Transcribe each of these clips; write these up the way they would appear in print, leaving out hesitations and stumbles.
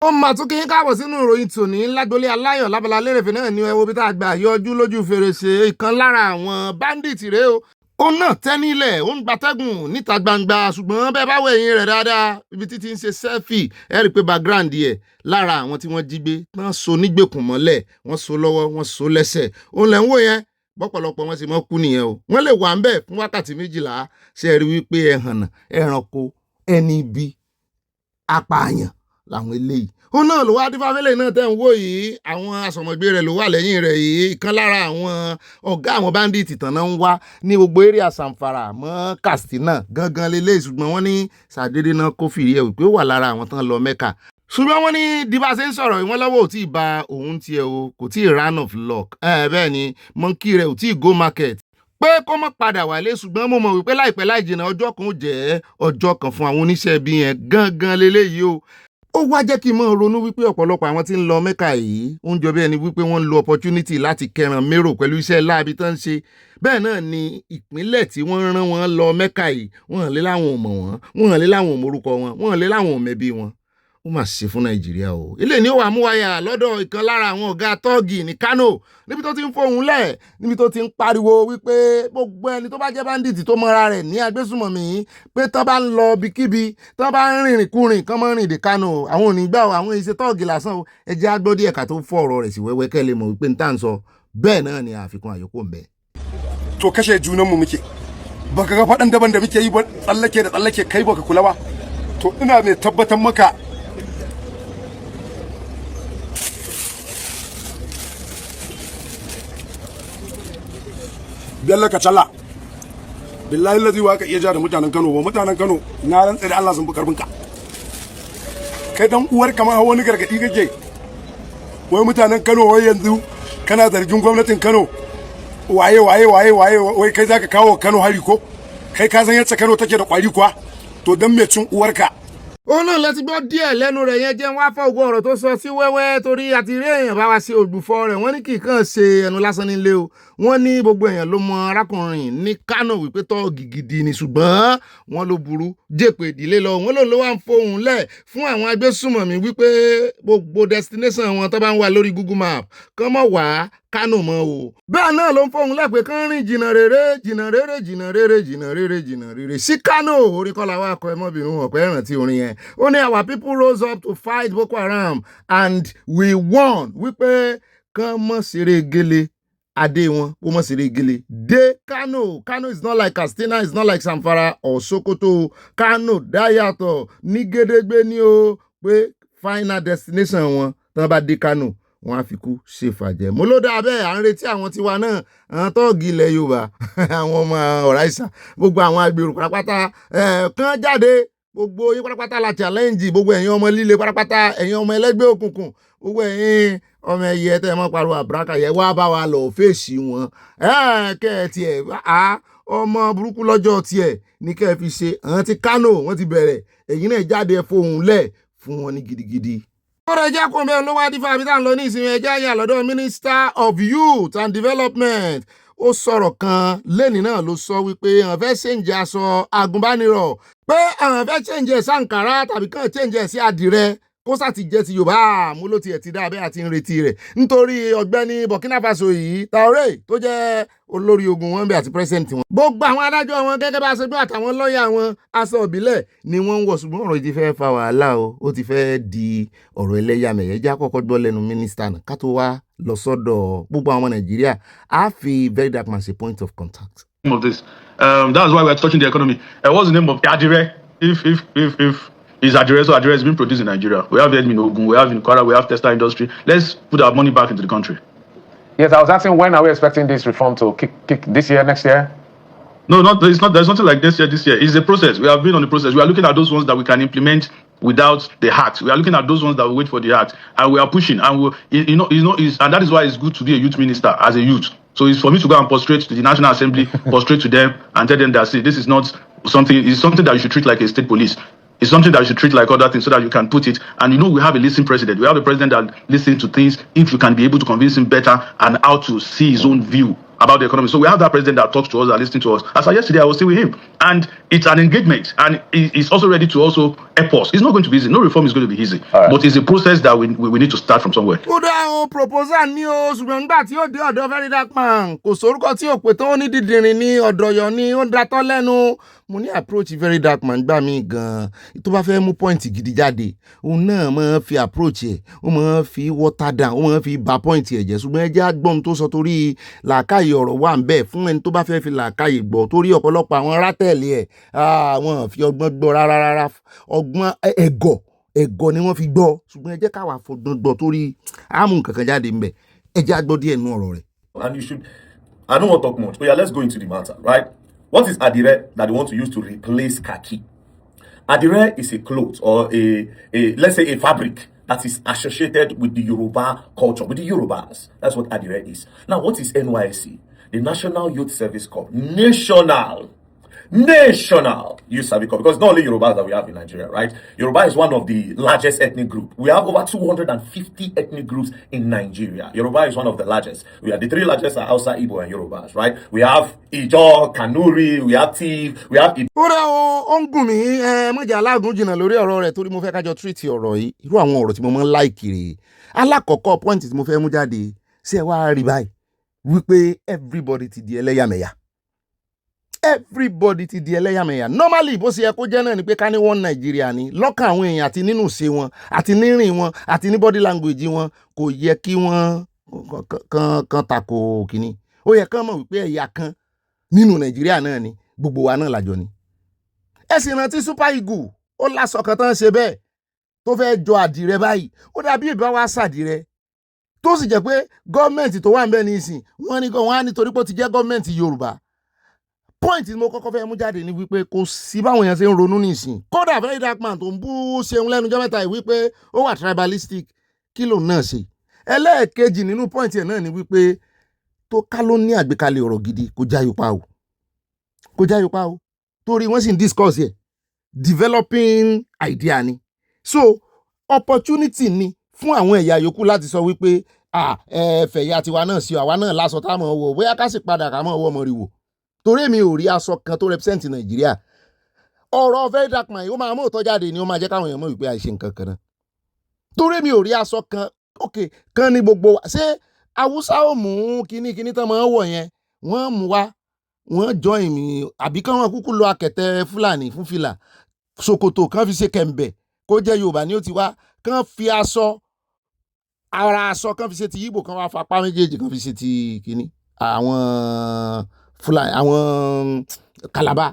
ó mà tún kí n káàbọ̀ sínú ìròyìn tòní lágbolé aláyọ̀ lábala lérèfé náà ní ẹwọ́ bí tá a gbà yọjú lójú fèrèsé ìkan lára àwọn báńdíìtì rèé o. ó náà tẹ́ nílẹ̀ ó ń gbatẹ́gùn níta gbangba ṣùgbọ́n bẹ́ẹ̀ bá wọ ẹ̀yìn rẹ̀ dáadáa ibi títí ń ṣe sẹ́fì ẹ rí i pé background ẹ̀ lára àwọn tí wọ́n jí gbé wọ́n so nígbèkùn mọ́lẹ̀ wọ́n so lọ́wọ́ wọ́n so lẹ́sẹ̀ òun lẹ́ ń wò yẹn bọ́pọ̀lọpọ̀ wọn sì mọ́ kú nìyẹn o wọ́n lè wà ń bẹ̀ fún wákàtí 12 ṣe rí wípé ẹ̀hànà ẹranko ẹni ibi apààyàn làwọn eléyìí ó náà ló wá dífáfẹ́lẹ̀ náà tẹ́ ń wò yìí àwọn asọ̀mọ̀gbé rẹ̀ ló wà lẹ́yìn rẹ̀ yìí ìkan lára àwọn ọ̀gá àwọn báńdíìtì tàn náà ń wá ní gbogbo area Zamfara mọ́ Katsina gangan lélẹ̀ ṣùgbọ́n wọ́n ní sàdédé náà kó fìrí ẹ̀ wípé ó wà lára àwọn tán lọ Mẹ́kà ṣùgbọ́n wọ́n ní dìbà ṣe ń sọ̀rọ̀ ìwọ́n lọ́wọ́ ò tí ì ba òun tiẹ̀ o kò tí ì run of luck bẹ́ẹ̀ ni monkey rẹ̀ ò tí ì go market pé kó má padà wálé ṣùgbọ́n mo mọ̀ wípé láìpẹ́ láì jìnnà ọjọ́ kan ó jẹ́ ọjọ́ kan fún àwọn oníṣẹ́ ibi yẹn gangan lélẹ́yìí o. ó wá jẹ́ kí n mọ̀ ronú wípé ọ̀pọ̀lọpọ̀ àwọn tí ń lọ Mẹ́kà yìí ó ń jọ bí ẹni wípé wọ́n ń lo opportunity láti kẹran mérò pẹ̀lú iṣẹ́ láabi tán ń ṣe bẹ́ẹ̀ náà ni ìpínlẹ̀ tí wọ́n rán wọn lọ Mẹ́kà yìí wọ́n lé láwọn ò mọ̀ wọ́n wọ́n lé láwọn ò mọ̀rúkọ wọ́n lé láwọn ò mẹ̀bí wọn ó mà ṣe fún Nàìjíríà o ilé ní ó wà mú wáyà lọ́dọ̀ ìkan lára àwọn ọ̀gá tọ́ọ̀gì ní Kano níbi tó ti ń fohùn lẹ̀ níbi tó ti ń pariwo wípé gbogbo ẹni tó bá jẹ́ báńdíìtì tó mọ́ra rẹ̀ ní agbésùmọ̀mí pé tán bá ń lọ bikíbi tán bá ń rìnrìn kúrìn kán mọ́ rìn dé Kano àwọn ò ní gbà àwọn ìṣe tọ́ọ̀gì lásán o ẹ jẹ́ á gbọ́ díẹ̀ ká tó fọ́ ọ̀rọ̀ rẹ̀ sí wẹ́wẹ́ kẹ́ lè mọ̀ wípé ní tá à ń sọ bẹ́ẹ̀ náà ni àfikún àyọkù ń bẹ. To kashe junanmu muke baka ga faɗan daban da muke yi ba tsallake da tsallake kai baka kula ba to ina mai tabbatar maka Bello Kacalla billahi lazi wa ka iya ja da mutanen Kano ba mutanen Kano na rantsa da Allah sun fi karfin ka kai dan uwar kamar wani gargadi kake wai mutanen Kano wai yanzu kana zargin gwamnatin Kano waye kai zaka kawo Kano hari ko kai ka san yadda Kano take da kwari kuwa to dan me cin uwarka ó náà láti gbọ́ díẹ̀ lẹ́nu rẹ̀ yẹn jẹ́ wá fọ́ ògùn ọ̀rọ̀ tó sọ sí wẹ́wẹ́ torí àti rí èèyàn bá wa ṣe ògbùfọ́ rẹ̀ wọ́n ní kì í kàn ṣe ẹnu lásán nílé o wọ́n ní gbogbo èèyàn ló mọ arákùnrin ní Kánò wípé tọ́ọ̀gì gidi ni ṣùgbọ́n wọ́n ló burú jèpè ìdílé lọ wọ́n lòun ló wà ń fohùn lẹ̀ fún àwọn agbésùmọ̀mí wípé gbogbo destination wọn tó bá ń wà lórí Google Map kán mọ̀ wá Kánò mọ́ o bẹ́ẹ̀ náà ló ń fohùn lẹ̀ pé kán rìn jìnnà rere sí Kánò orí kọ́lá wa kọ ẹmọ́bìnrin wọn pẹ́ ìrántí orin yẹn ó ní our people rose up to fight Boko Haram and we won wípé kán mọ̀ ṣeré gele adé wọn ó mọ̀ ṣeré gele dé Kánò is not like Katsina is not like Zamfara or Sokoto Kánò dáyàtọ̀ ní gédégbé ní o pé final destination wọn tán bá dé Kánò wọn á fi kú ṣe fàjẹ́ mo ló dáa bẹ́ẹ̀ à ń retí àwọn tiwa náà àwọn tọ́ọ̀gì ilẹ̀ Yorùbá àwọn ọmọ ọ̀rá ìsà gbogbo àwọn agbèrò pátápátá kán jáde gbogbo yín pátápátá la challenge gbogbo ẹ̀yin ọmọ líle pátápátá ẹ̀yin ọmọ ẹlẹ́gbẹ́ òkùnkùn gbogbo ẹ̀yin ọmọ ẹ̀yẹ tẹ́ ẹ mọ́ pariwo àbúrákà yẹ wá bá wa lọ fèsì wọn kẹ́ ẹ tiẹ̀ ọmọ burúkú lọ́jọ́ tiẹ̀ ní kẹ́ ẹ fi ṣe àwọn ti Kánò wọ́n ti bẹ̀rẹ̀ ẹ̀yin náà jáde fohùn lẹ̀ fún wọn ní gidigidi. ọ̀rọ̀ ẹja kún bẹ́ẹ̀ ló wá dífá àbí tá à ń lọ ní ìsinmi ẹja yà lọ́dọ̀ Minister of Youth and Development ó sọ̀rọ̀ kan lẹ́ni náà ló sọ wípé àwọn fẹ́ ṣèǹjẹ aṣọ agùnbánirọ̀ pé àwọn fẹ́ ṣèǹjẹ sàǹkárá tàbí kàn ṣèǹjẹ sí àdìrẹ kó sá ti jẹ́ ti Yorùbá mú ló tiẹ̀ ti dá abẹ́ àti ń retí rẹ̀ nítorí ọ̀gbẹ́ni Burkina Faso yìí Traoré tó jẹ́ olórí ogun wọn bẹ àti pírẹsidẹ̀ntì wọn. gbogbo àwọn adájọ́ wọn gẹ́gẹ́ bá a ṣe gbọ́ àtàwọn lọ́ọ̀yà wọn aṣọ ìbílẹ̀ ni wọ́n ń wọ̀ ṣùgbọ́n ọ̀rọ̀ yìí ti fẹ́ fa wàhálà o ó ti fẹ́ di ọ̀rọ̀ ẹlẹ́yàmẹ̀yẹ já kọ́kọ́ gbọ́ lẹ́nu mínísítà náà ká tó wá lọ sọ́dọ̀ gbogbo àwọn Nàìjíríà á fi very dark man ṣe point of contact. Of this, that's why we're touching the economy. What's the name of Adire? If is Adire, so Adire is being produced in Nigeria. We have it in Ogun, we have in Kwara, we have textile industry. Let's put our money back into the country. Yes, I was asking when are we expecting this reform to kick this year, next year? No, it's not. There's nothing like this year. This year it's a process. We have been on the process. We are looking at those ones that we can implement without the heart. We are looking at those ones that we wait for the heart, and we are pushing. And and that is why it's good to be a youth minister as a youth. So it's for me to go and prostrate to the National Assembly, prostrate to them, and tell them that see, this is not something. It's something that you should treat like a state police. It's something that you should treat like other things so that you can put it. And we have a listening president. We have a president that listens to things if you can be able to convince him better and how to see his own view about the economy. So we have that president that talks to us, that listens to us. As of yesterday, I was still with him. And it's an engagement. And he's also ready to also help us. It's not going to be easy. No reform is going to be easy. All right. But it's a process that we need to start from somewhere. ó dá àwọn proposal ní o ṣùgbọ́n nígbà tí ó dé ọ̀dọ̀ Very Dark Man kò sórúkọ tí ò pé tó ní dídìrín ní ọ̀dọ̀yọ̀ ni ó datọ́ lẹ́nu. Mo ní approach Very Dark Man gbà mí gan-an tó bá fẹ́ mú point gidi jáde òun náà máa fi approach ẹ̀ ó máa fi water down ó máa fi ba point ẹ̀ jẹ́ ṣùgbọ́n ẹ jẹ́ agbọ́n tó sọ torí làákàyè ọ̀rọ̀ wà ń bẹ̀ fún ẹni tó bá fẹ́ fi làákàyè gbọ́ torí ọ̀pọ̀lọpọ̀ àwọn rátẹ̀lì ẹ̀ àwọn fi ọgbọ́n gbọ́ rárá ọgbọ́n ẹ̀gọ́ ni wọ́n fi gbọ́ ṣùgbọ́n ẹ jẹ́ káwa fọgbọ́n gbọ́ torí àmú kankan jáde ń bẹ̀ ẹ jẹ́ agbọ́ díẹ̀ nú ọ̀rọ̀ rẹ̀. And you should, I don't want to talk much, but yeah, let's go into the matter, right? What is adire that they want to use to replace khaki? Adire is a cloth or a let's say a fabric that is associated with the Yoruba culture, with the Yorubas. That's what adire is. Now, what is NYSC? The National Youth Service Corps. National Youth Service Corps. Because it's not only Yorubas that we have in Nigeria, right? Yoruba is one of the largest ethnic groups. We have over 250 ethnic groups in Nigeria. Yoruba is one of the largest. We are the three largest are Hausa, Igbo, and Yorubas, right? We have Ijo, Kanuri, we have Tiv, we have ó rẹ ó ń gùn mí mọ̀jà aláàgùn jìnnà lórí ọ̀rọ̀ rẹ̀ torí mo fẹ́ kájọ tírìtì ọ̀rọ̀ yìí irú àwọn ọ̀rọ̀ tí mo máa ń láìkì rèé alákọ̀ọ́kọ́ pọ́ìntì tí mo fẹ́ mú jáde ṣé ẹ wá rí báyìí wípé everybody ti di ẹlẹ́yàmẹ̀yà everybody ti di ẹlẹ́yàmẹ̀yà normally bó ṣe yẹ kó jẹ́ náà ni pé ká ní wọ́n Nàìjíríà ni lọ́kàn àwọn èèyàn àti nínú ìṣe wọn àti nírìn wọn àti ní body language wọn kò yẹ kí wọ́n kan tako kínní ó yẹ kán mọ̀ wípé ẹ̀yà kan nínú Nàìjíríà náà ni gbogbo wa náà làjọ ni. ẹ sì rántí Super Eagle ó lásọ kan tán ṣe bẹ́ẹ̀ tó fẹ́ jọ àdìrẹ báyìí ó dàbí ìbá wa ṣàdìrẹ tó sì jẹ́ pé gọ́ọ̀mẹ̀ntì tó wà ń bẹ nísìn wọ́n á nítorí pé ó ti jẹ́ gọ́ọ̀mẹ̀ntì Yorùbá. Point tí mo kọ́kọ́ fẹ́ mú jáde ni wípé kò sí báwọn èèyàn ṣe ń ronú nísìn kódà Very Dark Man tó ń bú ṣeun lẹ́nu jọ́ mẹ́ta yìí wípé ó wà tribalistic kí ló náà ṣe. ẹlẹ́ẹ̀kejì nínú point ẹ̀ náà ni wípé tó ká ló ní àgbékalẹ̀ ọ̀rọ̀ gidi kò já yópa o torí wọ́n sì ń discuss yẹ developing idea ni so opportunity ni fún àwọn ẹ̀yà yòókù láti sọ wípé fẹ̀yà tiwa náà sí àwa náà lásọ táwọn wọ̀ bóyá ká sì padà ká mọ̀ wọ́ ọmọ rí wò torí èmi ò rí aṣọ kan tó represent Nàìjíríà ọ̀rọ̀ Very Dark Man ó máa mú òótọ́ jáde ni ó máa jẹ́ káwọn èèyàn mọ̀ wípé àìṣe nǹkan kan náà torí èmi ò rí aṣọ kan kan ní gbogbo wa ṣé Haúsá ò mú kíní tán máa ń wọ̀ yẹn wọ́n mú wa wọ́n join mi àbí kán wọn kúkú lọ akẹ̀tẹ̀ Fúlàní fún fìlà ṣòkòtò kan fi ṣe kẹ̀m̀bẹ̀ kó jẹ́ Yorùbá ni ó ti wá kán fi aṣọ ara aṣọ kan fi ṣe ti Ìgbò kan wá fapá méjèèjì kan fi ṣe ti kíní àwọn Fúlàní àwọn Kàlàbà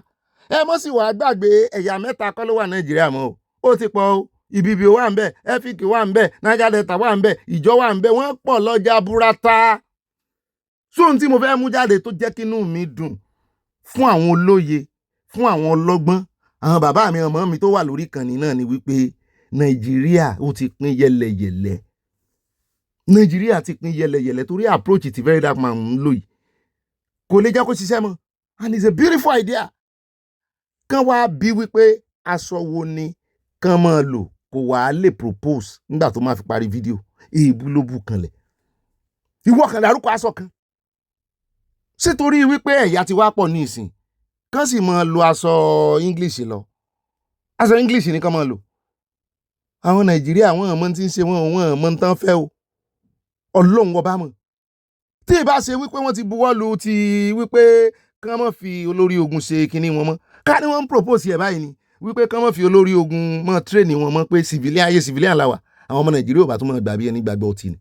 ẹ mọ́ sí wàá gbàgbé ẹ̀yà mẹ́ta kọ́ ló wà Nàìjíríà mọ́ ó ti pọ̀ o Ìbìbì wà ń bẹ̀ Ẹ́fíkì wà ń bẹ̀ Niger Delta wà ń bẹ̀ Ìjọ wà ń bẹ̀ wọ́n pọ̀ lọ́jà burata sóhun tí mo fẹ́ mú jáde tó jẹ́ kínú mi dùn fún àwọn olóye fún àwọn ọlọ́gbọ́n àwọn bàbá mi ọmọ mi tó wà lórí ìkànnì náà ni wípé Nàìjíríà ó ti pín yẹlẹyẹlẹ Nàìjíríà ti pín yẹlẹyẹlẹ torí approach tí Very Dark Man ń lò yìí kò lè jẹ́ kó ṣiṣẹ́ mọ́ and it's a beautiful idea kán wá bí wípé aṣọ wo ni kán máa lò kò wá lè propose nígbà tó máa fi parí fídíò èébú ló bù kanlẹ̀ ìwọ kan dárúkọ aṣọ kan sítorí wípé ẹ̀yà ti wá pọ̀ ní ìsìn kán sì máa lo aṣọ English lọ aṣọ English ni kán máa lò àwọn Nàìjíríà wọn mọ tí ń ṣe wọn mọ tán fẹ́ o Ọlọ́run ọba mọ̀ tí ì bá ṣe wípé wọ́n ti buwọ́ lu ti wípé kán má fi olórí ogun ṣe kinní wọn mọ́ ká ní wọ́n ń propose ẹ̀ báyìí ni wípé kán má fi olórí ogun mọ́ tírèènì wọn mọ́ pé civilian làwà àwọn ọmọ Nàìjíríà ò bá tún mọ̀ gbà bí ẹni gbàgbọ́ ọtí ni.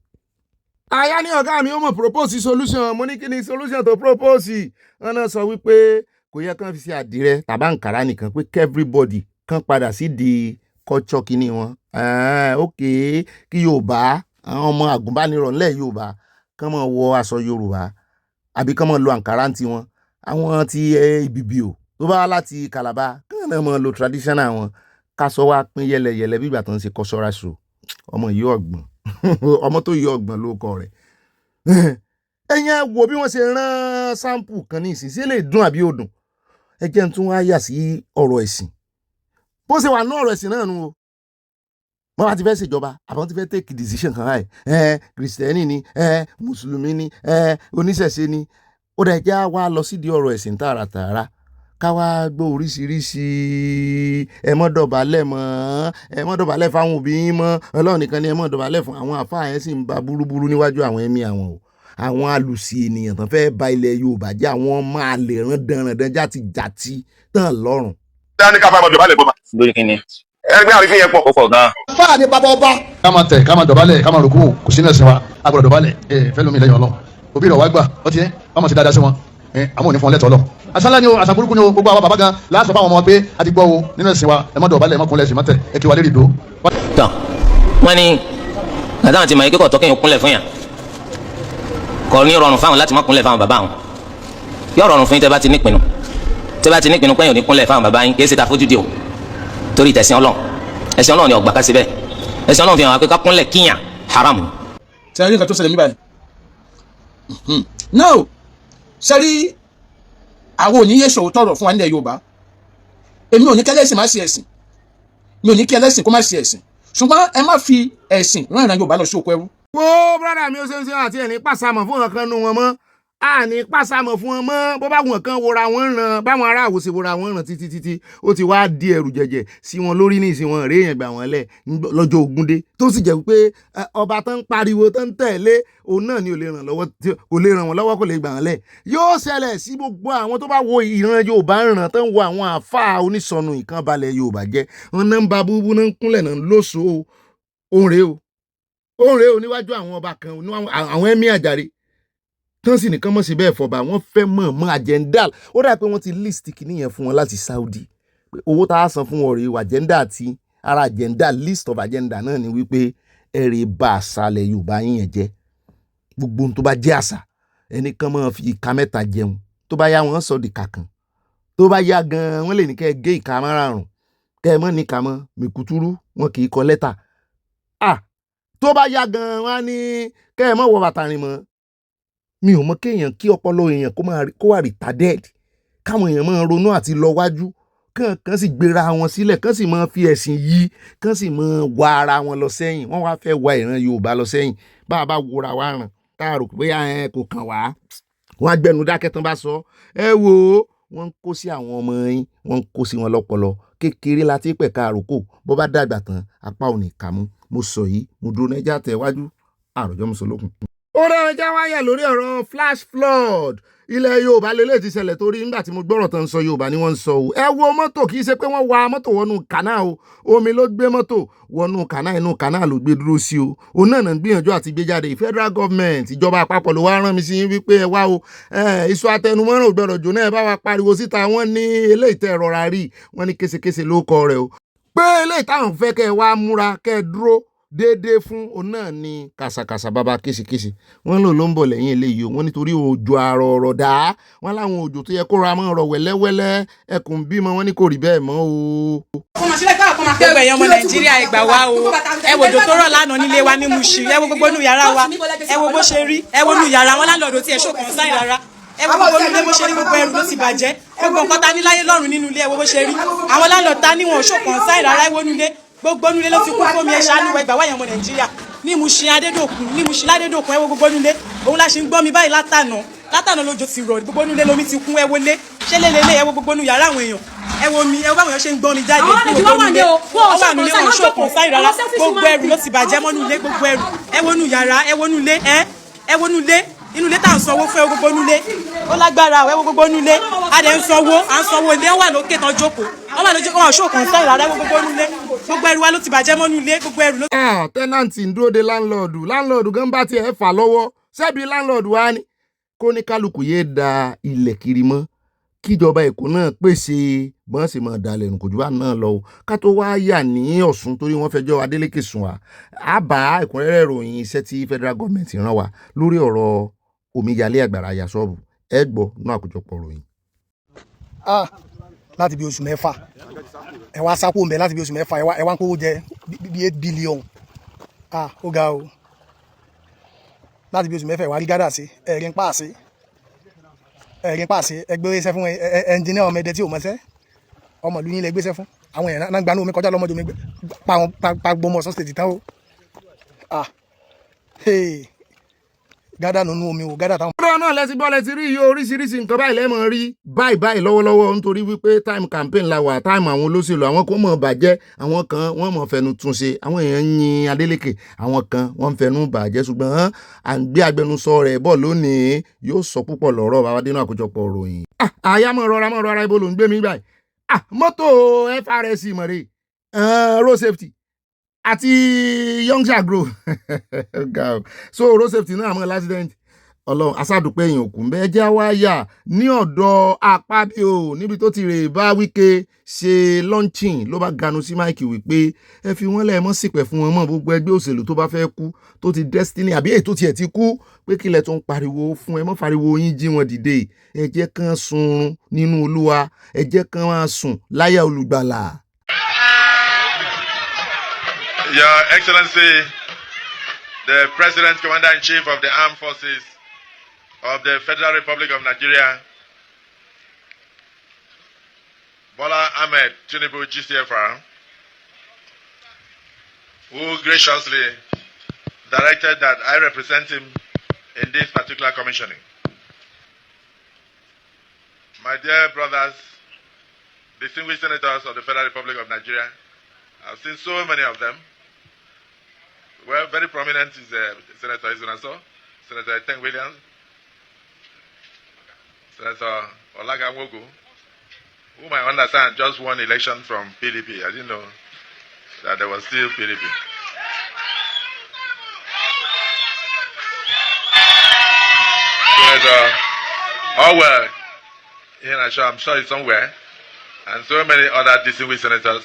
àyà ní ọ̀gá mi ó mọ̀ propose solution mo ní kí ni solution tó propose wọn náà sọ wípé kò yẹ kán fi ṣe àdìrẹ tàbá Àǹkárá nìkan pé everybody kán padà sí di culture kinní wọn kí Yorùbá àwọn ọmọ àgùnbánirọ̀ ńlẹ̀ Yorùbá kán máa wọ aṣọ Yorùbá àbí kán máa lo Àǹkárá ti wọn àwọn ti Ìbìbì o tó bá wá láti Calabar kán náà máa lo traditional wọn káṣọ wa pín yẹlẹyẹlẹ bí ìgbà tó ń ṣe cultural show ọmọ yìí ọgbọ̀n ọmọ tó yí ọgbọ̀n ló kọ rẹ̀ ẹ̀yin wo bí wọ́n ṣe rán sample kan ní ìsinsìnyí lè dùn àbí ó dùn ẹ jẹ́ n tún wá yà sí ọ̀rọ̀ ẹ̀sìn bó ṣe wà ní ọ̀rọ̀ ẹ̀sìn náà nu o wọ́n bá ti fẹ́ ṣèjọba àbọ̀n ti fẹ́ take decision kan báyìí kìrìsìtẹ́nì ni mùsùlùmí ni oníṣẹ̀ṣe ni ó dẹ̀ já wá lọ sídìí ọ̀rọ̀ ẹ̀sìn tààràtààrà káwá gbọ́ oríṣiríṣi ẹ mọ́ dọ̀bálẹ̀ mọ́ ẹ mọ́ dọ̀bálẹ̀ fáwọn òbí yín mọ́ Ọlọ́run nìkan ni ẹ mọ́ dọ̀bálẹ̀ fún àwọn àfáà yẹn sì ń ba búrúburú níwájú àwọn ẹ̀mí àwọn o àwọn alùsí ènìyàn tán fẹ́ẹ́ ba ilẹ̀ Yorùbá jẹ́ àwọn máa lè rán dandan játijàti tán lọ́rùn. dání ká fáwọn dọ̀bálẹ̀ bọ́ ma. lórí kíni. ẹgbẹ́ àrífín yẹn pọ̀. ó pọ̀ gan-an. fáà ní bàbá ọba. ká máa tẹ̀ ká máa dọ̀bálẹ̀ ká máa rúkú kò sí nẹ́ẹ̀sìn wa a gbọ́dọ̀ dọ̀bálẹ̀ fẹ́ lómi lẹ́yìn Ọlọ́run òbí rẹ̀ wá gbà ó ti yẹn wọ́n mọ̀ sí dáadáa sí wọn àmọ́ ò ní fún ọ lẹ́tọ̀ọ́ lọ. asálá ni o àṣà burúkú ni o gbogbo àwọn bàbá gan láàṣọ fáwọn ọmọ pé a ti gbọ́ o nínú ẹ̀sìn wa ẹ má dọ̀bálẹ̀ ẹ má kúnlẹ̀ ẹ̀sìn má tẹ̀ ẹ kí wa lè rí do. tán wọ́n ní àtàwọn ti mọ̀ yìí kíkọ̀ tó kéèyàn kúnlẹ̀ fún yàn kò ní rọrùn fáwọn láti má kúnlẹ̀ fáwọn bàbá wọn yóò rọrùn fún yín tẹ́ bá ti nípinnu pé yóò ní kúnlẹ̀ fáwọn bàbá yín kì í ṣe ta fojú di o torí tẹ̀sìn Ọlọ́run ẹ̀sìn Ọlọ́run ni ọgbà ká síbẹ̀ ẹ̀sìn Ọlọ́run fi hàn wá pé ká kúnlẹ̀ kíyàn haram. sẹ́rí nǹkan tó ṣẹlẹ̀ níbàyìí now sẹ́rí àwọn òníyẹ ṣòwò tọrọ fún wa nílẹ̀ Yorùbá èmi ò ní kí ẹlẹ́sìn má ṣe ẹ̀sìn mi ò ní kí ẹlẹ́sìn kó má ṣe ẹ̀sìn ṣùgbọ́n ẹ má fi ẹ̀sìn rán ìran Yorùbá lọ sí oko ẹrú. wo brọ́dà mi ó ṣe ń ṣe àti ẹ̀ní pàṣàmọ̀ fún ọ̀kan nu wọn mọ́ àní pàṣàmọ̀ fún wọn mọ́ bó bá wọn kan wòra wọn ràn báwọn ará àwòṣe wòra wọn ràn títí ó ti wá di ẹrù jẹjẹ sí wọn lórí ní ìsìn wọn rèéyàn gbà wọn lẹ̀ lọ́jọ́ Ògúndé tó sì jẹ́ pé ọba tó ń pariwo tó ń tẹ̀lé òun náà ni ò lè ràn wọn lọ́wọ́ kò lè gbà wọn lẹ̀ yóò ṣẹlẹ̀ sí gbogbo àwọn tó bá wo ìran Yorùbá ràn tó ń wo àwọn àáfàá onísọnù ìkànbalẹ̀ Yorùbá jẹ́ wọn náà ń ba búbú náà ń kúnlẹ̀ náà lóṣòó òun rèé o níwájú àwọn ọba kan àwọn ẹ̀mí àjàre tán sì nìkan mọ̀ sí bẹ́ẹ̀ fọba wọ́n fẹ́ mọ̀ agenda ó dà pé wọ́n ti list kìíní yẹn fún wọn láti Saudi pé owó tá a san fún wọn rèé agenda àti ara agenda list of agenda náà ni wípé ẹ̀rẹ̀ bá àṣàlẹ̀ Yorùbá yín yẹn jẹ́ gbogbo ohun tó bá jẹ́ àṣà ẹnìkan máa fi ìka mẹ́ta jẹun tó bá yá wọn sọ di kàkàn tó bá yá gan wọ́n lè ní kẹ́ ẹ gé ìka márùn-ún kẹ́ ẹ mọ́ ní ìka mọ́ mìkútúrú wọn kì í kọ lẹ́tà tó bá yá gan wọ́n á ní kẹ́ ẹ mọ́ wọ bàtà rìn mọ́ mi ò mọ kéèyàn kí ọpọlọ èèyàn kó wà retarded káwọn èèyàn máa ronú àti lọ wájú kàn sì gbéra wọn sílẹ̀ kàn sì máa fi ẹ̀sìn yí kàn sì máa wá ara wọn lọ sẹ́yìn wọ́n wá fẹ́ wá ìran Yorùbá lọ sẹ́yìn bá a bá wòra wá ràn tá a rò pé kò kàn wá wọ́n á gbẹnu dákẹ́ tán bá sọ ẹ wò ó wọ́n ń kó sí àwọn ọmọ yín wọ́n ń kó sí wọn lọ́pọlọ kékeré la ti pẹ̀ka àròkò bó bá dàgbà tán apá ò ní kà mú mo sọ yìí mo dúró nájà tẹ̀ wájú àròjọ́ mùsùlùkùn. ó rẹ̀ ọjà wáyà lórí ọ̀rọ̀ flash flood ilẹ̀ Yorùbá lélẹ̀ ti ṣẹlẹ̀ torí nígbà tí mo gbọ́rọ̀ tán sọ Yorùbá ni wọ́n ń sọ o ẹ wo mọ́tò kì í ṣe pé wọ́n wa mọ́tò wọnú kànáà o omi ló gbé mọ́tò wọnú kànáà inú kànáà ló gbé dúró sí o òun náà ń gbìyànjú àti gbé jáde federal government ìjọba àpapọ̀ ló wá rán mi sí wípé ẹ wá o iṣu atẹnumọ́ràn ò gbọ́dọ̀ jóná ẹ bá wa pariwo síta wọ́n ní eléyìí tẹ́ rọra rí wọ́n ní késekése ló kọ rẹ̀ o pé eléyìí táwọn fẹ́ kẹ́ ẹ wá múra kẹ́ ẹ dúró déédéé fún òun náà ni kàṣàkàṣà bàbá kéṣekéṣe wọn ló ń bọ̀ lẹ́yìn eléyìí o wọn nítorí òjò àrọ̀ ọ̀rọ̀ dá wọn láwọn òjò tó yẹ kó ra mọ́ ọ̀rọ̀ wẹ́lẹ́wẹ́lẹ́ ẹkùn bímọ wọn ní kò rí bẹ́ẹ̀ mọ́ o. ẹgbẹ́ yẹn ọmọ Nàìjíríà ẹ gbà wá o ẹ wò òjò tó rọ̀ lánàá nílé wa ní Mushin ẹ wo gbogbo inú yàrá wa ẹ wo bó ṣe rí ẹ wo inú yàrá wọn lálọ́ọ̀dọ̀ tí ẹ ṣòkan sáì rárá ẹ wo gbogbo ilé bó ṣe rí gbogbo ẹrù ló ti bàjẹ́ gbogbo nǹkan ta ní láyé lọ́rùn nínú ilé ẹ wo bó ṣe rí àwọn lálọ́ọ̀ta níwọ̀n ṣòkan sáì rárá ẹ wo inú ilé gbogbo nulẹ̀ ló ti kún fómi ẹ̀ṣá ní ẹgbàá wáyà ọmọ Nàìjíríà ní Mushin ládédòkun ẹ wo gbogbo nulẹ̀ òun la ṣe ń gbọ́ mi báyìí látànà lójó ti rọ̀ gbogbo nulẹ̀ lómi ti kún ẹ wọlé ṣé lélẹ́lẹ́ ẹ wo gbogbo nu yàrá àwọn èèyàn ẹ wo mi ẹ wo báwọn èèyàn ṣe ń gbọ́ mi jáde gbogbo nulẹ̀ wọ́n wà nulẹ̀ wọn ṣòkùn sáì rárá gbogbo ẹrù ló ti bàjẹ́ mọ́ nulẹ̀ gbogbo ẹrù ẹ wo nu yàrá ẹ wo nulẹ̀ ẹ wo nulẹ̀ inú ilé tá à ń sanwó fún ẹ wo gbogbo nulẹ̀ ó lágbára ẹ wo gbogbo nulẹ̀ a dẹ̀ ń sanwó ilé wà lókè tán jókòó wọ́n wà lójú kan ṣòkan sáì rárá gbogbo nulẹ̀ gbogbo ẹrù wa ló ti bàjẹ́ mọ́nú ilé gbogbo ẹrù ló. tẹ́nàntì ń dúró de láńlọ́ọ̀dù gan bá tiẹ̀ fà lọ́wọ́ ṣebí láńlọ́ọ̀dù wa ni kó ní kálukú yéé da ilẹ̀ kiri mọ́ kíjọba Èkó náà pèsè bọ́n sì mọ̀ dalẹ̀ nù kò jù bá náà lọ o ká tó wá yà ní Ọ̀ṣun torí wọ́n fẹjọ́ Adélékè sùn wá á bá ẹ̀kúnrẹ́rẹ́ ìròyìn iṣẹ́ tí federal government rán wa lórí ọ̀rọ̀ omíyalé àgbàrá ya ṣọ́ọ̀bù ẹ gbọ́ náà àkójọpọ̀ ròyìn. láti bí oṣù mẹ́fà ẹ wá sápò mbẹ láti bí oṣù mẹ́fà ẹ wá ń kówó jẹ bí 8 billion ó ga o láti bí oṣù mẹ́fà ẹ wá rí gádà sí ẹ̀rín pàṣẹ ẹgbẹ́ iṣẹ́ fún ẹnjìnìá ọmọ ẹdẹ tí ò mọ́ṣẹ́ ọmọ ìlú yín lẹ gbéṣẹ́ fún àwọn èèyàn náà gbanú omi kọjá lọ́mọdé omi pa gbọmọ Ọ̀ṣun state tán o gádà nínú omi o gádà táwọn. ọ̀rọ̀ náà lẹ́sìn bọ́ọ̀lù ti rí iye oríṣiríṣi nǹkan báyìí lẹ́mọ̀ rí báyìí lọ́wọ́lọ́wọ́ nítorí wípé time campaign la wà time àwọn olóṣèlú àwọn kò mọ̀ bàjẹ́ àwọn kan wọ́n mọ̀ fẹnu tún ṣe àwọn èèyàn yin Adeleke àwọn kan wọ́n fẹnu bàjẹ́ ṣùgbọ́n à ń gbé agbẹnusọ rẹ̀ bọ̀ lónìí yóò sọ púpọ̀ lọ́rọ̀ babadínú àkójọpọ̀ ròyìn. àyà mọ̀ rọra ibo ló ń gbé mi báyìí mọ́tò FRS mọ̀rẹ́ road safety àti young agro so road safety náà àmọ́ l'accident ọlọ́run asádùpẹ́ èèyàn òkú mbẹ́ jẹ́ wáyà ní ọ̀dọ̀ Akpabio níbi tó ti rè bá Wike ṣe launching ló bá ganu sí máìkì wípé ẹ fi wọ́n lẹ̀ mọ́ sípẹ̀ fún wọn mọ́ gbogbo ẹgbẹ́ òṣèlú tó bá fẹ́ kú tó ti destiny àbí èyí tó tiẹ̀ ti kú pé kílẹ̀ tó ń pariwo fún ẹ mọ́ fariwo yín jí wọn dìde ẹ jẹ́ kán sunrun nínú Olúwa ẹ jẹ́ kán máa sùn láyà olùgbàlà. Your Excellency, the President, Commander-in-Chief of the Armed Forces of the Federal Republic of Nigeria, Bola Ahmed Tinubu, GCFR, who graciously directed that I represent him in this particular commissioning. My dear brothers, distinguished senators of the Federal Republic of Nigeria, I've seen so many of them. Well, very prominent is Senator Izunaso, Senator Eteng Williams, Senator Olaga Nwogu, whom I understand just won election from PDP. I didn't know that there was still PDP. Senator Howard, I'm sure it's somewhere, and so many other distinguished senators,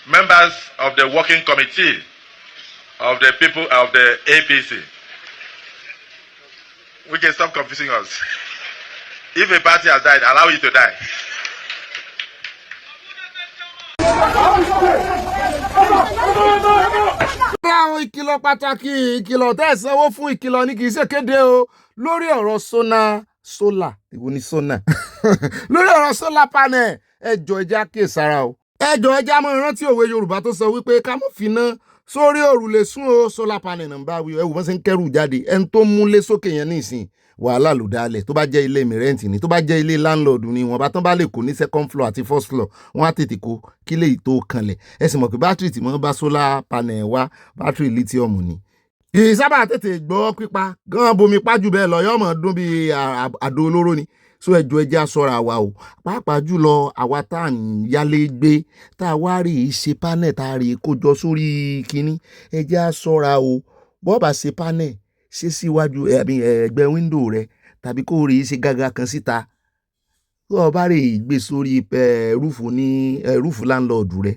members of the working committee of the people of the APC. We can stop confusing us. If a party has died, allow it to die. Láwọn ìkìlọ̀ pàtàkì ìkìlọ̀ tẹ́ ẹ̀ sanwó fún ìkìlọ̀ ní kì í ṣe kéde o lórí ọ̀rọ̀ solar ìwọ ni sona lórí ọ̀rọ̀ solar panel ẹjọ́ ẹja kíyèsára o ẹjọ́ ẹja mọ́ ìrántí òwe Yorùbá tó sọ wípé ká mọ̀ fi ná sórí òrùlé sún o solar panel náà bá wí ẹwù bọ́n ṣe ń kẹ́rù jáde ẹni tó múlé sókè yẹn nísìn wàhálà ló dálẹ̀ tó bá jẹ́ ilé mìrẹ́ǹtì ni tó bá jẹ́ ilé landlord ni wọ́n bá tán bá lè kó ní second floor àti first floor wọ́n á tètè kó kí lè tó kanlẹ̀ ẹ sì mọ̀ pé bátìrì tí wọ́n bá solar panel wá bátìrì lithium ni ìsábà tètè gbọ́ pípa gan bomi pájú bẹ́ẹ̀ lọ yọ́ mọ̀ dún bí àdó olóró ni so ẹjọ́ ẹjẹ́ aṣọ́ra wa o pàápàá jùlọ àwa tá à ń yálé gbé tá a wá rí ṣe panel tá a rí kójọ sórí kínní ẹjẹ́ aṣọ́ra o bọ́ọ̀bà ṣe panel ṣe síwájú ẹgbẹ́ wíńdò rẹ tàbí kó rí ṣe gágá kan síta tó o bá rí gbé sórí rúfù láńlọ́ọ̀dù rẹ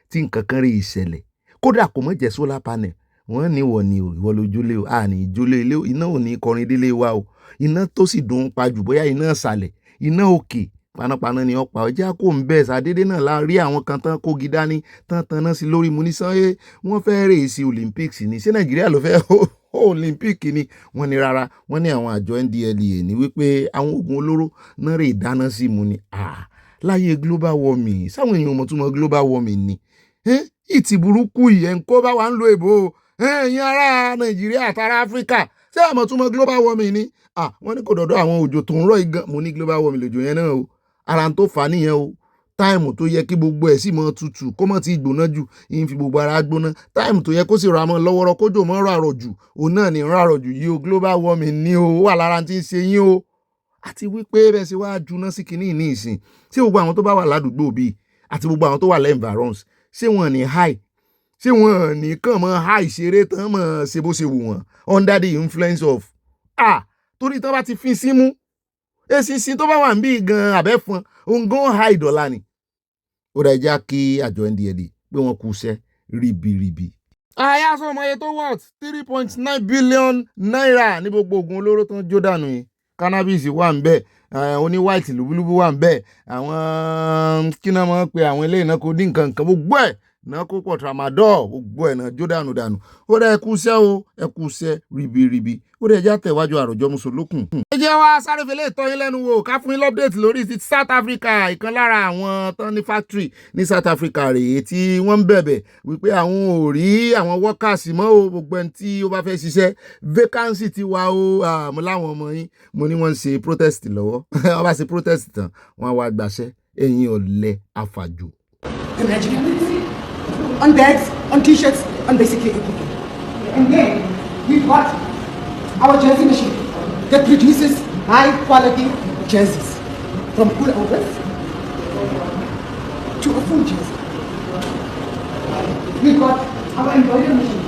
tí nǹkan kan rí ìṣẹ̀lẹ̀ kódà kò mọ̀ jẹ́ solar panel wọ́n ní ìwọ ni o ìwọ lójúlé o àní ìjólé ilé iná ò ní kọrin délé wa o iná tó sì dùn pa jù bóyá iná ìsàlẹ̀ iná òkè panápaná ni ọ̀pá ọjà kò ń bẹ̀ sàdédé náà la rí àwọn kan tán kógi dání tán taná sí lórí munisan wọ́n fẹ́ rè sí Olympics ni ṣé Nàìjíríà ló fẹ́ Olympic ni wọ́n ní rárá wọ́n ní àwọn àjọ NDLEA ní wípé àwọn oògùn olóró náà rè dáná sí mu ni láyé global warming sáwọn èèyàn mọ̀ tún mọ̀ global warming ni ìtì burúkú yẹn kó bá wa ń lo èbó ẹ̀yin ará Nàìjíríà àtàrà Áfíríkà ṣé àmọ̀ tún mọ̀ global warming ni wọ́n ní kò dọ̀dọ̀ àwọn òjò tó ń rọ̀ igan mo ní global warming lòjò yẹn náà o ara tó fà á nìyẹn o táìmù tó yẹ kí gbogbo ẹ̀ sì mọ́ tutù kó mọ́ ti gbóná jù ìyẹn fi gbogbo ara gbóná táìmù tó yẹ kó sì ra mọ́ lọ́wọ́rọ́ kójò mọ́ rọ̀ àrọ̀ jù òun náà ní rọ̀ àrọ̀ jù yìí o global warming ni o wà lára tí ń ṣe yín o àti wípé bẹ́ẹ̀ sì wá juná sí kinní ní ìsìn ṣé gbogbo àwọn tó bá wà ládùúgbò bíi àti gbogbo àwọn tó wà lẹ́nvirons ṣé wọ́n ní high ṣé wọ́n ní kàn mọ́ high ṣeré tán mọ́ ṣe bó ṣe wù wọ́n under the influence of torí tán bá ti fi símú èsìsì tó bá wà ń bí gan abẹ́fọn òǹgàn high dọ́là ni ó dá ẹja kí àjọ NDLEA pé wọ́n kú iṣẹ́ ribiribi. àyà sọ ọmọ iye tó worth 3.9 billion naira ní gbogbo oògùn olóró tó ń jó dànù yìí cannabis wà ń bẹ̀ oní white lúbúlúbú wà ń bẹ̀ àwọn kí náà mọ̀ pé àwọn eléyìí náà kò dín nǹkan gbogbo ẹ̀ náà kó pọ̀ tramadol gbogbo ẹ̀ náà jó dànù ó dẹ̀ ẹkúṣẹ́ o ẹkúṣẹ́ ribiribi ó dẹ̀ já tẹ̀wájú àròjọ mùsùlùkùn. ẹ jẹ́ wá sáré fẹlẹ́ ìtọ́ yín lẹ́nu wò ká fún yín lọ́pdẹ̀tì lórí ti South Africa. ìkan lára àwọn tán ní factory ní South Africa rèé tí wọ́n ń bẹ̀bẹ̀ wípé àwọn ò rí àwọn workers mọ́ o, gbogbo ẹni tí ó bá fẹ́ ṣiṣẹ́ vacancy ti wà o. mo láwọn ọmọ yín mo ní wọ́n ń ṣe protest lọ́wọ́ wọ́n bá ṣe protest tán wọ́n á wá gbàṣẹ́ ẹ̀yin ọ̀lẹ afàjò. On bags, on t-shirts, on basically everything. And then we've got our jersey machine that produces high quality jerseys from pullovers to a full jersey. We've got our embroidery machine.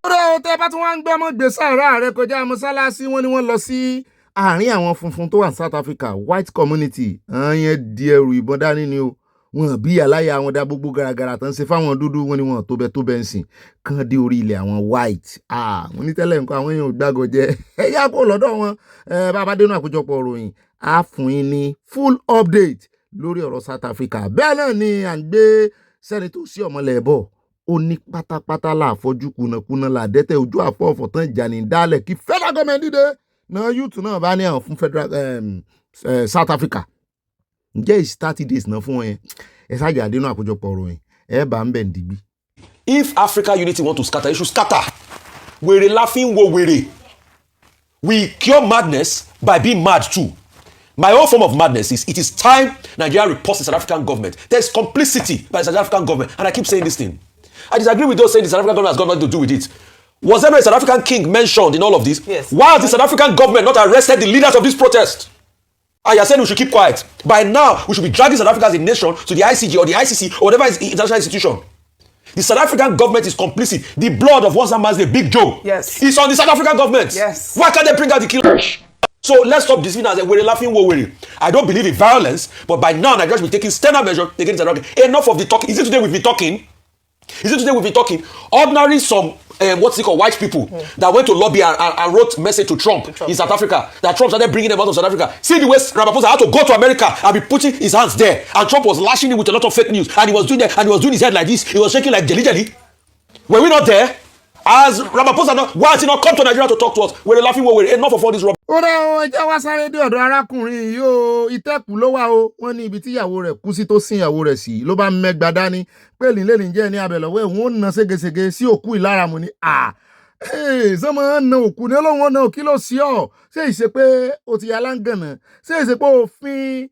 ọ̀rẹ́ o tẹ́ bá tún wá ń gbé ọmọ gbèsè àárá rẹ kọjá mọ́sálásí wọn ni wọ́n lọ sí àárín àwọn funfun tó wà ní South Africa white community àyẹn di ẹrù ìbọn dání ni o. wọn bí aláya àwọn dá gbogbo garagara tán ṣe fáwọn dúdú wọn ni wọn tó bẹ ń sìn kán dé orí ilẹ̀ àwọn white. mo ní tẹ́lẹ̀ nǹkan àwọn èèyàn ò gbàgọ̀ jẹ́ ẹ yá kó lọ́dọ̀ wọn. bàbá dénú àkójọpọ̀ ìròyìn á fún yín ní full update lórí ọ̀rọ̀ South Africa. bẹ́ẹ̀ náà ni à ń gbé sẹ́ni tó sí ọmọlẹ̀ bọ̀ ó ní pátápátá láàfọ́jú kùnàkùnà làdẹ́tẹ̀ ojú àfọ̀ọ̀fọ̀ tán ìjà ní dálẹ̀ kí federal government dìde náà youth náà bá ní àwọn fún federal South Africa. ǹjẹ́ ìsí 30 days náà fún wọn yẹn ẹ ṣáàjà àdénú àkójọpọ̀ ọ̀rọ̀ yẹn ẹ bá ń bẹ̀ ń digbí. If Africa unity want to scatter, it should scatter. Wèrè laughing wo wèrè. We cure madness by being mad too. My own form of madness is it is time Nigeria reports the South African government. There is complicity by the South African government, and I keep saying this thing. I disagree with those saying the South African government has got nothing to do with it. Was there no South African king mentioned in all of this? Yes. Why has the South African government not arrested the leaders of this protest? I said we should keep quiet. By now, we should be dragging South Africa as a nation to the ICJ or the ICC or whatever is international institution. The South African government is complicit. The blood of one man's the Big Joe. Yes. It's on the South African government. Yes. Why can't they bring out the killers? So let's stop deceiving as a we're laughing worry. I don't believe in violence, but by now Nigeria should be taking standard measures against South Africa. Enough of the talking. Is it today we've been talking? Ordinary some what's it called, white people that went to lobby and wrote message to Trump in South Africa, that Trump started bringing them out of South Africa. See the way Ramaphosa had to go to America and be putting his hands there, and Trump was lashing him with a lot of fake news, and he was doing that, and he was doing his head like this, he was shaking like jelly. Were we not there? As Ramaphosa, why has he not come to Nigeria to talk to us? We're laughing, we're enough of all this rubbish. ó rẹ o ẹjẹ wá sáré dé ọ̀dọ̀ arákùnrin yìí o ìtẹ́kù ló wà o wọ́n ní ibi tí ìyàwó rẹ̀ kú sí tó sin ìyàwó rẹ̀ sí ló bá mẹ́gbàá dání pé lìlẹ́lì jẹ́ ní abẹ̀lọ́wọ́ ẹ̀ wọ́n na ségesège sí òkú ìlàràmù ni sọmọ na òkú ní olóhùn ọ̀nà kí ló sí ọ ṣé ìṣe pé o ti yà láǹgànà ṣé ìṣe pé òfin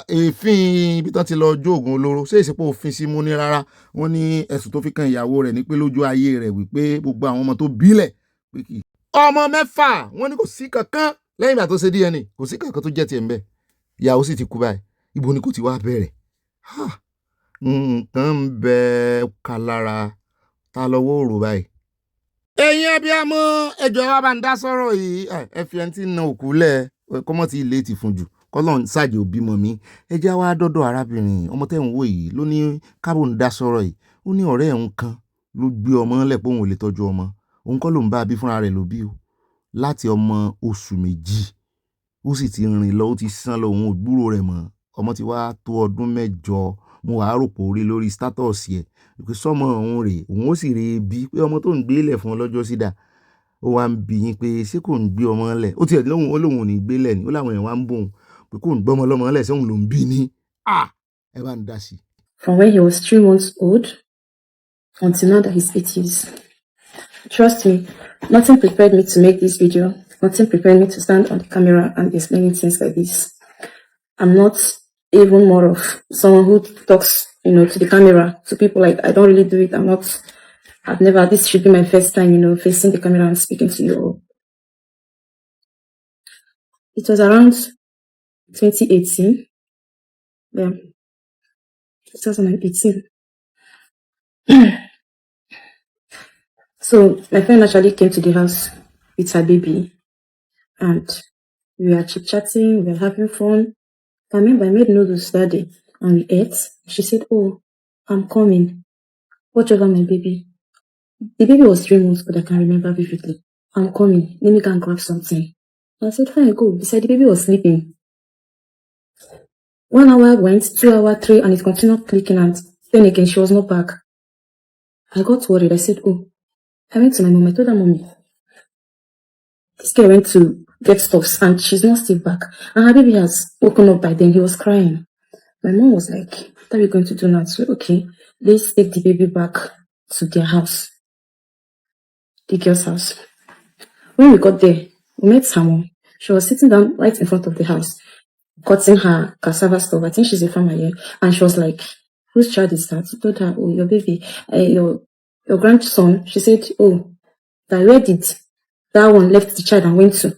èéfín ibi tán ti lọ jó oògùn olóró ṣé ìṣe pé òfin sí mú ní rárá. wọ́n ní ẹ̀sùn tó fi kan ìyàwó rẹ̀ ní pé lójú ayé rẹ̀ wípé gbogbo àwọn ọmọ tó bílẹ̀ pé kì í ọmọ mẹ́fà wọ́n ní kò sí kankan lẹ́yìn ìgbà tó ṣe DNA kò sí kankan tó jẹ́ tiẹ̀ ń bẹ̀ ìyàwó sì ti kú báyìí ibo ni kò ti wá bẹ̀rẹ̀ nǹkan ń bẹ ká lára ta lọ́wọ́ òrò báyìí. ẹ̀yin abiyamọ ẹjọ́ wa bá ń dá sọ̀rọ̀ yìí ẹ fi ẹni tí ń na òkú lẹ̀ kọ́mọ́ ti ilé ti fún jù kọ́lọ́n ṣàjẹ́ òbí mọ̀ mí ẹjẹ́ wa dọ́dọ̀ arábìnrin ọmọ tẹ̀ ń wò yìí ló ní kábò ń dá sọ̀rọ̀ yìí ó ní ọ̀rẹ́ ẹ̀ ń kan ló gbé ọmọ lẹ̀ pé òun ò lè tọ́jú ọmọ òun kọ́ ló ń bá a bí fúnra rẹ̀ ló bí o láti ọmọ oṣù méjì ó sì ti rìn lọ ó ti sán lọ òun ò gbúrò rẹ̀ mọ́ ọmọ ti wá tó ọdún 8 mo wàá rò pé orí lórí status yẹ pé sọmọ òun rè òun ó sì rè bí pé ọmọ tó ń gbé lẹ̀ fún ọlọ́jọ́ sídà ó wá ń bi yín pé ṣé kò ń gbé ọmọ lẹ̀ ó tiẹ̀ lóhùn ó lóhùn ò ní gbé lẹ̀ ni ó láwọn èèyàn wá ń bòun pé kò ń gbọ́mọ lọ́mọ lẹ̀ sóhun ló ń bí ní ẹ bá ń dá sí. From when he was 3 months old until now that he's 8 years. Trust me, nothing prepared me to make this video. Nothing prepared me to stand on the camera and explain things like this. I'm not even more of someone who talks, to the camera, to people. Like, I don't really do it. This should be my first time, facing the camera and speaking to you all. It was around 2018. Yeah, 2018. So my friend actually came to the house with her baby, and we were chit-chatting, we were having fun. I remember I made noodles that day, and we ate. She said, "Oh, I'm coming. Watch over my baby." The baby was 3 months old, I can remember vividly. "I'm coming. Let me go and grab something." I said, "Fine, go." Beside the baby was sleeping. 1 hour went, 2 hours, 3, and it continued clicking, and then again she was not back. I got worried. I said, oh, I went to my mom. I told her, mommy, this girl went to get stuffs and she's not still back. And her baby has woken up by then. He was crying. My mom was like, what are we going to do now? So, okay, let's take the baby back to their house, the girl's house. When we got there, we met someone. She was sitting down right in front of the house, cutting her cassava stuff. I think she's a farmer here. And she was like, whose child is that? I told her, oh, your baby, your grandson. She said, oh, that where did that one left the child and went to?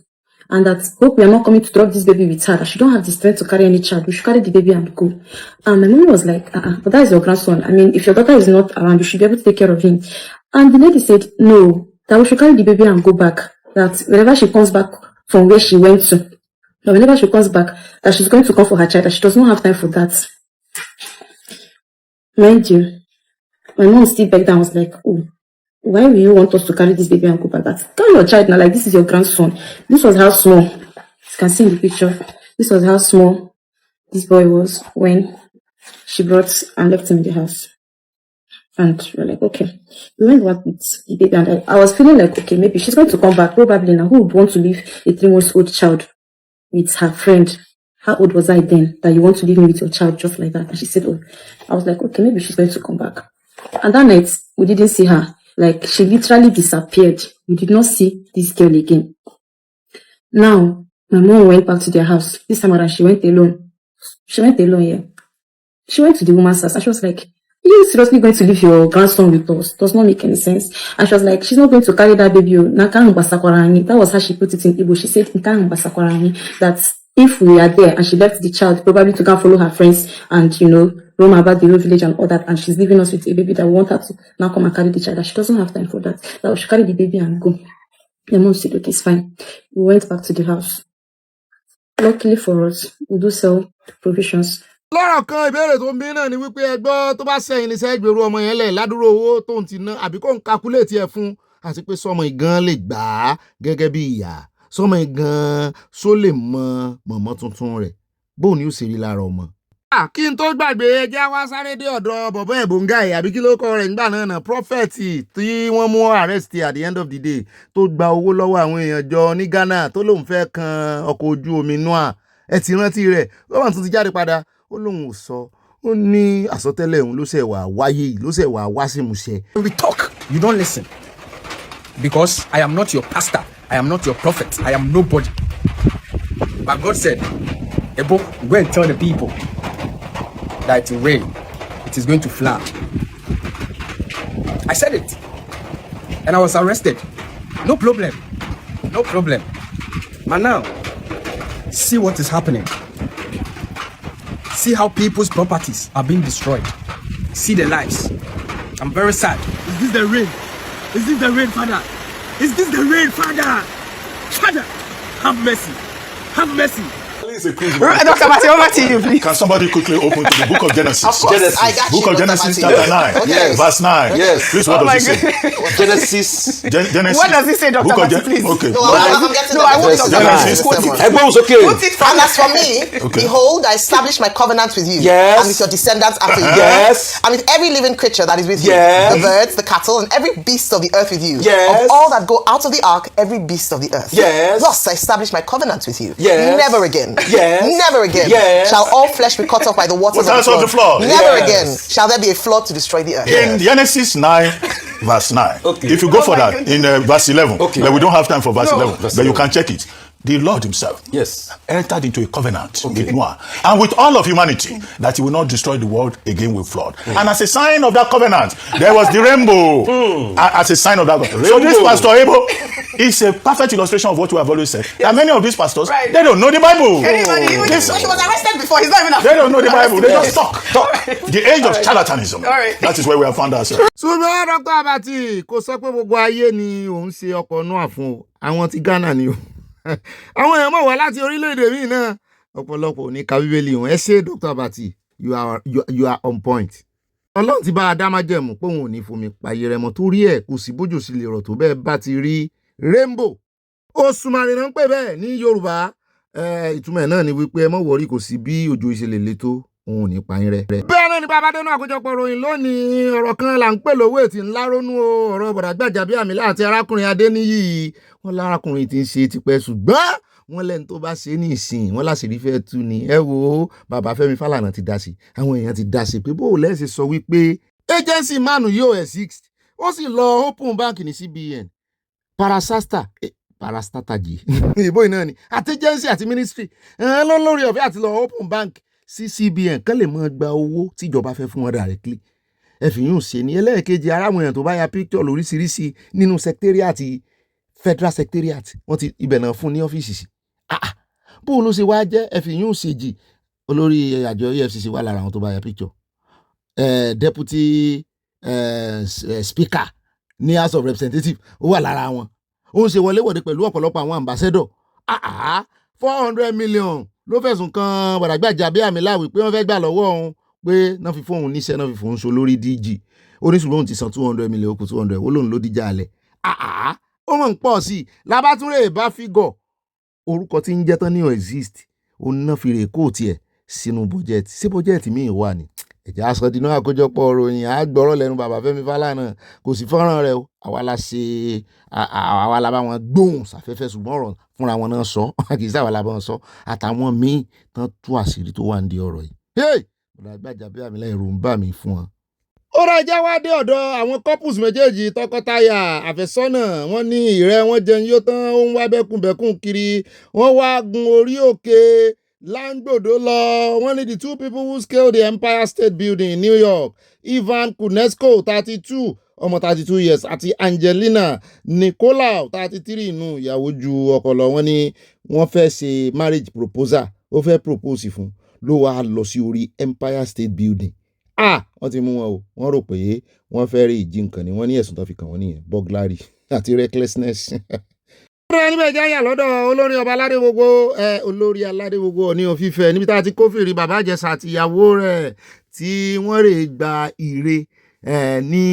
And that, hope we are not coming to drop this baby with her, that she don't have the strength to carry any child. We should carry the baby and go. And my mom was like, but that is your grandson. I mean, if your daughter is not around, you should be able to take care of him. And the lady said, no, that we should carry the baby and go back. That whenever she comes back from where she went to, or whenever she comes back, that she's going to come for her child, that she does not have time for that. Mind you, my mom still begged and was like, oh, why will you want us to carry this baby and go back? That carry your child now, like this is your grandson. This was how small, you can see in the picture, this was how small this boy was when she brought and left him in the house. And we're like, okay. We went back with the baby and I was feeling like, okay, maybe she's going to come back, probably now. Who would want to leave a 3-month-old child with her friend? How old was I then that you want to leave me with your child just like that? And she said, oh, I was like, okay, maybe she's going to come back. And that night, we didn't see her. Like, she literally disappeared. We did not see this girl again. Now, my mom went back to their house. This time around, she went alone. She went alone, yeah. She went to the woman's house and she was like, are you seriously going to leave your grandson with us? Does not make any sense. And she was like, she's not going to carry that baby. That was how she put it in Igbo. She said, that if we are there and she left the child probably to go and follow her friends and, roam about the whole village and all that, and she's leaving us with a baby that we want her to now come and carry the child, that she doesn't have time for that. That we should carry the baby and go. The mom said, okay, it's fine. We went back to the house. Luckily for us, we do sell provisions. lọ́rọ̀ kan ìbéèrè tó ń bí náà ni wípé ẹgbọ́ tó bá sẹ́yìn ní sẹ́gbèrú ọmọ yẹn lẹ̀ ládùúrò owó tó ń ti ná àbí kò ń kakuléètì ẹ̀ fún àti pé sọmọ ìgan lè gbà á gẹ́gẹ́ bí ìyá sọmọ ìgan só lè mọ mọ̀mọ́ tuntun rẹ̀ bóun ni ó ṣe rí lára ọmọ. kí n tó gbàgbé ẹjẹ́ wá sáré dé ọ̀dọ̀ bọ̀bọ́ ẹ̀bùngáì àbí kí ló kọ́ rẹ̀ nígbà náà prophet tí wọ́n mú arrest at the end of the day tó gba owó lọ́wọ́ àwọn èèyàn jọ ní Ghana tó lóun fẹ́ kan ọkọ̀ ojú omi Noah ẹ ti rántí rẹ̀ lọ́wọ́n tún ti jáde padà ó lóun ò sọ ó ní àsọtẹ́lẹ̀ òun ló ṣẹ̀ wá wáyé ló ṣẹ̀ wá wá sí ìmúṣẹ. We talk, you don't listen. Because I am not your pastor, I am not your prophet, I am nobody. But God said, Ebo, go and tell the people that it will rain, it is going to flood. I said it, and I was arrested. No problem, no problem. But now, see what is happening. See how people's properties are being destroyed. See the lives. I'm very sad. Is this the rain? Is this the rain, Father? Is this the rain, Father? Father, have mercy. Have mercy. Dr. Mati, over to you, please. Can somebody quickly open to the book of Genesis? Of course. Genesis. I got Book you, of Genesis, chapter 9, Yes. verse 9. Yes. Please, what does it say? Genesis. Genesis. What does it say, Dr. Mati, please? Okay. No, I'm getting I want Dr. Genesis. Put it. Put it from as for me, behold, I establish my covenant with you. Yes. And with your descendants after you. Yes. And with every living creature that is with you. Yes. The birds, the cattle, and every beast of the earth with you. Yes. Of all that go out of the ark, every beast of the earth. Yes. Thus I establish my covenant with you. Yes. Never again. Yes. Never again. Yes. Shall all flesh be cut off by the waters of the flood. Never Yes. again shall there be a flood to destroy the earth. In Genesis 9, verse 9. Okay. If you go for that, in verse 11, Okay. but we don't have time for verse 11, Verse but you 11. can check it. The Lord himself Yes. entered into a covenant with Noah and with all of humanity that he will not destroy the world again with flood. And as a sign of that covenant, there was the rainbow. As a sign of that covenant. So this Pastor Abel is a perfect illustration of what we have always said. That many of these pastors, they don't know the Bible. He was arrested before. He's not even. They don't know the Bible. They just talk. The age of charlatanism. That is where we have found ourselves. ṣùgbọ́n Dr. Abati kò sọ pé gbogbo ayé ni òun ṣe ọkọ̀ Noah fún o àwọn ti Ghana ni o àwọn èèyàn mọ̀ wá láti orílẹ̀-èdè míì náà ọ̀pọ̀lọpọ̀ ò ní ka bíbélì wọn ẹ ṣé Dr. Abati you are on point. Ọlọ́run ti bá a dá májẹ̀mú pé òun ò ní fomi payé rẹ mọ́ torí ẹ̀ kò sí bójú sí lè rọ̀ tó bẹ́ẹ̀ bá ti rí rainbow Òṣùmàrè náà ń pè bẹ́ẹ̀ ní Yorùbá ìtumọ̀ ẹ̀ náà ni wípé ẹ mọ̀ wọ̀rí kò sí bí òjò ìṣẹ̀lẹ̀ le tó òun ò ní pa yín rẹ. bẹ́ẹ̀ náà ní bàbá dénú àkójọpọ̀ ròyìn lónìí ọ̀rọ̀ kan là ń pè lówó ètì ńlá rónú o ọ̀rọ̀ bọ̀dà Gbajabiamila àti arákùnrin Adéníyì wọn lárakùnrin tí ń ṣe tipẹ́ ṣùgbọ́n wọn lẹ́nu tó bá ṣe ní ìsìn wọn láṣìírí fẹ́ tú ni ẹ wo bàbá Fẹ́mi Fálànà ti dá sí àwọn èèyàn ti dá sí pé bó o lẹ́sẹ̀ sọ wípé agency manu yóò exist ó sì lọ open bank ní CBN parastatage ìbò iná ni àti agency àti ministry ló lórí ọ̀fẹ́ àti lọ open bank sí CBN kán lè mọ́ gba owó tíjọba fẹ́ fún wọn directly ẹ̀fìyún ṣe ní ẹlẹ́ẹ̀kejì aráwọn èèyàn tó bá ya picture lóríṣiríṣi nínú secretariat federal secretariat wọ́n ti ibẹ̀ náà fún ní ọ́fíìsì sí bó ló ṣe wá jẹ́ ẹ̀fìyún ṣèjì olórí àjọ EFCC wà lára àwọn tó bá ya picture deputy speaker ní House of Representatives ó wà lára wọn ó ń ṣe wọléwọ̀de pẹ̀lú ọ̀pọ̀lọpọ̀ àwọn ambassador 400 million ló fẹ̀sùn kan bọ̀dà Gbajabiamila wípé wọ́n fẹ́ gbà lọ́wọ́ òun pé náà fi fóun níṣẹ́ náà fi fóun so lórí DG oníṣùgbọ́n ti san 200 million okùn 200 ó lóun ló díjà alẹ̀ ó mọ̀ ń pọ̀ sí i Lábátúndé bá fígọ̀ orúkọ tí ń jẹ́ tán ní exist ó ná fi rè kóòtì ẹ̀ sínú bọ́jẹ́ẹ̀tì sí bọ́jẹ́ẹ̀tì míì wà ní ẹ̀já aṣọ dínú àkójọpọ̀ ròyìn àgbọ̀rọ̀ lẹ́nu bàbá Fẹ́mi Fálànà kò sí fọ́nrán rẹ̀ o àwa la bá wọn gbóhùn sáfẹ́fẹ́ ṣùgbọ́n ọ̀rọ̀ fúnra wọn náà sọ kì í sáwà la bá wọn sọ àtàwọn míì tán tú àṣírí tó wà ń di ọ̀rọ̀ yìí bọ̀dà Gbajabiamila ẹ̀rù ń bà mí fún wọn. ó rọjá wá dé ọ̀dọ̀ àwọn couples méjèèjì tọkọtaya àfẹ́sọ́nà wọn ní ìrẹ́ wọn jẹun yóò tán ó ń wá bẹ́kùnbẹ́kùn kiri wọ́n wá gun orí òkè láńgbòdo lọ wọ́n ní the two people who scaled the Empire State Building in New York Ivan Kunesko 32 ọmọ 32 years àti Angelina Nicolau 33 inú ìyàwó ju ọkọ lọ wọ́n ní wọ́n fẹ́ ṣe marriage proposal ó fẹ́ propose fún ló wá lọ sí orí Empire State Building wọ́n ti mú wọn o wọ́n rò pé wọ́n fẹ́ rí ìjí nǹkan ni wọ́n ní ẹ̀sùn tó fi kàn wọ́n nìyẹn burglary àti recklessness. ọ̀rọ̀ níbẹ̀ jáyà lọ́dọ̀ olórí ọba aládé gbogbo olórí aládé gbogbo Ọọ̀ni of Ifẹ̀ níbi tá a ti kófìrí bàbá Ìjẹ̀ṣà àti ìyàwó rẹ̀ tí wọ́n rè gba ìre ní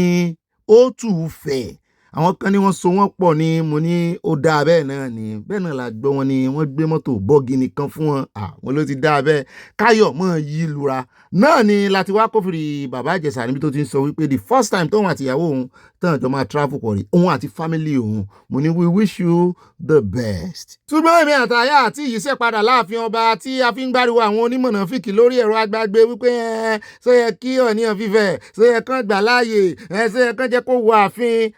Òtúfẹ̀ àwọn kan ní wọ́n so wọ́n pọ̀ ní mo ní ó dáa bẹ́ẹ̀ náà ni bẹ́ẹ̀ náà la gbọ́ wọn ni wọ́n gbé mọ́tò bọ́ọ̀gì nìkan fún wọn àwọn ló ti dáa bẹ́ẹ̀ káyọ̀ mọ́ yí lura náà ni láti wá kófìrí bàbá Ìjẹ̀ṣà níbi tó ti ń sọ wípé the first time tóun àti ìyàwó òun tán jọ máa travel pọ̀ rí òun àti family òun mo ní we wish you the best. ṣùgbọ́n èmi àtàyà àti ìyíṣẹ́ padà láàfin ọba tí a fi ń gbáriwo àwọn onímọ̀nà fìkì lórí ẹ̀rọ agbágbé wípé ṣó yẹ kí Ọọ̀ni of Ifẹ̀ ṣó yẹ kán gbà láàyè ṣó yẹ kán jẹ́ kó wọ ààfin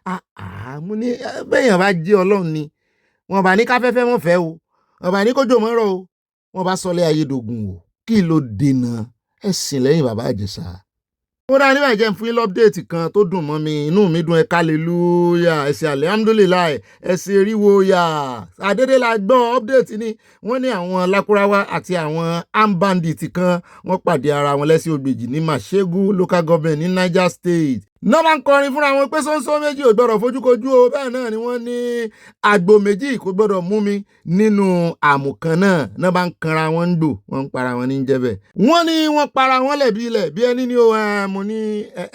mo ní bẹ́yàn bá jẹ́ Ọlọ́run ni wọn bá ní káfẹ́fẹ́ mọ̀ fẹ́ o wọn bá ní kójò mọ́rọ̀ o wọn bá sọlé ayédògùn o kí ló dènà ẹ̀sìn lẹ́yìn bàbá Ìjẹ̀ṣà. ó dá níbẹ̀ jẹ́ fún yín lọ́pdéètì kan tó dùn mọ́ mi inú mi dùn ẹ̀ka hallelujah ẹ̀sìn alihamudulilayi ẹ̀sìn eriwo ya àdédé la gbọ́ ọ́pdéètì ni wọ́n ní àwọn Lakurawa àti àwọn ambandit kan wọ́n pàdé ara wọn lẹ́sìn Ògbèjì ní Mashegu local government ní Niger State náà máa ń kọrin fúnra wọn pé sọ́nsọ́ méjì ò gbọ́dọ̀ fojúkojú o bẹ́ẹ̀ náà ni wọ́n ní àgbò méjì kò gbọ́dọ̀ mú mi nínú àmù kan náà bá ń kanra wọn ń gbò wọ́n ń para wọn ní jẹ́bẹ̀ wọ́n ní wọ́n para wọn lẹ̀bi ilẹ̀ bí ẹni ní o mo ní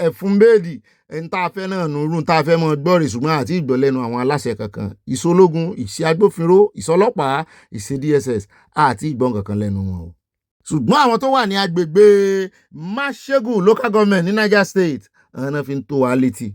ẹ̀fún bẹ́ẹ̀dì ẹni tá a fẹ́ náà nùrù tá a fẹ́ mọ gbọ́rì ṣùgbọ́n àti ìgbọ́lẹ́nu àwọn aláṣẹ kankan ìṣológun ìṣe agbófinró ìṣọlọ́pàá ìṣe DSS àti ìgbọ́n kankan lẹ́nu wọn o ṣùgbọ́n àwọn tó wà ní agbègbè Mashegu local government ní Niger State àwọn fi ń tó wa létí.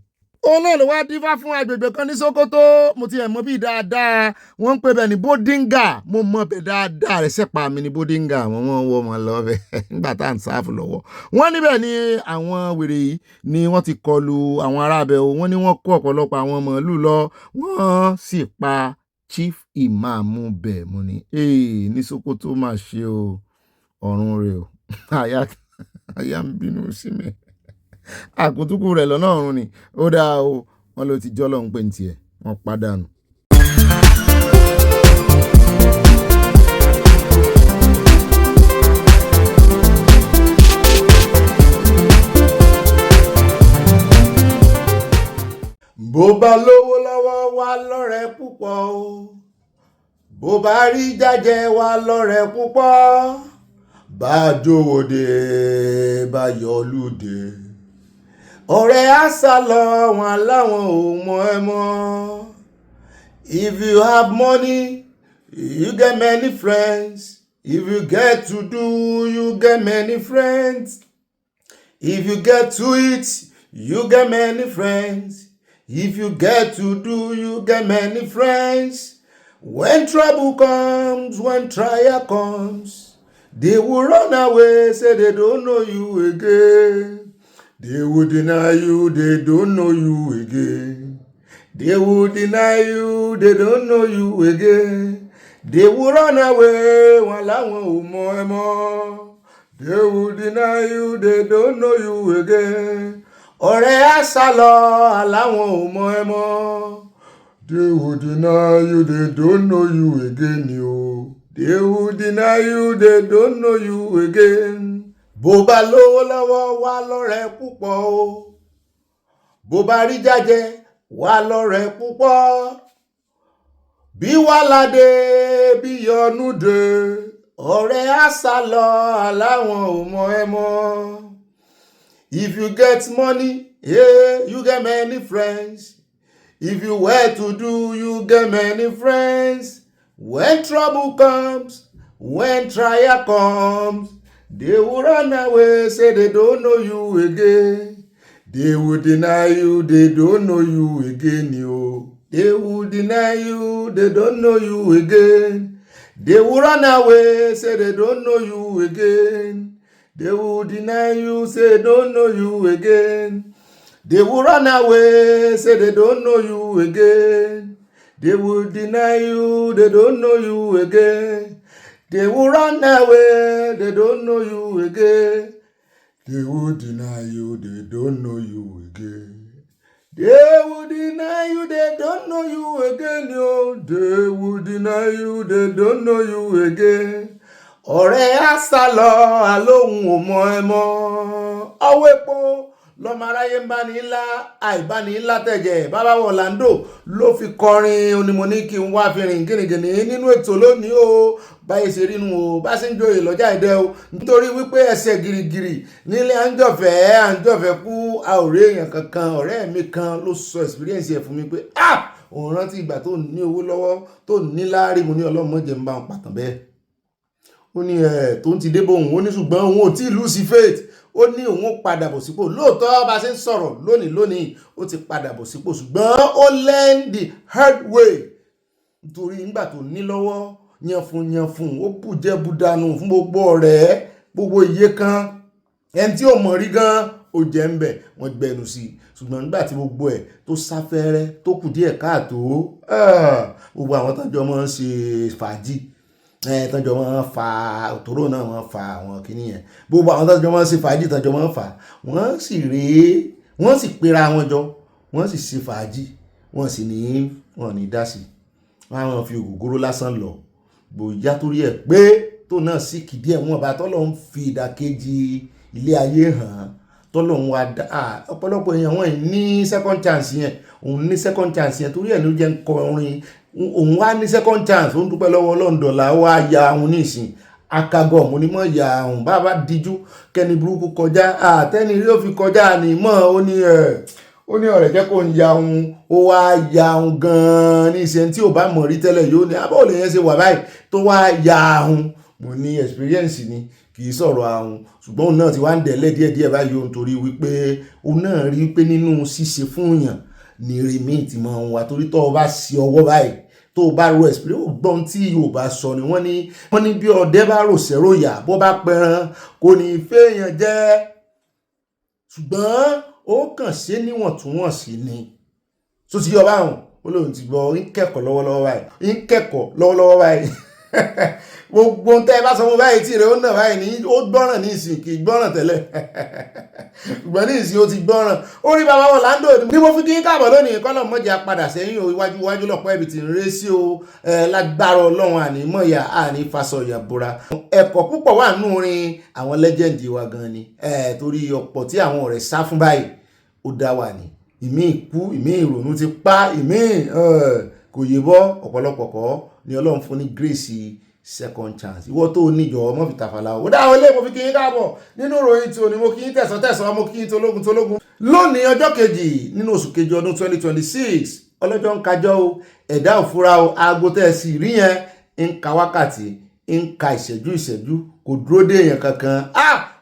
òun náà ló wá dífá fún agbègbè kan ní Sokoto mo ti ẹ̀ mọ̀ bí dáadáa wọ́n ń pè bẹ́ẹ̀ ní Bodinga mo mọ̀ bẹ́ẹ̀ dáadáa rẹ̀ sẹ́pà mi ní Bodinga wọ́n wọ́ ọmọ lọ bẹ́ẹ̀ nígbà tá à ń sáfù lọ́wọ́ wọ́n níbẹ̀ ni àwọn wèrè yìí ni wọ́n ti kọlu àwọn aráabẹ̀ o wọ́n ní wọ́n kó ọ̀pọ̀lọpọ̀ àwọn màálù lọ wọ́n sì pa chief imam bẹ́ẹ̀ mo ní ní Sokoto máa ṣe o ọ̀run rẹ̀ o àyà ń bínú sí mi àkútúkù rẹ̀ lọ́nà ọ̀run ni ó dáa o wọ́n ló ti jọ́lọ́ ń pè ní tiẹ̀ wọ́n pàdánù. bó bá lówó lọ́wọ́ wá lọ́rẹ́ púpọ̀ o bó bá rí jájẹ wá lọ́rẹ́ púpọ̀ bá jòwòde bá yọlúde ọ̀rẹ́ àṣà lọ wọn láwọn ò mọ ẹ mọ́. If you have money you get many friends, if you get to do you get many friends, If you get to it, you get many friends. If you get to do, you get many friends. When trouble comes, when trial comes, they will run away, say they don't know you again. They will deny you, they don't know you again. They will deny you, they don't know you again. They will run away, wọn láwọn ò mọ̀ ẹ́ mọ́. They will deny you, they don't know you again. Ọ̀rẹ́ á sá lọ, àláwọn ò mọ̀ ẹ́ mọ́. They will deny you, they don't know you again, yo. They will deny you, they don't know you again. Bó bá lówó lọ́wọ́, wá lọ́rẹ́ púpọ̀ o. Bó bá rí jájẹ, wá lọ́rẹ́ púpọ̀. Bí wàhálà dé, bí yọnu dé, ọ̀rẹ́ á sá lọ, àláwọn ò mọ̀ ẹ́ mọ́. If you get money, yeah, you get many friends. If you were to do, you get many friends. When trouble comes, when trial comes, they will run away, say they don't know you again. They will deny you, they don't know you again, yo. They will deny you, they don't know you again. They will run away, say they don't know you again. They will deny you, say they don't know you again. They will run away, say they don't know you again. They will deny you, they don't know you again. They will run away, they don't know you again. They will deny you, they don't know you again. They will deny you, they don't know you again, yo. They will deny you, they don't know you again. Ọ̀rẹ́ á sá lọ, àlóhùn ò mọ̀ ẹ́ mọ́. Ọwọ́ epo lọ́mọ aráyé ń bá ní ńlá, àìbáni ńlá tẹ̀jẹ̀. Bàbá Orlando ló fi kọrin onímọ̀ ní kí n wá fi rìn gìnìgìnì nínú ètò lónìí o. Báyìí ṣe rínú o, bá ṣe ń joyè lọ́jà ìdẹ o. Nítorí wípé ẹsẹ̀ gìrìgìrì nílé àńjọ̀fẹ́ kú a ò rí èèyàn kankan. Ọ̀rẹ́ mi kan ló sọ experience ẹ̀ fún mi pé òun rántí ìgbà tó ní owó lọ́wọ́ tó ní láárí, mo ní ọlọ́mọdé ń bá wọn pàtàn bẹ́ẹ̀. Ó ní tó ń ti débò òun, ó ní ṣùgbọ́n òun ò tí ì lose faith. Ó ní òun ó padà bọ̀ sípò. Lóòótọ́ bá ṣe ń sọ̀rọ̀ lónìí ó ti padà bọ̀ sípò, ṣùgbọ́n ó learn the hard way. Nítorí nígbà tó ní lọ́wọ́ yanfun ó bùjẹ́ budanu fún gbogbo ọ̀rẹ́, gbogbo iye kan. Ẹni tí ò mọ̀ rí gan ó jẹ́ ń bẹ̀, wọ́n gbẹnu sí i. Ṣùgbọ́n nígbà tí gbogbo ẹ̀ tó sáfẹ́rẹ́ tó kù díẹ̀ káàtó, gbogbo àwọn tọ́jọ́ máa ń ṣe fàájì, tọ́jọ́ máa ń fa òtòrò náà, máa ń fa àwọn kìíní yẹn. Gbogbo àwọn tọ́jọ́ máa ń ṣe fàájì, tọ́jọ́ máa ń fa, wọ́n sì pera wọn jọ, wọ́n sì ṣe fàájì, wọ́n ní dá sí. Wọ́n á máa fi ògógóró lásán lọ. Bòyá torí ẹ̀ pé tó náà sì kìdí ẹ̀ wọ́n bá tọ́lọ́ ń fi ìdàkejì ilé ayé hàn. Tọ́lọ́ ń wá dá ọ̀pọ̀lọpọ̀ èèyàn wọ́n ní second chance yẹn. Òun ní second chance yẹn torí ẹ̀ ló jẹ́ ń kọ orin. Òun wá ní second chance, ó ń dúpẹ́ lọ́wọ́ Ọlọ́ndọ̀là, ó wá ya òun ní ìsìn akagọ̀ mo ní mọ̀ ya òun bá díjú kẹ́ni burúkú kọjá àtẹ́ni rí ó fi kọjá ní mọ́. Ó ní ọ̀rẹ́ jẹ́ kó ń ya òun, ó wá ya òun gan-an ní ìsìn tí ò bá mọ̀ rí tẹ́lẹ̀ yóò ní abọ́ òlè yẹn ṣe wà báyìí tó wá ya òun. Mo ní experience ni, kì í sọ̀rọ̀ àwọn, ṣùgbọ́n òun náà ti wá ń dẹ̀lẹ́ díẹ̀díẹ̀ báyìí o, nítorí wípé òun náà rí pé nínú ṣíṣe fún èèyàn ní rèmí ti máa ń wà. Torí tó o bá ṣe ọwọ́ báyìí, tó o bá ro experience, ó gbọ́n tí Yorùbá sọ ni wọ́n ní bí ọdẹ bá rò sẹ́rò yà bó bá pẹran kò ní fẹ́yàn jẹ́. Ṣùgbọ́n ó kàn ṣe níwọ̀ntúnwọ̀nsì ni. Tó ti yọ báwọn, ó lóun ti gbọ́ ń kẹ́kọ̀ọ́ lọ́wọ́lọ́wọ́ báyìí. Gbogbo tẹ́ bá sọ fún báyìí tí rẹ̀ ó nà báyìí ní ó gbọ́ràn ní ìsìn, kì í gbọ́ràn tẹ́lẹ̀. Ṣùgbọ́n ní ìsìn ó ti gbọ́ràn. Ó rí bàbá Orlando ní mo fi kí n káàbọ̀ lónìí, kọ́lọ̀ mọ́jà padà sẹ́yìn o, iwájú lọ́pọ̀ ẹbí ti ń ré sí o. Lágbára Ọlọ́run àní mọ̀yà àní fasọ̀yà bora. Ẹ̀kọ́ púpọ̀ wà nínú orin àwọn legend wa gan ni. Torí ọ̀pọ̀ tí àwọn ọ̀rẹ́ sá fún báyìí ó dá wà ní. Ìmí ìkú, ìmí ìrònú ti pa, ìmí kò yé bọ́. Ọ̀pọ̀lọpọ̀ kọ́ ni Ọlọ́run fún ní grace second chance. Ìwọ tó níjọ ọmọ fi tàfàlà ó dáwọ́ ilé mo fi kí yín káàbọ̀ nínú ìròyìn tí ò ní mo kí yín tẹ̀sán mo kí yín tológun. Lónìí ọjọ́ kejì nínú oṣù kejì ọdún 2026, ọlọ́jọ́ ń kájọ́ o, ẹ̀dá òfúra o, aago tẹ̀sí rí yẹn ń ka wákàtí, ń ka ìṣẹ́jú kò dúró dé èèyàn kankan.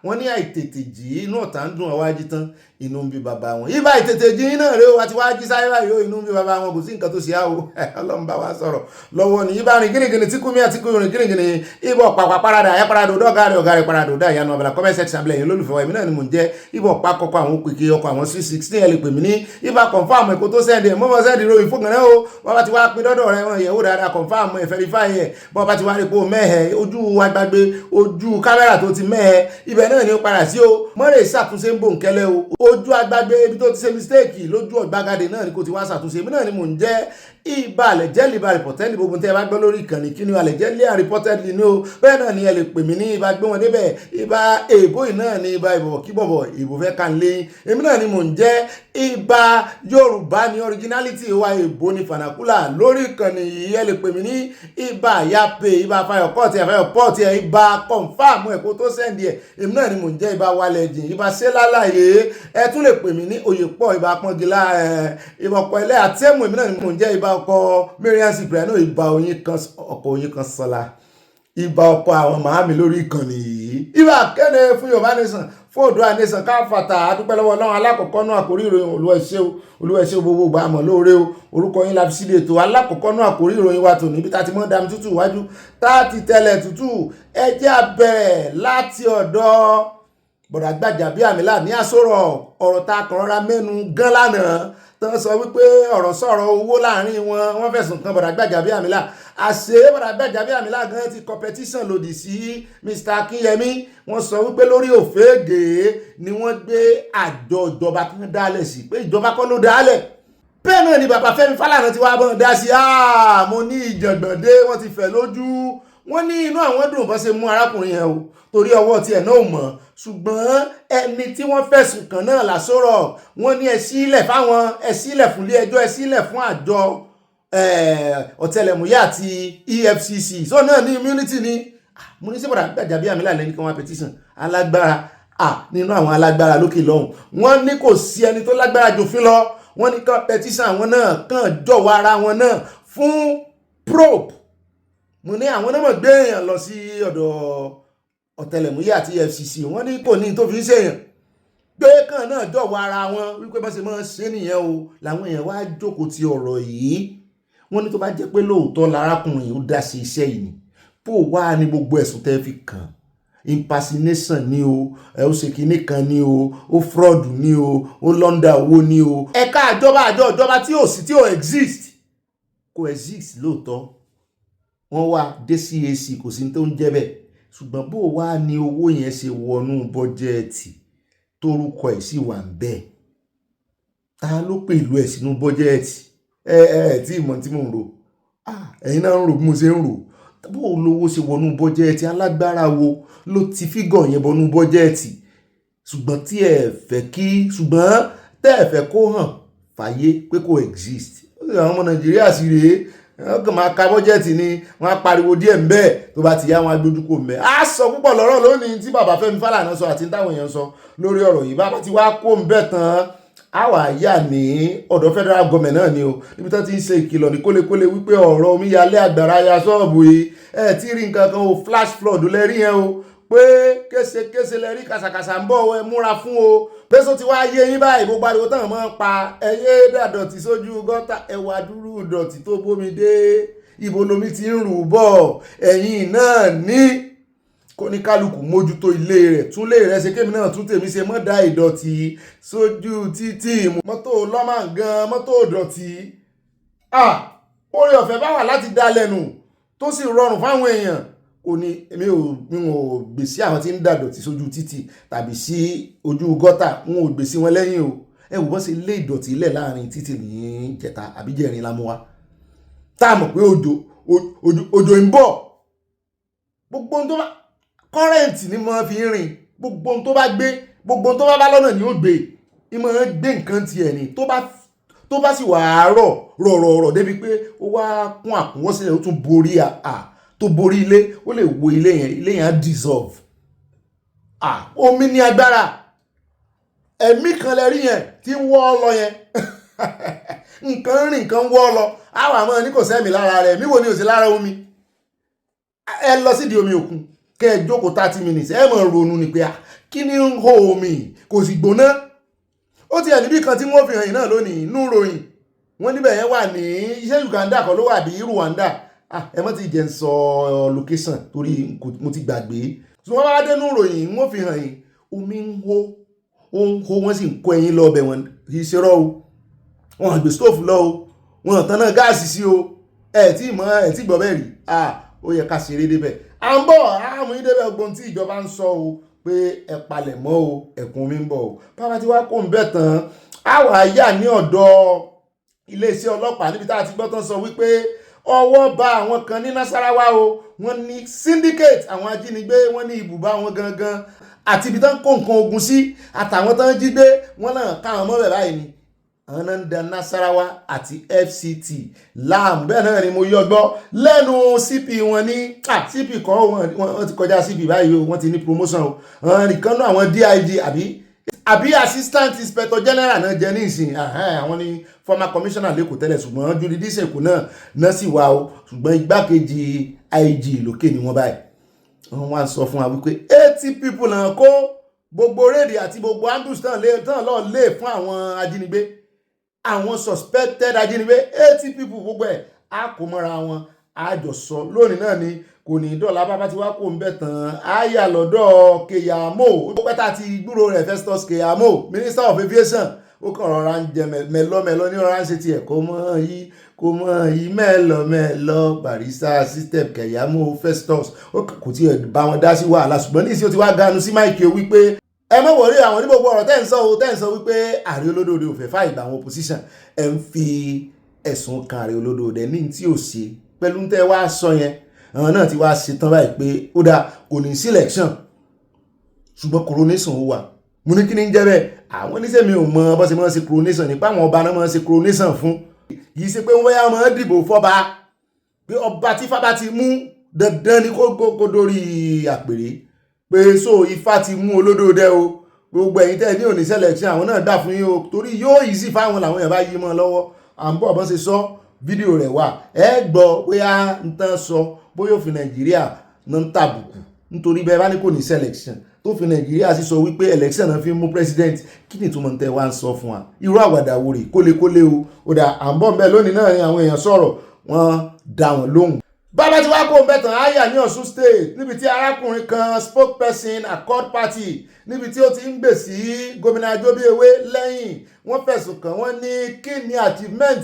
wọ́n ní àìtètè jí inú ọ̀tá ń dùn ọwájí tán inú ń bí bàbá wọn ibà àìtètè jí náà rèé o àti wájí sáyé báyìí ó inú ń bí bàbá wọn kò sí nǹkan tó ṣe á o ọlọ́run bá wa sọ̀rọ̀ lọ́wọ́ ní ibà rìn gírígírí tí kúmi àti kúrin gírígírí ibà pàpà parada àyà parada ọ̀gá rẹ̀ parada ọ̀dà ìyanu Abala comment section abẹ́lẹ̀ yẹn lólùfẹ́ wa èmi náà ni mò ń jẹ́ ibà pa kọ́kọ́ àwọn òpèké ọkọ̀ àwọn 316 ẹ̀ lè pè mí ní ibà confam ẹ̀kọ́ tó sẹ́ndì ẹ̀ mọ́mọ́ sẹ́ndì ròyìn fún gànà o wọ́n bá ti wá pín dọ́dọ̀ rẹ̀ wọ́n yẹ̀wò dáadáa confam ẹ̀ verify ẹ̀ bọ́n bá ti wá rí pé o mẹ́hẹ̀ ojú agbágbé ojú kámẹ́rà tó ti mẹ́hẹ̀ ibẹ̀ náà ni ó padà sí o mọ́rẹ̀ ṣàtúnṣe ń bò ń kẹ́lẹ́ o ojú agbágbé ibi tó ti ṣe mistake lójú ọ̀gbagadè náà ni kò ti wá ṣàtúnṣe èmi náà ni mò ń jẹ́ ibà àlẹ̀jẹ́lì ibà reportedly gbogbo tẹ́ ẹ bá gbọ́ lórí ìkànnì kí ni àlẹ̀jẹ́lì reportedly ni o bẹ́ẹ̀ náà ni ẹ lè pè mí ní ibà gbé wọn débẹ̀ ibà èèbó yìí náà ni ibà ìbọ̀bọ̀ kí bọ̀bọ̀ èèbó fẹ́ kàn lé èmi náà ni mò ń jẹ́ ibà Yorùbá ni originality wa èèbó ni fanakula lórí ìkànnì yìí ẹ lè pè mí ní ibà yape ibà fayọ̀pọ̀tì ibà confam ẹ̀kọ́ tó sẹ́ndì ẹ̀ èmi náà ni mò ń jẹ́ ibà wálẹ̀jìn ibà sẹ́lálàyé ẹ tún lè pè mí ní oyèpọ̀ ibà pọ́ngilá ibà ọkọ̀ ilẹ̀ àtẹ́mù èmi náà ni mò ń jẹ́ ibà ọkọ̀ Mariam Cypriano ibà ọkọ̀ oyin kan sọlá ibà ọkọ̀ àwọn màámi lórí ìkànnì yìí ibà kéde fún Yorùbá Nation fún Oòduà Nation káfàtà adúpẹ́ lọ́wọ́ Ọlọ́run alákọ̀ọ́kọ́ náà àkórí ìròyìn Olúwa ẹ ṣé gbogbo ìgbà àmọ́ lóore o orúkọ yín láti sílé ètò alákọ̀ọ́kọ́ náà àkórí ìròyìn wa tòní bí tá ti mọ́ dami tútù wájú tá ti tẹ̀lẹ̀ tútù ẹ jẹ́ á bẹ̀rẹ̀ láti ọ̀dọ̀ bọ̀dà Gbajabiamila ní àsọ̀rọ̀ ọ̀rọ̀ tá a kàn rọra mẹ́nu gan lánàá tán sọ wípé ọ̀rọ̀ sọ̀rọ̀ owó láàrin wọ́n fẹ̀sùn kan bọ̀dà Gbajabiamila àṣé bọ̀dà Gbajabiamila gan ti competition lòdì sí Mr. Akinyemi wọ́n sọ wípé lórí òfégè ni wọ́n gbé àjọ ìjọba kan dálẹ̀ sí pé ìjọba kọ́ ló dálẹ̀ bẹ́ẹ̀ náà ni bàbá Fẹ́mi Fálànà ti wá bọ́n dá sí mo ní ìjàngbọ̀ndé wọ́n ti fẹ̀ lójú wọ́n ní inú àwọn dùn bọ́n ṣe mú arákùnrin yẹn o torí ọwọ́ tiẹ̀ náà mọ̀ ṣùgbọ́n ẹni tí wọ́n fẹ̀sùn kàn náà lásọ̀rọ̀ wọ́n ní ẹ sílẹ̀ fún ilé ẹjọ́ ẹ sílẹ̀ fún àjọ ọ̀tẹlẹ̀múyẹ́ àti EFCC so náà ní immunity ni mo ní síbọ̀dà Gbajabiamila lẹ́ni kan wá petition alágbára nínú àwọn alágbára lókè lọ́hùn wọ́n ní kò sí ẹni tó lágbára jòfin lọ wọ́n ní kan petition àwọn náà kàn jọ̀wọ́ ara wọn náà fún probe mo ní àwọn náà mọ̀ gbé èèyàn lọ sí ọ̀dọ̀ ọ̀tẹlẹ̀múyẹ́ àti EFCC wọ́n ní kò ní tó fi ń ṣèyàn gbé kan náà jọ̀wọ́ ara wọn wípé bá ṣe máa ṣe nìyẹn o làwọn èèyàn wá jókòó ti ọ̀rọ̀ yìí wọ́n ní tó bá jẹ́ pé lóòótọ́ lárákùnrin ó dá sí iṣẹ́ yìí ni bó wá ní gbogbo ẹ̀sùn tẹ́ fi kàn impersonation ni o ó ṣe kinní kan ni o ó fraud ni o ó lọ́ndà owó ni o ẹ̀ka àjọba tí ò sí tí ò exist kò exist lóòótọ́ wọ́n wá dé CAC kò sí tó ń jẹ́ bẹ́ẹ̀ ṣùgbọ́n bó wá ní owó yẹn ṣe wọnú bọ́jẹ́ẹ̀tì torúkọ ẹ̀ sì wà ń bẹ́ẹ̀ ta ló pè ìlú ẹ̀ sínú bọ́jẹ́ẹ̀tì tí ìmọ̀ tí mò ń rò ẹ̀yin náà ń rò bí mo ṣe ń rò bó lówó ṣe wọnú bọ́jẹ́ẹ̀tì alágbára wo ló ti fígọ̀ yẹn bọnú bọ́jẹ́ẹ̀tì ṣùgbọ́n tí ṣùgbọ́n tẹ́ ẹ fẹ́ kó hàn fàyè pé kò exist àwọn ọmọ Nàìjíríà sì rèé wọ́n kàn máa ka bọ́jẹ́ẹ̀tì ni wọ́n á pariwo díẹ̀ ń bẹ́ẹ̀ tó bá ti yá wọn agbójúkò mẹ́ á sọ púpọ̀ lọ́rọ̀ lónìí tí bàbá Fẹ́mi Fálànà sọ àti táwọn èèyàn sọ lórí ọ̀rọ̀ yìí bàbá ti wá kó ń bẹ́ẹ̀ tán á wà yà ní ọ̀dọ̀ federal government náà ni o níbi tó ti ń ṣe ìkìlọ̀ ní kólekóle wípé ọ̀rọ̀ omíyalé àgbàrá ya ṣọ́ọ̀bù yìí tí rí nǹkan kan o flash flood lẹ́rí yẹn o pé késekése lẹ́rí kàṣàkàṣà ń bọ̀ ẹ múra fún o bẹ́sọ̀ ti wá yé yín báyìí gbogbo ariwo tán mọ́ pa ẹyẹ dàdọ̀tí sójú gọ́tà ẹwà dúró dọ̀tí tó bómi dé ibo lomi ti ń rù bọ̀ ẹ̀yìn náà ní kó ní kálukú mójútó ilé rẹ̀ tún lé rẹ̀ ṣe kémi náà tún tèmi ṣe mọ́ dá ìdọ̀tí sójú títì mọ́tò lọ́màgán mọ́tò ìdọ̀tí oore ọ̀fẹ́ bá wà láti dá lẹ́nu tó sì rọrùn fáwọn èèyàn kò ní èmi ò gbé sí àwọn tí ń dàdọ̀tí sójú títì tàbí sí ojú gọ́tà n ò gbé sí wọn lẹ́yìn o ẹ wò bọ́ sí lé ìdọ̀tí ilẹ̀ láàrin títì ní jẹta àbí jẹrin la mú wa tá a mọ̀ pé òjò ń bọ̀ gbogbo ohun tó bá kọ́rẹ́ǹtì ni mo fi ń rìn gbogbo ohun tó bá gbé gbogbo ohun tó bá lọ́nà ni ó gbé ìmọ̀ gbé nǹkan tiẹ̀ ni tó bá sì wà á rọ̀ débi pé ó wá kún àkúnwọ́sílẹ̀ ó tún borí tó borí ilé ó lè wo ilé yẹn á dissolve omi ní agbára ẹ̀mí kan lẹ rí yẹn tí ń wọ́ lọ yẹn nǹkan rìn nǹkan wọ́ lọ àwọn àmọ́ ní kò sẹ́mi lára rẹ̀ mí wo ni ò sí lára omi ẹ lọ sídìí omi òkun kẹ́ ẹ jókòó 30 minutes ẹ mọ̀ ronú ni pé kí ni ń hó omi kò sì gbóná. Ó ti ẹ̀ níbì kan tí wọ́n fi hàn yín náà lónìí inú ròyìn wọ́n níbẹ̀ yẹn wà ní iṣẹ́ Uganda kan ló wà bí Rwanda ẹ mọ́ ti jẹ́ ń sọ location torí mo ti gbàgbé. Ṣùgbọ́n wọ́n bá dé inú ròyìn wọ́n fi hàn yín omi ń hó wọ́n sì ń kó ẹyin lọ ọbẹ̀ wọn kì í ṣe rọ́ o wọ́n gbé stove lọ o wọ́n tán náà gáàsì sí o ẹ̀ tí gbọ́ bẹ́ẹ̀ rí ó yẹ ká ṣeré débẹ̀. À ń bọ̀ àmú yín débẹ̀ gbọ́n tí ìjọba ń sọ o pé ẹ palẹ̀ mọ́ o ẹ̀kún mi ń bọ̀ o bàbá tí wàá kó ń bẹ̀ tán àwọn àyà ní ọ̀dọ̀ iléeṣẹ́ ọlọ́pàá níbi tá a ti gbọ́ tán sọ wípé ọwọ́ bá àwọn kan ní Nasarawa o wọ́n ní syndicate àwọn ajínigbé wọ́n ní ibùbá wọn gangan àti ibi tán kó nǹkan ogun sí àtàwọn tán jí gbé wọ́n náà káwọn mọ́ bẹ̀ báyìí ni àwọn náà ń da Nasarawa àti FCT láàmú bẹ́ẹ̀ náà ni mo yọ gbọ́ lẹ́nu CP wọn ní CP kọ́ wọ́n ti kọjá CP báyìí o wọ́n ti ní promotion o nìkan náà àwọn DIG àbí assistant inspector general náà jẹ́ ní ìsìn àwọn ni former commissioner lẹ́kọ̀ọ́ tẹ́lẹ̀ ṣùgbọ́n jurisdiction èkó náà sì wà o ṣùgbọ́n igbákejì IG lókè ni wọ́n báyìí wọ́n wá sọ fún wa wípé 80 people náà kó gbogbo rédì àti gbogbo ambush tán lọ́ọ́ lé fún àwọn ajínigbé àwọn suspected ajínigbé 80 people gbogbo ẹ̀ á kó mọ́ra wọn àjọsọ lónìí náà ni kò ní dọ́là bàbá tí wàá kó ń bẹ̀ tán àyà lọ́dọ̀ Keyamo ó pẹ́ta ti gbúrò rẹ̀ Festus Keyamo Minister of Aviation ó kàn rọra ń jẹ mẹ́lọ́mẹ́lọ́ ní ọ̀rá ń ṣe tiẹ̀ kó mọ̀ yí mẹ́lọ́mẹ́lọ́ Barrister system Keyamo Festus kò tí ẹ̀ bá wọn dá sí wàhálà ṣùgbọ́n ní ìsìn ó ti wá ganu sí máìkì o wípé ẹ mọ̀ wọ̀rí àwọn ní gbogbo ọ̀rọ̀ tẹ́ ń sọ wípé ààrẹ olódòdó ò fẹ́ fà ìgbà àwọn opposition ẹ̀ ń fi ẹ̀sùn kan ààrẹ olódòdó ní tí ò ṣe pẹ̀lú tẹ́ wá sọ yẹn àwọn náà ti wá ṣetán báyìí pé ó dáa kò ní sí election ṣùgbọ́n coronation ó wà mo ní kí ní jẹ́ bẹ́ẹ̀ àwọn oníṣẹ́ mi ò mọ bó ṣe máa ń ṣe coronation nípa àwọn ọba náà máa ń ṣe coronation fún yìí ṣe pé wọ́n yá máa ń dìbò fọ́ba pé ọba tí fábá ti mú dandan ni kó dórí àpèrè pé so ifá ti mú olódòdẹ o gbogbo ẹ̀yin tẹ́ ní òní selection àwọn náà dà fún yín o torí yóò easy fáwọn làwọn èèyàn bá yí mọ́ lọ́wọ́ à ń bọ̀ bọ́n ṣe sọ fídíò rẹ̀ wà ẹ gbọ́ bóyá ń tán sọ bóyá òfin Nàìjíríà náà ń tàbùkù nítorí bẹ́ẹ̀ bá ní kò ní selection tó fi Nàìjíríà sì sọ wípé election náà fi mú president kí ni ìtumọ̀ tẹ́ wá ń sọ fún wa irú àwàdà wo rè kólekóle o ó dà à ń bọ̀ ń bẹ̀ lónìí náà ni àwọn èèyàn sọ̀rọ̀ wọ́n dá wọn lóhùn. Bàbá tí wàá kó bẹ̀tàn àyà ní Ọ̀ṣun state níbi tí arákùnrin kan spokesperson Accord Party níbi tí ó ti ń gbè sí gómìnà Ajóbíewé lẹ́yìn wọ́n fẹ̀sùn kàn wọ́n ní kí ni achievement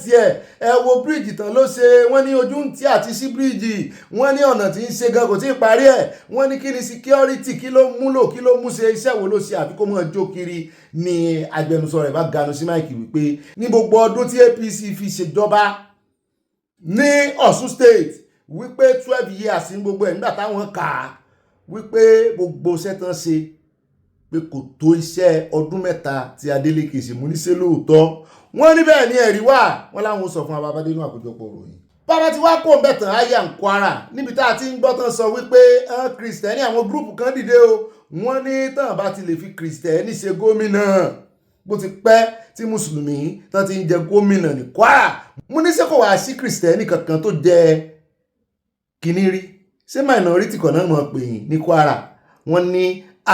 ẹ wo bíríìjì tán ló ṣe wọ́n ní ojú ń tí àti sí bíríìjì wọ́n ní ọ̀nà tí ń ṣe gan kò tí ì parí ẹ̀ wọ́n ní kí ni security kí ló múlò kí ló mú ṣe iṣẹ́ wo ló ṣe àfi kó mọ̀ jó kiri ni agbẹnusọ rẹ̀ bá ganu sí máìkì wípé ní gbogbo ọdún tí APC fi ṣèjọba ní Ọ̀ṣun state wípé 12 years ní gbogbo ẹ̀ nígbà táwọn kà á wípé gbogbo iṣẹ́ tán ṣe pé kò tó iṣẹ́ ọdún mẹ́ta tí Adeleke ṣe mú níṣẹ́ lóòótọ́ wọ́n ní bẹ́ẹ̀ ni ẹ̀rí wà wọ́n láwọn sọ fún abábádé inú àkójọpọ̀ ròyìn. Bàbá tí wàá kó bẹ̀tàn àyà ń Kwara níbi tá a ti ń gbọ́ tán sọ wípé Kristẹni àwọn gúrùpù kan dìde o wọ́n ní tán bá ti lè fi Kristẹni ṣe gómìnà bó ti pẹ́ tí mùsùlùmí tán ti ń jẹ gómìnà ní Kwara mo ní ṣé kò wá sí Kristẹni kankan tó jẹ kìíní rí ṣé minority kan náà mọ̀ pé yín ní Kwara wọ́n ní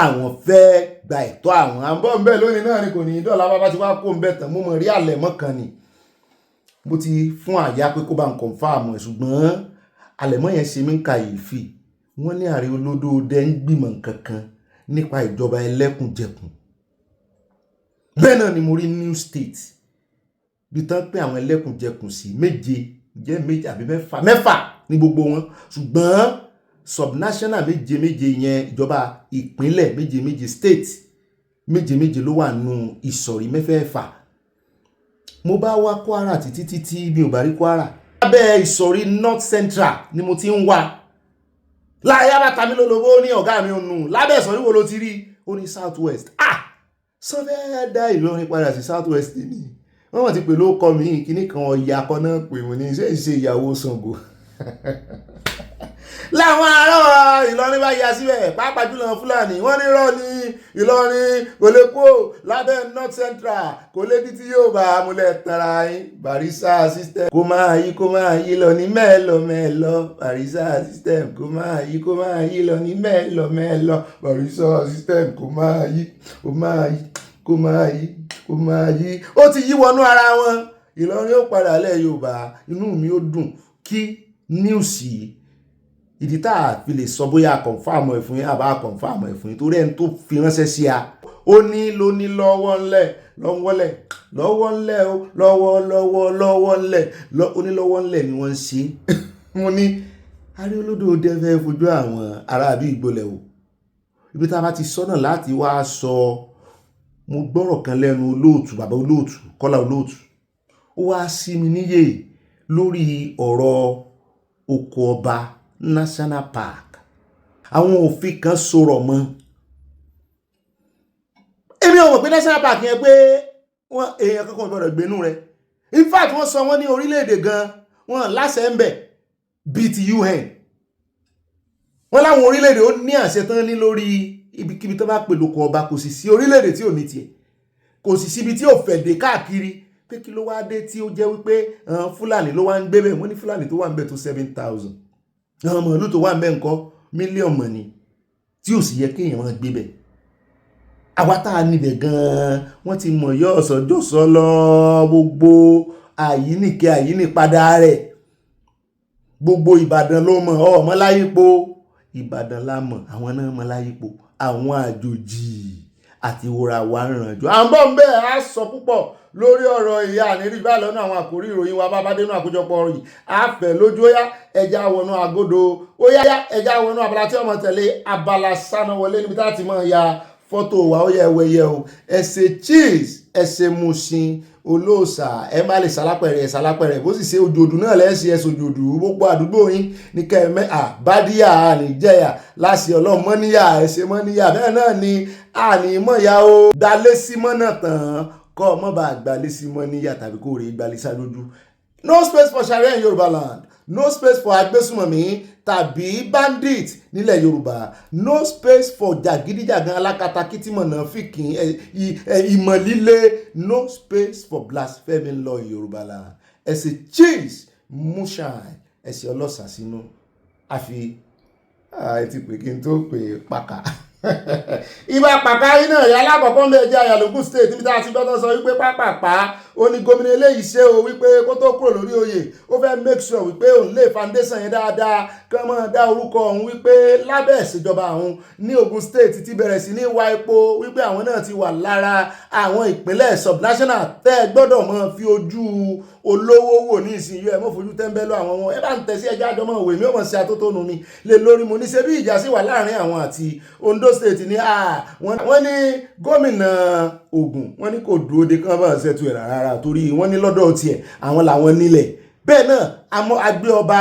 àwọn fẹ́ gba ẹ̀tọ́ àwọn àbọ̀ ń bẹ̀ lónìí náà ni kò ní dọ́là bàbá tí wàá kó ń bẹ̀ tán mo mọ̀ rí àlẹ́ mọ́ kan ni mo ti fún àyà pé kó bá ń confirm ẹ̀ ṣùgbọ́n àlẹ́mọ́ yẹn ṣe mí ń kàyéfì wọ́n ní ààrẹ olódòdẹ ń gbìmọ̀ nǹkankan nípa ìjọba ẹlẹ́kùnjẹkùn bẹ́ẹ̀ náà ni mo rí New State bí tán pé àwọn ẹlẹ́kùnjẹkùn sí méje àbí mẹ́fà ní gbogbo wọn ṣùgbọ́n subnational méje yẹn ìjọba ìpínlẹ̀ méje state méje ló wà nù ìsọ̀rí mẹ́fẹ̀ẹ̀fà mo bá wá Kwara títí mi ò bá rí Kwara lábẹ́ ìsọ̀rí North Central ni mo ti ń wá láyé bàtà mi lólobó ní ọ̀gá mi ò nù lábẹ́ ìsọ̀rí wo ló ti rí ó ní South West sọ́fẹ́ dá Ìlọrin padà sí South West ni wọ́n mọ̀ ti pè ló kọ́ mi kíní kan ọ̀yà kan náà pè wọ́n ní ṣe ìyàwó Ṣàngó láwọn ará Ìlọrin bá ya síbẹ̀ pàápàá jùlọ Fúlàní wọ́n ní rọ́ ní Ìlọrin kò lè kó lábẹ́ North Central kò lè di tí yóò bá amúlẹ̀ tara yín Barrister system kó máa yí lọ ní mẹ́lọ Barrister system kó máa yí lọ ní mẹ́lọ Barrister system kó máa yí ó ti yí wọnú ara wọn Ìlọrin ó padà lẹ̀ Yorùbá inú mi ó dùn kí news yìí ìdí tá a fi lè sọ bóyá kọ̀nfàmù ẹ̀ fún yín àbá kọ̀nfàmù ẹ̀ fún yín torí ẹni tó fi ránṣẹ́ sí a ó ní ló ní lọ́wọ́ ńlẹ̀ ó ní lọ́wọ́ ńlẹ̀ ni wọ́n ń ṣe mo ní Aríolódò dẹ́fẹ́ fojú àwọn aráàbí ìgbolẹ̀ o ibi tá a bá ti sọ́nà láti wá sọ mo gbọ́rọ̀ kan lẹ́nu olóòtú bàbá olóòtú Kọ́lá olóòtú ó wá sí mi níyè lórí ọ̀rọ̀ oko ọba National Park àwọn òfin kan sọ̀rọ̀ mọ́ èmi ò mọ̀ pé National Park yẹn pé wọ́n èèyàn kankan gbọ́dọ̀ gbénú rẹ̀ in fact wọ́n sọ wọ́n ní orílẹ̀-èdè gan wọ́n láṣẹ ń bẹ̀ bíi ti UN wọ́n láwọn orílẹ̀-èdè ó ní àṣẹ tán ní lórí ibikíbi tó bá pè lóko ọba kò sì sí orílẹ̀-èdè tí ò ní tiẹ̀ kò sì síbi tí ò fẹ̀dé káàkiri pé kí ló wá dé tí ó jẹ́ wípé Fúlàní ló wá ń gbé bẹ̀ wọ́n ní Fúlàní tó wà ń bẹ̀ tó 7,000 àwọn mọ̀lú tó wà ń bẹ̀ ńkọ́ mílíọ̀nù mọ̀ni tí ò sì yẹ kéèyàn máa gbé bẹ̀ àwa tá a níbẹ̀ gan-an wọ́n ti mọ̀ yọ ọ̀sọ́jọ́sọ́ lọ gbogbo àyínípadà rẹ̀ gbogbo Ìbàdàn ló mọ̀ ọmọ láyípo Ìbàdàn la mọ̀ àwọn náà mọ̀ láyípo àwọn àjòjì àti ìwòrà wa ń rànjọ à ń bọ̀ ń bẹ́ẹ̀ á sọ púpọ̀ lórí ọ̀rọ̀ ìyá ànírí bá lọ́nà àwọn àkórí ìròyìn wa bá bá dénú àkójọpọ̀ yìí àfẹ́ lójú ó yá ẹja wọnú agodo ó yá ẹja wọnú abala tí ọmọ tẹ̀lé Abala Sanawole níbi tá a ti mọ̀ ya fọ́tò wa ó yẹ ẹwẹ́yẹ o ẹsẹ̀ cheese ẹsẹ̀ musin olóòsà ẹ má lè sálápẹ̀rẹ̀ bó sì ṣe òjòdù náà lẹ́sìn ẹsẹ̀ òjòdù gbogbo àdúgbò yín ní kẹ́ẹ̀mẹ́ àbádíyà àníjẹ̀yà láṣẹ ọlọ́run mọ́níyà ẹsẹ̀ mọ́níyà bẹ́ẹ̀ náà ni ànímọ̀yà ó dalé sí mọ́nà tán kọ́ ọmọ bá gbalé sí mọ́níyà tàbí kó rè gbalé sá lójú. No space for Sharia in Yorùbá land, no space for agbésùmọ̀mí tàbí bandit nílẹ̀ Yorùbá, no space for jàgídíjàgan alákatakítí mọ̀nàfíkì ìmọ̀ líle, no space for blasphemy law in Yorùbá land. Ẹ̀sìn cheese mushai ẹ̀sìn ọlọ́sà sínú àfi ti pè kí n tó pè pàkà. Ìbá pàkárí náà yà lákọ̀ọ́kọ́ ń bẹ jẹ́ àyàlógún state níbi tá a ti gbọ́dọ̀ sọ wípé pápápá ó ní gómìnà eléyìí ṣe o wípé kó tó kúrò lórí oyè ó fẹ́ make sure wípé òun lè foundation yẹn dáadáa kán mọ́ dá orúkọ òun wípé lábẹ́ ìṣèjọba òun ní Ògùn state ti bẹ̀rẹ̀ sí ní wá epo wípé àwọn náà ti wà lára àwọn ìpínlẹ̀ subnational tẹ́ gbọ́dọ̀ mọ́ fi ojú olówó wò ní ìsinyìí ẹ mọ́ fojú tẹ́ńbẹ́lú àwọn wọn ẹ bá ń tẹ̀sí ẹjọ́ àjọmọ́ òwe mi ò mọ̀ sí atótónu mi lè lórí mo ní ṣe bí ìjà sí wà láàrin àwọn àti Ondo state ní wọ́n ní gómìnà Ògùn wọ́n ní kò dúró de kán bá ṣètò ẹ̀ rárá torí wọ́n ní lọ́dọ̀ tiẹ̀ àwọn làwọn nílẹ̀ bẹ́ẹ̀ náà àmọ́ agbé ọba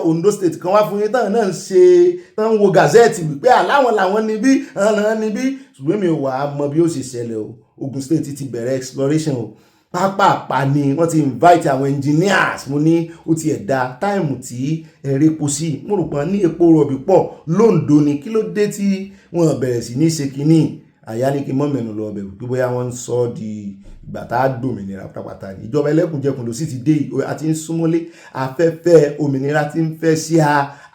Ondo state kan wá fún yín tán náà ń ṣe tán ń wo gazette wípé àláwọn làwọn níbí àwọn níbí ṣùgbọ́n mi ò wà á mọ bí ó ṣe ṣẹlẹ̀ o Ògùn state ti bẹ̀rẹ̀ exploration o pápápá ni wọ́n ti invite àwọn engineers mo ní ó ti ẹ̀dá táìmù tí ẹ̀rẹ́ epo sí mo rò pé ní epo rọ̀bì pọ̀ lóńdó ni kí ló dé tí wọ́n bẹ̀rẹ̀ sí ní ṣe kínní àyà ní kí mọ́ mẹ́nu lọ bẹ̀rù pé bóyá wọ́n ń sọ di ìgbà tá a gbòmìnira pátápátá ní ìjọba ẹlẹ́kùnjẹkùn ló sì ti dé àti ń súnmọ́lé afẹ́fẹ́ òmìnira ti ń fẹ́ sí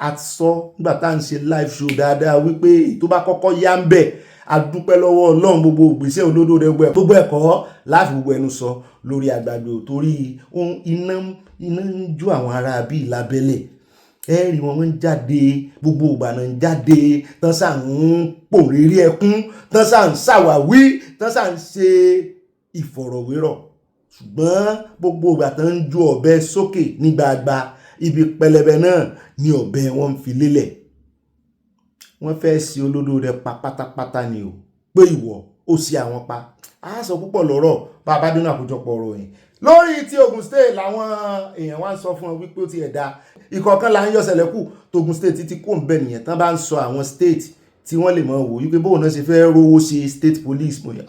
a ti sọ nígbà tá à ń ṣe live show dáadáa wípé tó bá kọ́kọ́ yá ń bẹ̀ adúpẹ́ lọ́wọ́ Ọlọ́run gbogbo ìgbésẹ̀ olódó rẹ̀ gbogbo ẹ̀kọ́ láti gbogbo ẹnu sọ lórí àgbàdo torí iná ń jó àwọn ará bíi lábẹ́lẹ̀ ẹ̀rí wọn ń jáde gbogbo ìgbà náà ń jáde tán sà ń pòrírí ẹkún tán sà ń ṣàwáwí tán sà ń ṣe ìfọ̀rọ̀wérọ̀ ṣùgbọ́n gbogbo ìgbà tán ń ju ọ̀bẹ sókè ní gbagba ibi pẹlẹbẹ náà ni ọ̀bẹ wọn ń fi lélẹ̀ wọ́n fẹ́ sí olódó rẹ̀ pa pátápátá ni o pé ìwọ ó sí àwọn pa á sọ púpọ̀ lọ́rọ̀ bá a bá dínú àkójọpọ̀ ọ̀rọ̀ yìí lórí ti Ògùn state làwọn èèyàn wá ń sọ fún ọ wípé ó ti ẹ̀dá ìkọ̀ọ̀kan là ń yọ sẹ̀lẹ̀kù tógun state ti kó ń bẹ nìyẹn tán bá ń sọ àwọn state tí wọ́n lè mọ̀ wò wípé bóun náà ṣe fẹ́ rówó ṣe state police mo ní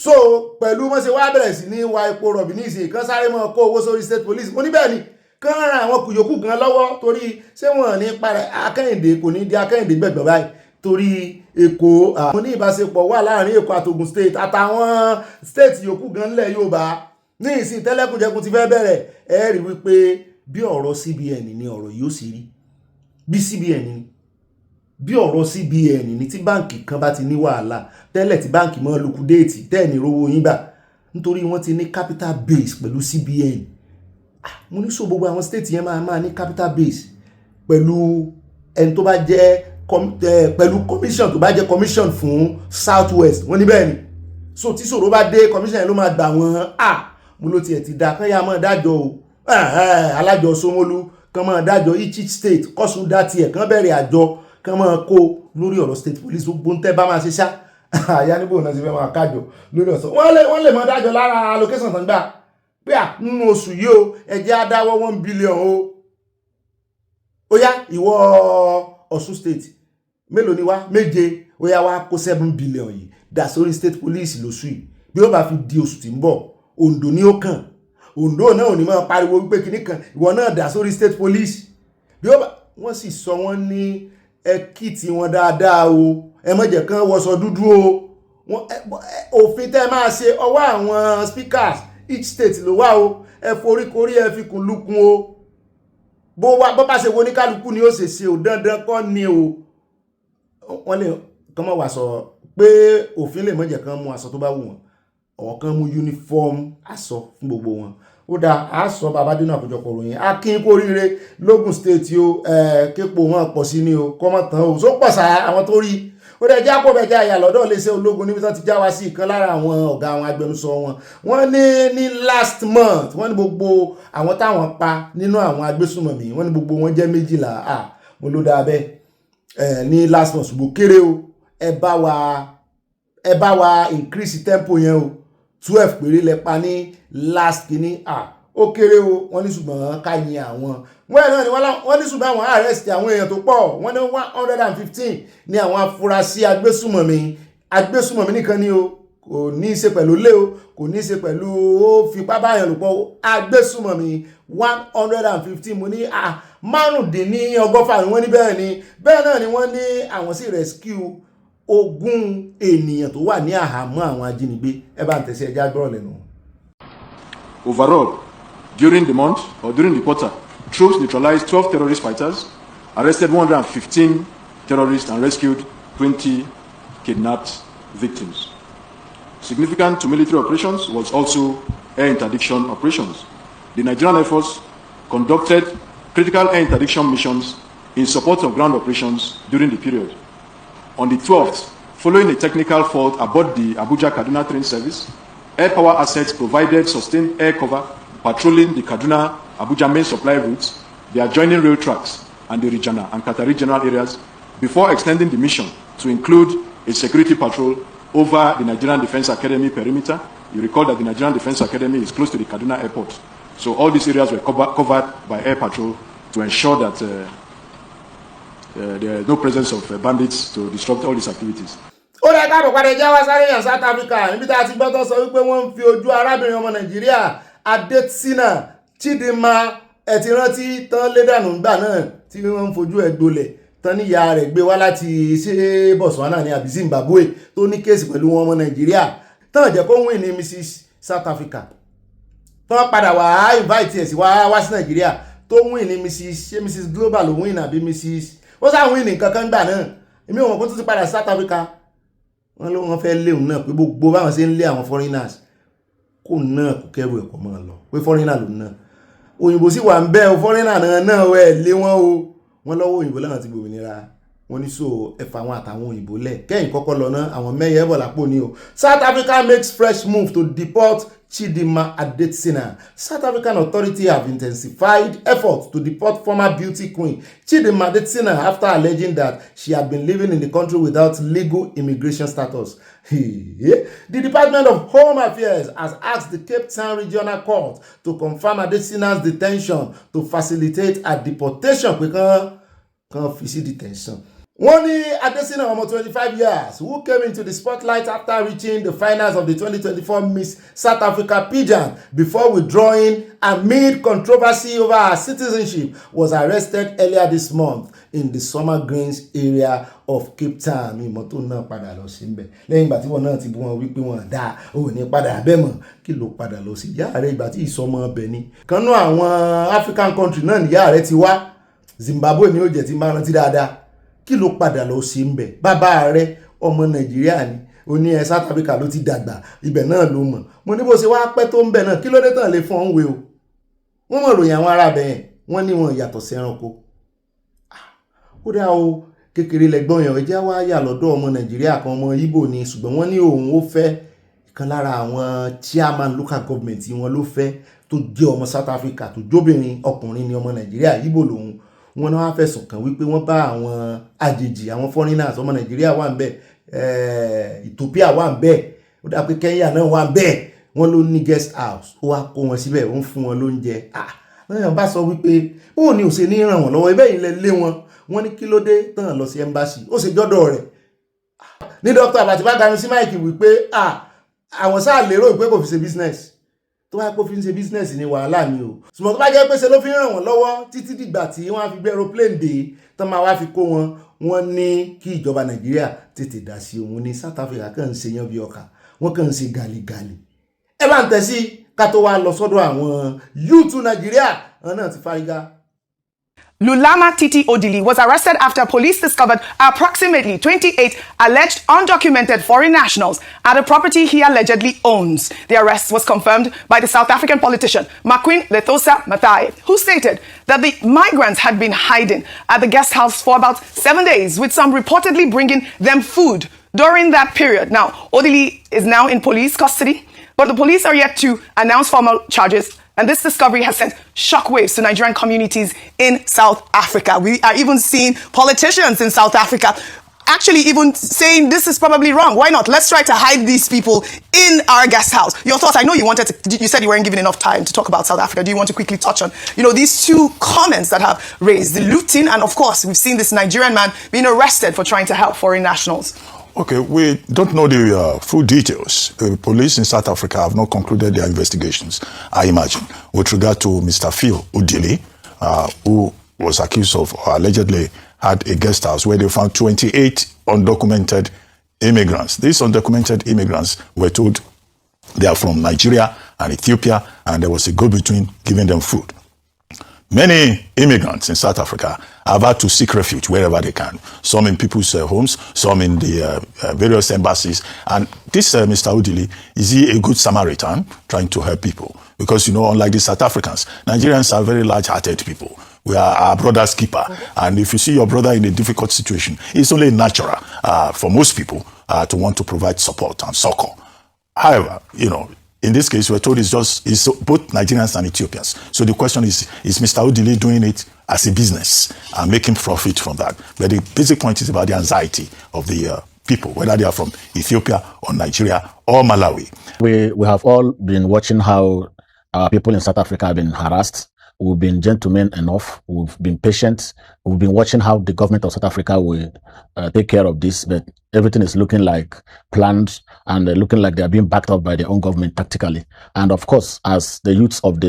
so pẹ̀lú wọ́n ṣe wá bẹ̀rẹ̀ sí ní wa epo rọ̀bì ní ìsìn kan sáré mọ́ kó owó sórí state police mo ní bẹ́ẹ̀ ni kán ran àwọn kùyòkù gan lọ́wọ́ torí ṣé wọ́n ní parẹ́ Akẹ́yìndé kò ní di Akẹ́yìndé gbẹ̀gbẹ̀ báyìí torí Èkó àwọn ní ìbáṣepọ̀ wà láàrin Èkó àtògùn state àtàwọn state yòókù gan ńlẹ̀ Yorùbá ní ìsìn tẹ́lẹ̀kùnjẹkùn ti fẹ́ bẹ̀rẹ̀ ẹ rí wípé bí ọ̀rọ̀ CBN ni ọ̀rọ̀ yóò sì rí bí CBN ni bí ọ̀rọ̀ CBN ni tí báǹkì kan bá ti ní wàhálà tẹ́lẹ̀ tí báǹkì mọ́ lukudéètì tẹ́ẹ̀ni rówó yín gbà nítorí wọ́n ti ní capital base pẹ̀lú CBN mo ní so gbogbo àwọn state yẹn máa ní capital base pẹ̀lú ẹni tó bá jẹ́ pẹ̀lú commission tó bá jẹ́ commission fún South West wọ́n ní bẹ́ẹ̀ ni so tí ṣòro bá dé commission yẹn ló máa gbà wọ́n mo ló tiẹ̀ ti da kán yá mọ́ dájọ́ o alájọ Ṣómólú kán mọ́ dájọ́ each state kọ́sùn dá tiẹ̀ kán bẹ̀rẹ̀ àjọ kán mọ́ kó lórí ọ̀rọ̀ state police gbogbo ń tẹ́ bá máa ṣe ṣá àyà níbo náà ti fẹ́ máa kájọ lórí ọ̀sán wọ́n lè mọ́ dájọ́ lára allocation tán gbà pé nínú oṣù yìí o ẹjẹ́ á dáwọ́ 1 billion o ó yá ìwọ Ọ̀ṣun state mélòó ni wá 7 ó yá wá kó 7 billion yìí dà sórí state police lóṣù yìí bí ó bá fi di oṣù tí ń bọ̀ Ondo ní ó kàn Ondo náà ò ní máa pariwo wípé kinní kan ìwọ náà dà sórí state police bí ó bá wọ́n sì sọ wọ́n ní ẹkìtì wọn dáadáa o ẹ má jẹ́ kán wọṣọ dúdú o òfin tẹ́ máa ṣe ọwọ́ àwọn speakers each state ló wà o ẹ foríkorí ẹ fi kùn lukùn o bó bá ṣe wo ní kálukú ni ó ṣe o dandan kọ́ ni o wọ́n lè kán mọ̀ wá sọ pé òfin lè má jẹ́ kán mú aṣọ tó bá wù wọ́n ọ̀kan mú uniform aṣọ fún gbogbo wọn ó dá aṣọ Babádínà Àkójọpọ̀ ròyìn akin kó ríire lógùn state o képo wọn pọ̀ sí ni o kọ́mọ̀ tán o só pọ̀ sá àwọn tó rí ó dẹ̀ já kó bẹ̀já àyà lọ́dọ̀ iléeṣẹ́ ológun níbi tán ti já wá sí ìkan lára àwọn ọ̀gá àwọn agbẹnusọ wọn wọ́n ní last month wọ́n ní gbogbo àwọn táwọn pa nínú àwọn agbésùmọ̀mí wọ́n ní gbogbo wọn jẹ́ 12 mo ló dáa bẹ́ẹ̀ ní last month ṣùgbọ́n kéré o ẹ bá wa increase tempo yẹn o 12 péré lẹ pa ní last kìíní ó kéré o wọ́n ní ṣùgbọ́n ká yin àwọn wọ́n náà ni wọ́n ní ṣùgbọ́n àwọn arrest àwọn èèyàn tó pọ̀ wọ́n ní 115 ní àwọn afurasí agbésùmọ̀mí nìkan ni o kò ní í ṣe pẹ̀lú lé o kò ní í ṣe pẹ̀lú ó fipá báyàn lò pọ̀ agbésùmọ̀mí 115 mo ní 95 ni wọ́n ní bẹ́ẹ̀ náà ni wọ́n ní àwọn sì rescue 20 ènìyàn tó wà ní àhámọ́ àwọn ajínigbé ẹ bá ń tẹ̀sí ẹja gbọ́rọ̀ lẹ́nu. Overall, during the month or during the quarter, troops neutralized 12 terrorist fighters, arrested 115 terrorists and rescued 20 kidnapped victims. Significant to military operations was also air interdiction operations. The Nigerian Air Force conducted critical air interdiction missions in support of ground operations during the period. On the 12th, following a technical fault aboard the Abuja-Kaduna train service, air power assets provided sustained air cover, patrolling the Kaduna-Abuja main supply routes, the adjoining rail tracks, and the Rijana and Katari general areas, before extending the mission to include a security patrol over the Nigerian Defence Academy perimeter. You recall that the Nigerian Defence Academy is close to the Kaduna airport. So all these areas were covered by air patrol to ensure that there is no presence of bandits to disrupt all these activities. ó rẹ̀ káàbọ̀ padà jẹ́ wá sáré yàn South Africa níbi tá a ti gbọ́tọ̀ sọ wípé wọ́n ń fi ojú arábìnrin ọmọ Nàìjíríà Adesina Chidinma ẹ̀ ti rántí tán lédànù ńgbà náà tí wọ́n ń fojú ẹ̀ gbolẹ̀ tán níyà rẹ̀ gbé wá láti ṣe Botswana ní àbí Zimbabwe tó ní kéèsì pẹ̀lú wọn ọmọ Nàìjíríà tán jẹ́ kó win ní Mrs South Africa tán padà wá invite ẹ̀ sí wá sí Nàìjíríà tó win ní Mrs Global ló win àbí Mrs ó sáà win nǹkan kan gbà náà èmi ò mọ̀ kó tó ti padà South Africa wọ́n ló wọ́n fẹ́ léun náà pé gbogbo báwọn ṣe ń lé àwọn foreigners kò náà kò kẹ́rù ẹ̀kọ́ máa lọ pé foreigner ló náà òyìnbó sì wà ń bẹ́ o foreigner náà ẹ̀ lé wọn o wọ́n lọ́wọ́ òyìnbó láwọn ti gbòmìnira wọ́n ní so ẹ̀fà àwọn àtàwọn òyìnbó lẹ̀ kẹ́yìn kọ́kọ́ lọ náà àwọn mẹ́yẹ bọ̀ lápò ní o. South Africa makes fresh move to deport Chidinma Adesina. South African authorities have intensified efforts to deport former beauty queen Chidinma Adesina after alleging that she had been living in the country without legal immigration status. The Department of Home Affairs has asked the Cape Town Regional Court to confirm Adesina's detention to facilitate a deportation. Kan fi sí detention. wọ́n ní Adesina ọmọ 25 years who came into the spotlight after reaching the finals of the 2024 Miss South Africa pageant before withdrawing amid controversy over her citizenship was arrested earlier this month in the Summer Greens area of Cape Town. Ìmọ̀ tó náà padà lọ sí mbẹ̀ lẹ́yìn ìgbà tí wọ́n náà ti bú wọn wípé wọ́n dá ò ní padà bẹ́ẹ̀ mọ̀ kí ló padà lọ sí ìyá rẹ̀ ìgbà tí ìsọmọ ọbẹ̀ ni. Kanú àwọn African country náà níyà rẹ̀ ti wá Zimbabwe ni ó jẹ́ ti máa rántí dáadáa. Kí ló padà lọ sí ń bẹ̀? Bàbá rẹ̀ ọmọ Nàìjíríà ni ó ní South Africa ló ti dàgbà ibẹ̀ náà ló mọ̀. Mo ní bó ṣe wá pẹ́ tó ń bẹ̀ náà kí ló dé tán lè fọ́n wé o. Wọ́n mọ̀ ròyìn àwọn ará bẹ̀yẹn wọ́n ní wọn yàtọ̀ sí ẹranko. Ó dá o kékeré lẹ́gbọ́n yẹn ẹjẹ́ wá yà lọ́dọ̀ ọmọ Nàìjíríà kan ọmọ Ìgbò ni ṣùgbọ́n wọ́n ní òun ó fẹ́ ìkan lára àwọn chairman local government wọn ló fẹ́ tó jẹ́ ọmọ South Africa tó jóbìnrin ọkùnrin ni ọmọ Nàìjíríà Ìgbò lòun. Wọ́n náà wá fẹ̀sùn kàn wípé wọ́n bá àwọn àjèjì àwọn foreigners ọmọ Nàìjíríà wà ń bẹ̀ Ethiopia wà ń bẹ̀ ó dà pé Kenya náà wà ń bẹ̀ wọ́n ló ní guest house ó wá kó wọn síbẹ̀ ó ń fún wọn lóúnjẹ. Náà bá sọ wípé bóun ni ò ṣe ní ràn wọ́n lọ́wọ́ ibẹ̀ yìí lé wọn wọ́n ní kí ló dé tán lọ sí embassy ó ṣe jọ́dọ̀ rẹ̀ ní Dr. Abati bá ganu sí máìkì wípé àwọn sáà lérò wípé kò fi ṣe business tó wá pé fi ń ṣe business ní wàhálà ni o ṣùgbọ́n tó bá jẹ́ pé ṣe ló fi ń ràn wọ́n lọ́wọ́ títí dìgbà tí wọ́n á fi gbé aeroplane dé tán máa wá fi kó wọn wọ́n ní kí ìjọba Nàìjíríà tètè dá sí òun ní South Africa kàn ń ṣe yan bí ọkà wọ́n kàn ń ṣe gàlígàlí. Ẹ bá ń tẹ̀ sí ká tó wá lọ sọ́dọ̀ àwọn youth Nàìjíríà àwọn náà ti fárígá. Lulama Titi Odili was arrested after police discovered approximately 28 alleged undocumented foreign nationals at a property he allegedly owns. The arrest was confirmed by the South African politician Makwin Lethosa Mathai, who stated that the migrants had been hiding at the guest house for about 7 days, with some reportedly bringing them food during that period. Now, Odili is now in police custody, but the police are yet to announce formal charges. And this discovery has sent shockwaves to Nigerian communities in South Africa. We are even seeing politicians in South Africa actually even saying this is probably wrong. Why not? Let's try to hide these people in our guest house. Your thoughts? I know you said you weren't given enough time to talk about South Africa. Do you want to quickly touch on, these two comments that have raised the looting, and of course, we've seen this Nigerian man being arrested for trying to help foreign nationals. Okay, we don't know the full details. The police in South Africa have not concluded their investigations, I imagine, with regard to Mr. Phil Odili, who was accused of allegedly had a guest house where they found 28 undocumented immigrants. These undocumented immigrants were told they are from Nigeria and Ethiopia, and there was a go-between giving them food. Many immigrants in South Africa have had to seek refuge wherever they can. Some in people's homes, some in the various embassies. And this Mr. Odili, is he a good Samaritan trying to help people? Because, unlike the South Africans, Nigerians are very large-hearted people. We are our brother's keeper. And if you see your brother in a difficult situation, it's only natural for most people to want to provide support and succor. However, in this case, we're told it's both Nigerians and Ethiopians. So the question is Mr. Odili doing it as a business and making profit from that? But the basic point is about the anxiety of the people, whether they are from Ethiopia or Nigeria or Malawi. We have all been watching how our people in South Africa have been harassed. We've been gentlemen enough. We've been patient. We've been watching how the government of South Africa will take care of this. But everything is looking like planned and looking like they are being backed up by their own government tactically. And of course, as the youths of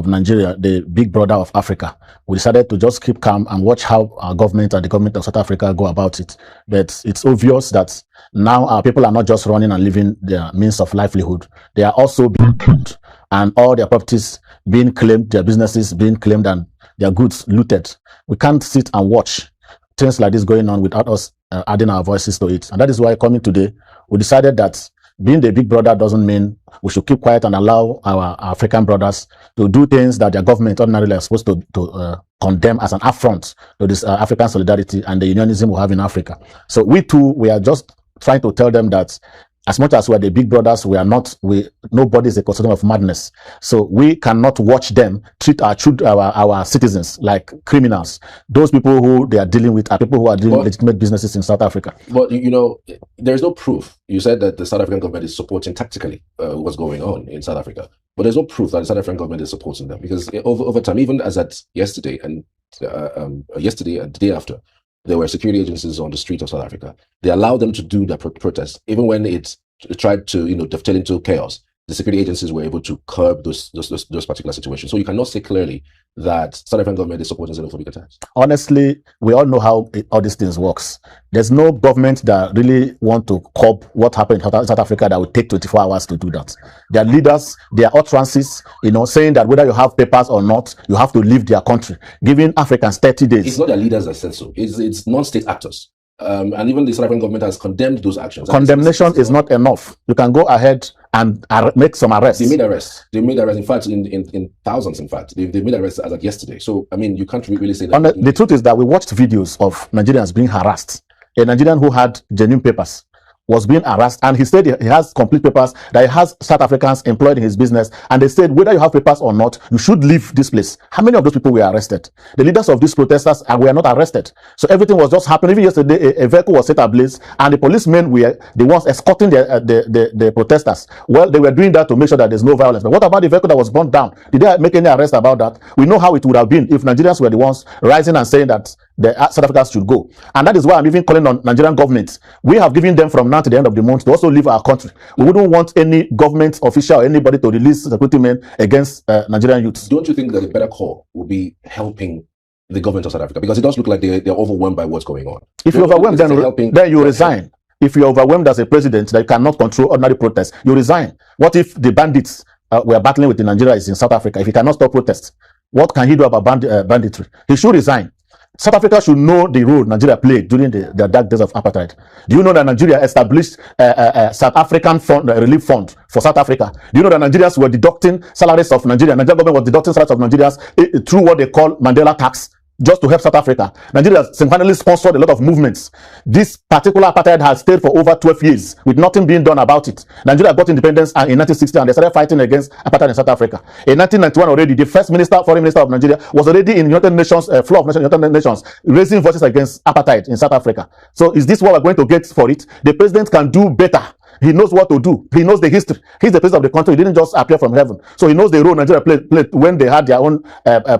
Nigeria, the big brother of Africa, we decided to just keep calm and watch how our government and the government of South Africa go about it. But it's obvious that now our people are not just running and living their means of livelihood. They are also being killed, and all their properties being claimed, their businesses being claimed, and their goods looted. We can't sit and watch things like this going on without us adding our voices to it. And that is why coming today, we decided that being the big brother doesn't mean we should keep quiet and allow our African brothers to do things that their government ordinarily are supposed to condemn as an affront to this African solidarity and the unionism we have in Africa. So we too, we are just trying to tell them that as much as we are the big brothers, nobody is a custodian of madness. So we cannot watch them treat our citizens like criminals. Those people who they are dealing with are people who are doing legitimate businesses in South Africa. But there's no proof. You said that the South African government is supporting tactically what's going on in South Africa, but there's no proof that the South African government is supporting them, because over time, even as at yesterday and the day after, there were security agencies on the streets of South Africa. They allowed them to do their protest, even when it tried to, dovetail into chaos. The security agencies were able to curb those particular situations. So you cannot say clearly that South African government is supporting xenophobic attacks. Honestly, we all know how all these things works. There's no government that really want to curb what happened in South Africa that will take 24 hours to do that. Their leaders, their utterances, saying that whether you have papers or not, you have to leave their country, giving Africans 30 days. It's not their leaders that said so. It's non-state actors. And even the South African government has condemned those actions. Condemnation is not enough. You can go ahead and make some arrests. They made arrests. In fact, in thousands, in fact. They made arrests as of yesterday. So, I mean, you can't really say that. The truth is that we watched videos of Nigerians being harassed. A Nigerian who had genuine papers was being harassed, and he said he has complete papers, that he has South Africans employed in his business, and they said whether you have papers or not, you should leave this place. How many of those people were arrested? The leaders of these protesters were not arrested. So everything was just happening. Even yesterday, a vehicle was set ablaze, and the policemen were the ones escorting the protesters. Well, they were doing that to make sure that there's no violence. But what about the vehicle that was burnt down? Did they make any arrest about that? We know how it would have been if Nigerians were the ones rising and saying that the South Africans should go. And that is why I'm even calling on Nigerian government. We have given them from now to the end of the month to also leave our country. We wouldn't want any government official or anybody to release security men against Nigerian youths. Don't you think that a better call will be helping the government of South Africa? Because it does look like they're overwhelmed by what's going on. If you're overwhelmed, then you resign. If you're overwhelmed as a president that you cannot control ordinary protests, you resign. What if the bandits we're battling with in Nigeria is in South Africa? If he cannot stop protests, what can he do about banditry? He should resign. South Africa should know the role Nigeria played during the dark days of apartheid. Do you know that Nigeria established a South African fund, relief fund for South Africa? Do you know that Nigerians were deducting salaries of Nigeria? Nigerian government was deducting salaries of Nigerians through what they call Mandela tax, just to help South Africa. Nigeria single-handedly sponsored a lot of movements. This particular apartheid has stayed for over 12 years with nothing being done about it. Nigeria got independence in 1960 and they started fighting against apartheid in South Africa. In 1991 already, the first foreign minister of Nigeria was already in United Nations, floor of United Nations, raising voices against apartheid in South Africa. So is this what we're going to get for it? The president can do better. He knows what to do. He knows the history. He's the president of the country. He didn't just appear from heaven. So he knows the role Nigeria played when they had their own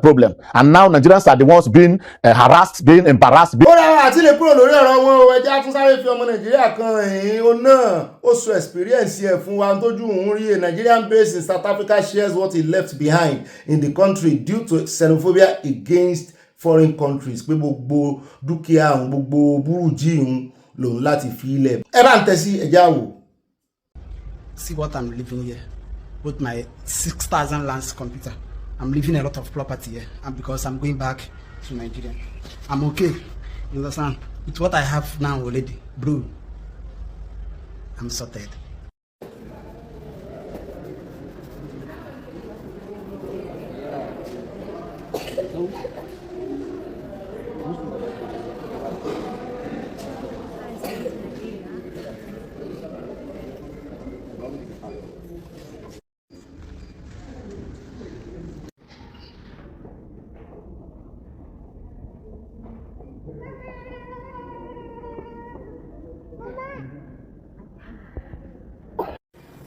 problem. And now Nigerians are the ones being harassed, being embarrassed. Ó dára àti lè kúrò lórí ọ̀rọ̀ wọn o, ẹja tún sáré fi ọmọ Nàìjíríà kan ẹ̀yìn ó náà ó sọ experience ẹ̀ fún wa tójú òun rí. A Nigerian based in South Africa shares what he left behind in the country due to xenophobia against foreign countries. Pé gbogbo dúkìá òun, gbogbo burújí òun lòun láti fi ilẹ̀. Ẹ bá ń tẹ́sí ẹja wò. See what I'm living here with my 6,000 lands computer. I'm leaving a lot of property here, and because I'm going back to Nigeria, I'm okay. You understand? With what I have now already, bro, I'm sorted.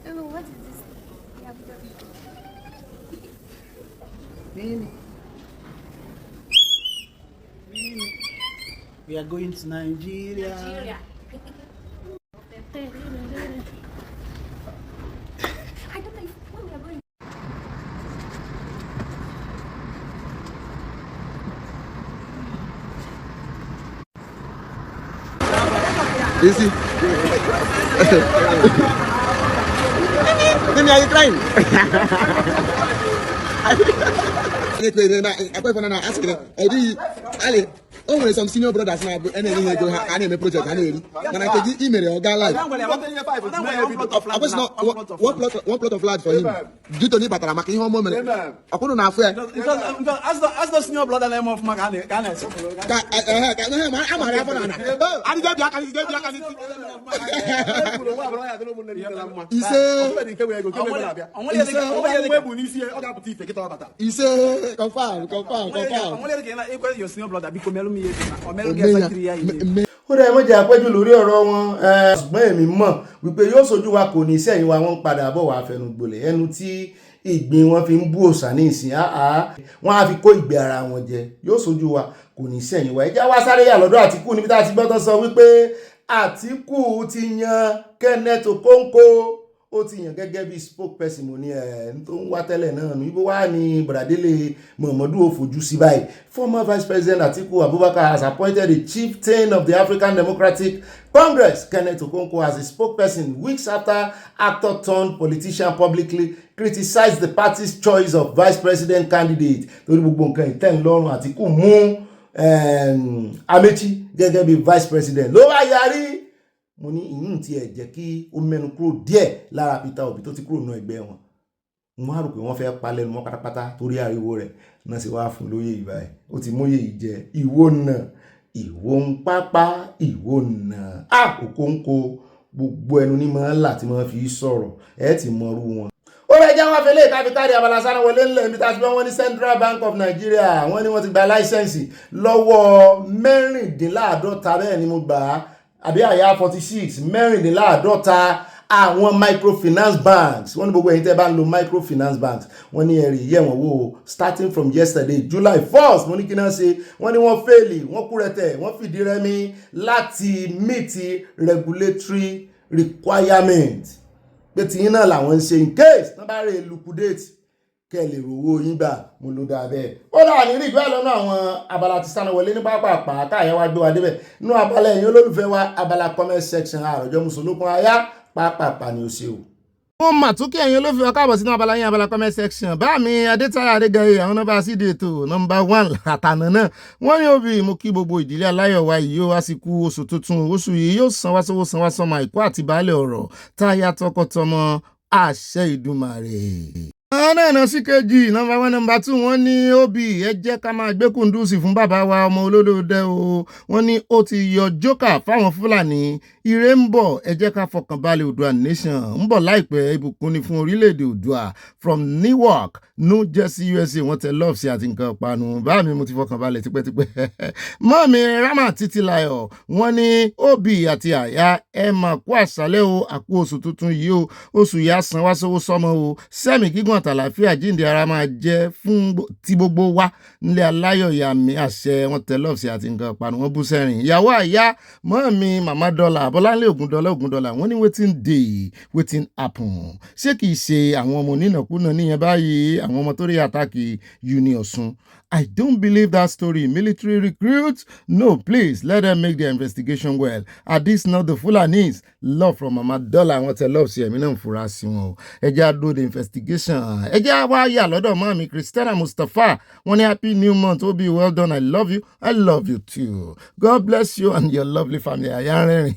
What is this? We are going to Nigeria. I don't know when we are going. Easy. Mimi, are you crying? Oh, when some senior brothers now, and then they go and project, and when I take email or guy life, I was not one plot of land for him. Due to the battle, I'm making home moment. I couldn't have fair. As the senior brother name of Magane, he said, confirm. Your senior brother become ó dẹ̀ mọ́ jẹ́ àpẹ́jù lórí ọ̀rọ̀ wọn ṣùgbọ́n èmi mọ̀ wípé yóò sojú wa kò ní sẹ́yìn wa wọ́n padà bọ̀ wá fẹnu gbolẹ̀ ẹnu tí ìgbín wọn fi ń bú òòṣà ní ìsìn wọn á fi kó ìgbé ara wọn jẹ yóò sojú wa kò ní sẹ́yìn wa ẹjẹ́ wá sáré yà lọ́dọ̀ Àtíkù níbi tá a ti gbọ́ tán sọ wípé Àtíkù ti yan Kenneth Okonkwo ó ti yàn gẹ́gẹ́ bí spokesperson mo ní tó ń wá tẹ́lẹ̀ náà nù ibo wá ní Bradele Muhammadu ó fojú sí báyìí. Former Vice President Atiku Abubakar has appointed the chieftain of the African Democratic Congress, Kenneth Okonkwo, as a spokesperson weeks after actor turned politician publicly criticized the party's choice of vice president candidate. Torí gbogbo nǹkan ìtẹ́nlọ́rùn Atiku mú Amechi gẹ́gẹ́ bí vice president ló wá yarí. Mo ní ìyún tí ẹ jẹ́ kí ó mẹ́nu kúrò díẹ̀ lára Peter Obi tó ti kúrò nínú ẹgbẹ́ wọn. Mo á rò pé wọ́n fẹ́ pa lẹ́nu mọ́ pátápátá torí ariwo rẹ̀ náà sì wá fún lóyè ìbá ẹ̀ ó ti móyè ìjẹ ìwọ náà ìwọ ń pápá ìwọ náà Okonkwo gbogbo ẹnu ní máa ń là tí máa fi sọ̀rọ̀ ẹ ti mọrú wọn. Ó rẹ̀ jẹ́ wọn fẹ́lẹ́ káfíńtàrí Abala Sanawole ńlẹ̀ níbi tá a ti bọ́ wọn ní Central Bank of Nigeria wọ́n ní wọ́n ti gba láísẹ̀nsì lọ́wọ́ 54 bẹ́ẹ̀ ni mo gbà á àbí àyà 46 54 àwọn microfinance banks wọ́n ní gbogbo ẹ̀yin tẹ́ bá ń lo microfinance banks wọ́n ní ẹ̀rí yẹ̀ wọ́n wò starting from yesterday July 1st wọ́n ní kí náà ṣe wọ́n ní wọ́n fẹ́ẹ̀lì wọ́n kúrẹ́tẹ̀ wọ́n fìdí rẹmi láti meet regulatory requirement pé tìyín náà làwọn ń ṣe in case wọ́n bá rè liquidate kẹ́ lè rówó yín gbà mo ló dáa bẹ́ẹ̀. Ó dà ní ìgbà lọ́nà àwọn abala ti Sanawole ní pápá káyẹ̀ wá gbé wa débẹ̀ nínú abala ẹ̀yin olólùfẹ́ wa abala comment section àròjọ mùsùlùkùn ayá pápá ni ó ṣe o. Wọ́n mà tún kí ẹ̀yin olólùfẹ́ wa káàbọ̀ sínú abala yín abala comment section bá mi Adétáyà Adégáyé àwọn nọ́mbà síde ètò nọ́mbà 1 àtànà náà wọ́n ní òbí mo kí gbogbo ìdílé aláyọ̀ wa yìí ó wá sí kú oṣù tuntun oṣù yìí yóò san wá sówó san wá sọmọ àìkú àti baálé ọ̀rọ̀ táyà tọkọtọmọ àṣẹ Ìdùmarè. Àwọn náà sí kejì nọ́mbà 1 nọ́mbà 2 wọ́n ní òbí ẹ jẹ́ ká máa gbé kùndùsì fún bàbá wa ọmọ olólùdẹ o wọ́n ní ó ti yọ jókà fáwọn Fúlàní ire ń bọ̀ ẹ jẹ́ ká fọkànbalẹ̀ Oòduà nation ń bọ̀ láìpẹ́ ìbùkún ni fún orílẹ̀-èdè Oòduà from Newark New Jersey USA wọ́n tẹ love sí àti nǹkan panu bá mi mo ti fọkànbalẹ̀ tipẹ́tipẹ́. Mọ́mi Rama Títílayọ̀ wọ́n ní òbí àti àyà ẹ máa kú àṣálẹ́ o àkú oṣù tuntun yìí o oṣù yà san wá sówó sọmọ o sẹ́mi gígùn àtàlàfíà jíǹde ara máa jẹ́ fún ti gbogbo wa nílé aláyọ̀ ìyá mi àṣẹ wọn tẹ love sí àti nǹkan panu wọn bú sẹ́rìn ìyàwó àyà mọ́mi màmá dọ́là Bọ́láńlé Ògúndọ́là wọ́n ní wetin dey wetin happen ṣé kìí ṣe àwọn ọmọ onínàkúnà níyẹn báyìí àwọn ọmọ tó rí àtàkì uni Ọ̀ṣun. I don't believe that story. Military recruits? No, please, let them make their investigation well. Are these not the Fulanis? Love from Mama Dollar. I want to love sí ẹ̀mí náà fura sí wọn. Ẹ jẹ́ á do the investigation. Ẹ jẹ́ á wá yà lọ́dọ̀ mọ́mí Christiana Mustapha. Wọ́n ní happy new month. Obi, well done. I love you. I love you too. God bless you and your lovely family. Àyà rẹ̀rìn.